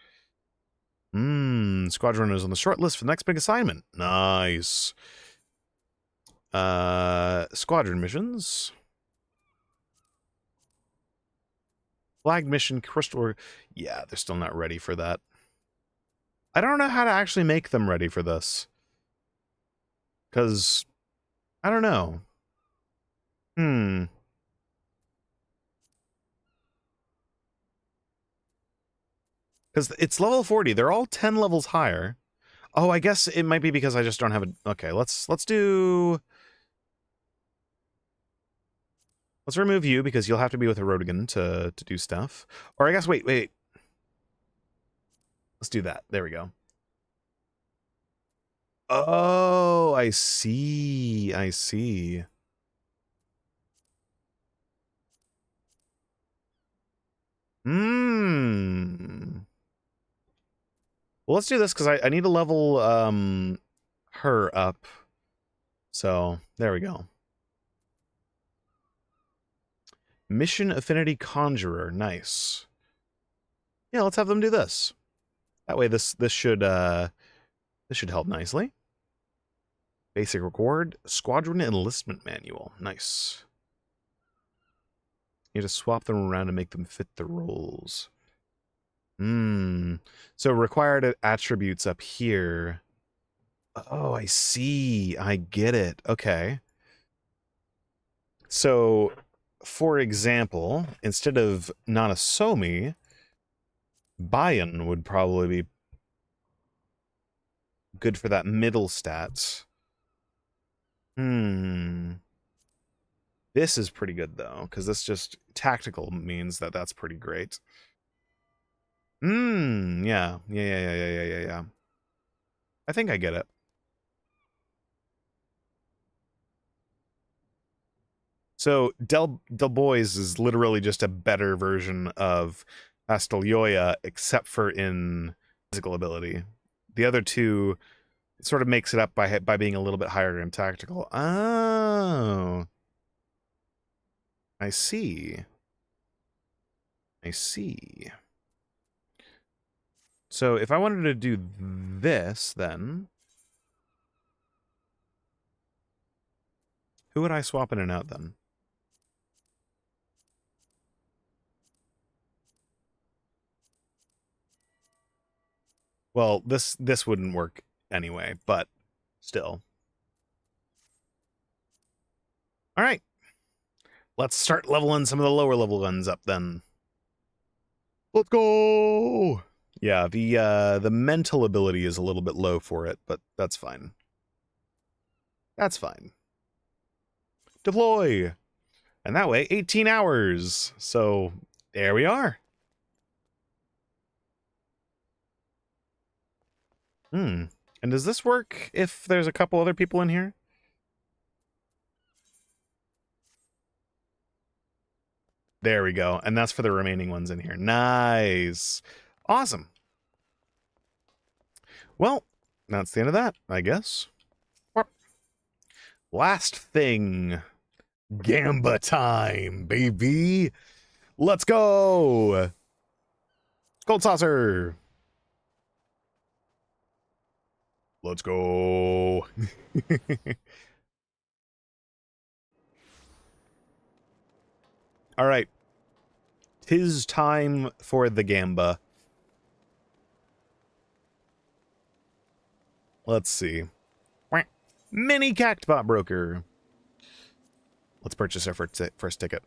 Squadron is on the short list for the next big assignment. Nice. Squadron missions. Flag mission, crystal. Yeah, they're still not ready for that. I don't know how to actually make them ready for this. Because, I don't know. Because it's level 40. They're all 10 levels higher. Oh, I guess it might be because I just don't have a... Okay, let's do... Let's remove you, because you'll have to be with a Rodigan to do stuff. Or I guess, wait. Let's do that. There we go. Oh, I see. I see. Well, let's do this, because I need to level her up. So, there we go. Mission Affinity Conjurer. Nice. Yeah, let's have them do this. That way this should help nicely. Basic reward, Squadron Enlistment Manual. Nice. You just swap them around to make them fit the roles. So required attributes up here. Oh, I see. I get it. Okay. So, for example, instead of Nanasomi, Bayan would probably be good for that middle stat. This is pretty good, though, because this just tactical means that that's pretty great. Yeah. I think I get it. So Del Bois is literally just a better version of Astalioya, except for in physical ability. The other two sort of makes it up by being a little bit higher in tactical. Oh, I see. I see. So if I wanted to do this, then who would I swap in and out then? Well, this wouldn't work anyway, but still. All right. Let's start leveling some of the lower level ones up then. Let's go. Yeah, the mental ability is a little bit low for it, but that's fine. That's fine. Deploy. And that way 18 hours. So, there we are. And does this work if there's a couple other people in here? There we go. And that's for the remaining ones in here. Nice. Awesome. Well, that's the end of that, I guess. Last thing. Gamba time, baby. Let's go. Gold saucer. Let's go. All right. 'Tis time for the Gamba. Let's see. Mini Cactbot Broker. Let's purchase our first ticket.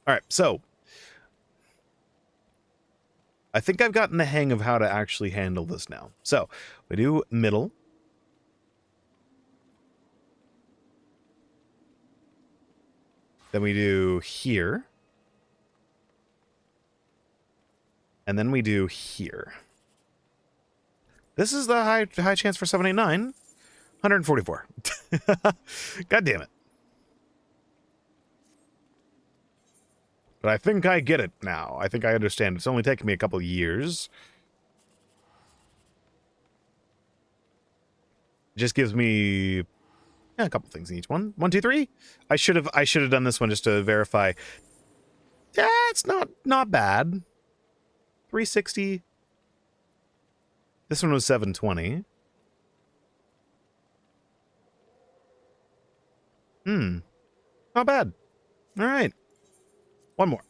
All right, so I think I've gotten the hang of how to actually handle this now. So we do middle. Then we do here. And then we do here. This is the high chance for 789. 144. God damn it. But I think I get it now. I think I understand. It's only taken me a couple years. It just gives me a couple things in each one. 1, 2, 3. I should have done this one just to verify. Yeah, it's not bad. 360. This one was 720. Not bad. All right. One more.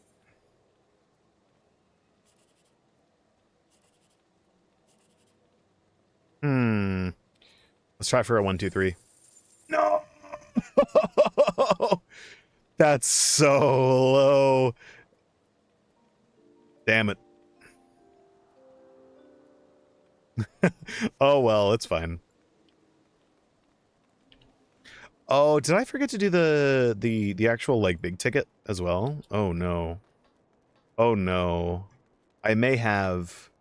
Let's try for a 1, 2, 3. No! That's so low. Damn it. Oh, well, it's fine. Oh, did I forget to do the actual, like, big ticket as well? Oh, no. Oh, no. I may have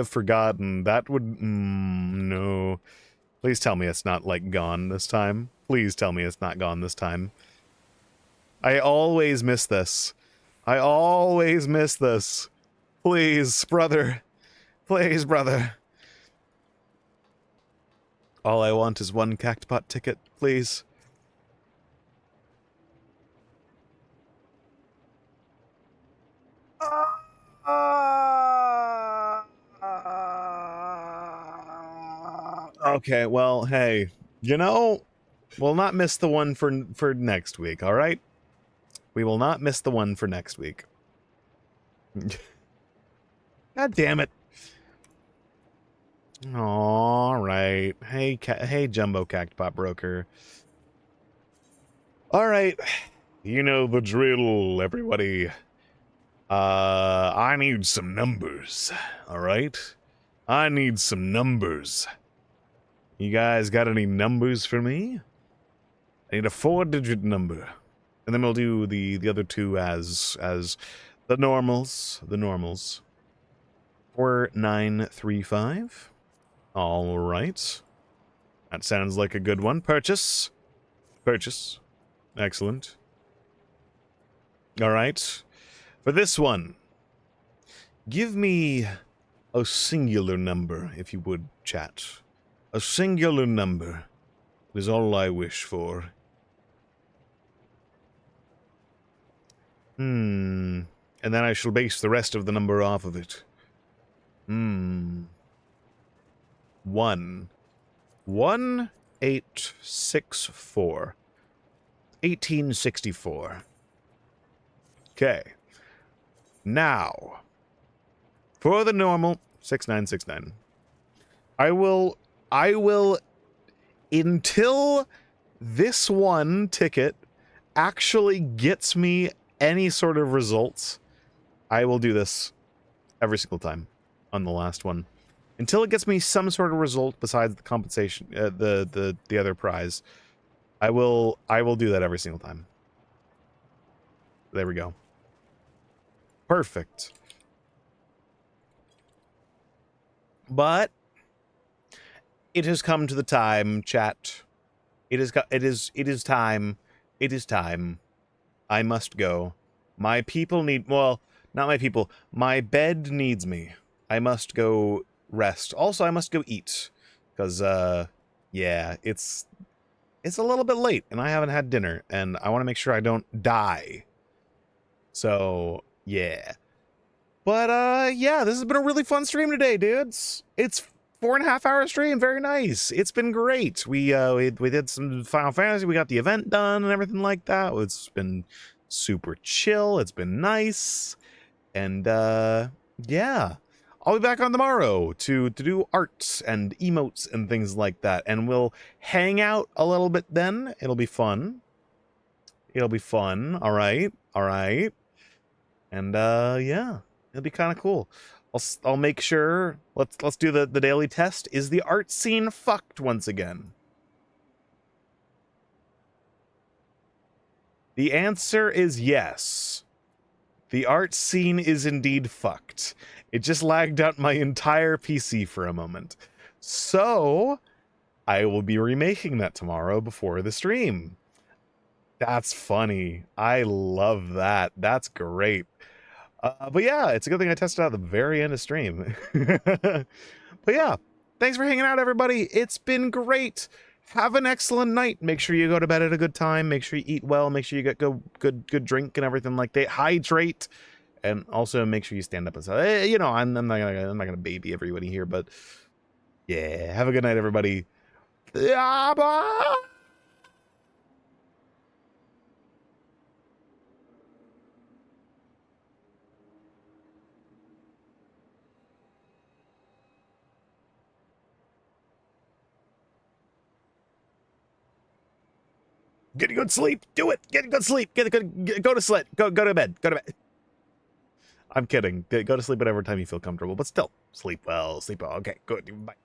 forgotten. That would... no. Please tell me it's not, like, gone this time. Please tell me it's not gone this time. I always miss this. I always miss this. Please, brother. Please, brother. All I want is one Cactbot ticket, please. Okay, well, hey, you know, we'll not miss the one for next week, all right? We will not miss the one for next week. God damn it. All right. Hey, hey, Jumbo Cactpot Broker. All right. You know the drill, everybody. I need some numbers, all right? I need some numbers. You guys got any numbers for me? I need a 4-digit number. And then we'll do the other two as the normals. 4935. All right. That sounds like a good one. Purchase. Excellent. All right. For this one, give me a singular number, if you would, chat. A singular number is all I wish for. And then I shall base the rest of the number off of it. 1864. 1864. Okay. Now, for the normal 6969. I will until this one ticket actually gets me any sort of results, I will do this every single time on the last one. Until it gets me some sort of result besides the compensation, the other prize, I will do that every single time. There we go. Perfect. But it has come to the time, chat. It is time. It is time. I must go. My people need, well, not my people. My bed needs me. I must go rest. Also, I must go eat. Because, yeah, it's a little bit late, and I haven't had dinner, and I want to make sure I don't die. So, yeah. But, yeah, this has been a really fun stream today, dudes. It's 4.5-hour stream. Very nice. It's been great. We did some Final Fantasy. We got the event done and everything like that. It's been super chill. It's been nice. And, yeah. I'll be back on tomorrow to do arts and emotes and things like that. And we'll hang out a little bit then. It'll be fun. It'll be fun. All right. All right. And, yeah. It'll be kind of cool. I'll make sure. Let's do the daily test. Is the art scene fucked once again? The answer is yes. The art scene is indeed fucked. It just lagged out my entire PC for a moment. So, I will be remaking that tomorrow before the stream. That's funny. I love that. That's great. But yeah, it's a good thing I tested out at the very end of stream. But yeah, thanks for hanging out, everybody. It's been great. Have an excellent night. Make sure you go to bed at a good time. Make sure you eat well. Make sure you get good drink and everything like that. Hydrate, and also make sure you stand up and say, you know, I'm not gonna baby everybody here, but yeah, have a good night, everybody. Yeah, bye. Get a good sleep. Do it. Get a good sleep. Go to sleep. Go to bed. Go to bed. I'm kidding. Go to sleep whatever time you feel comfortable, but still sleep well. Sleep well. Okay, good. Bye.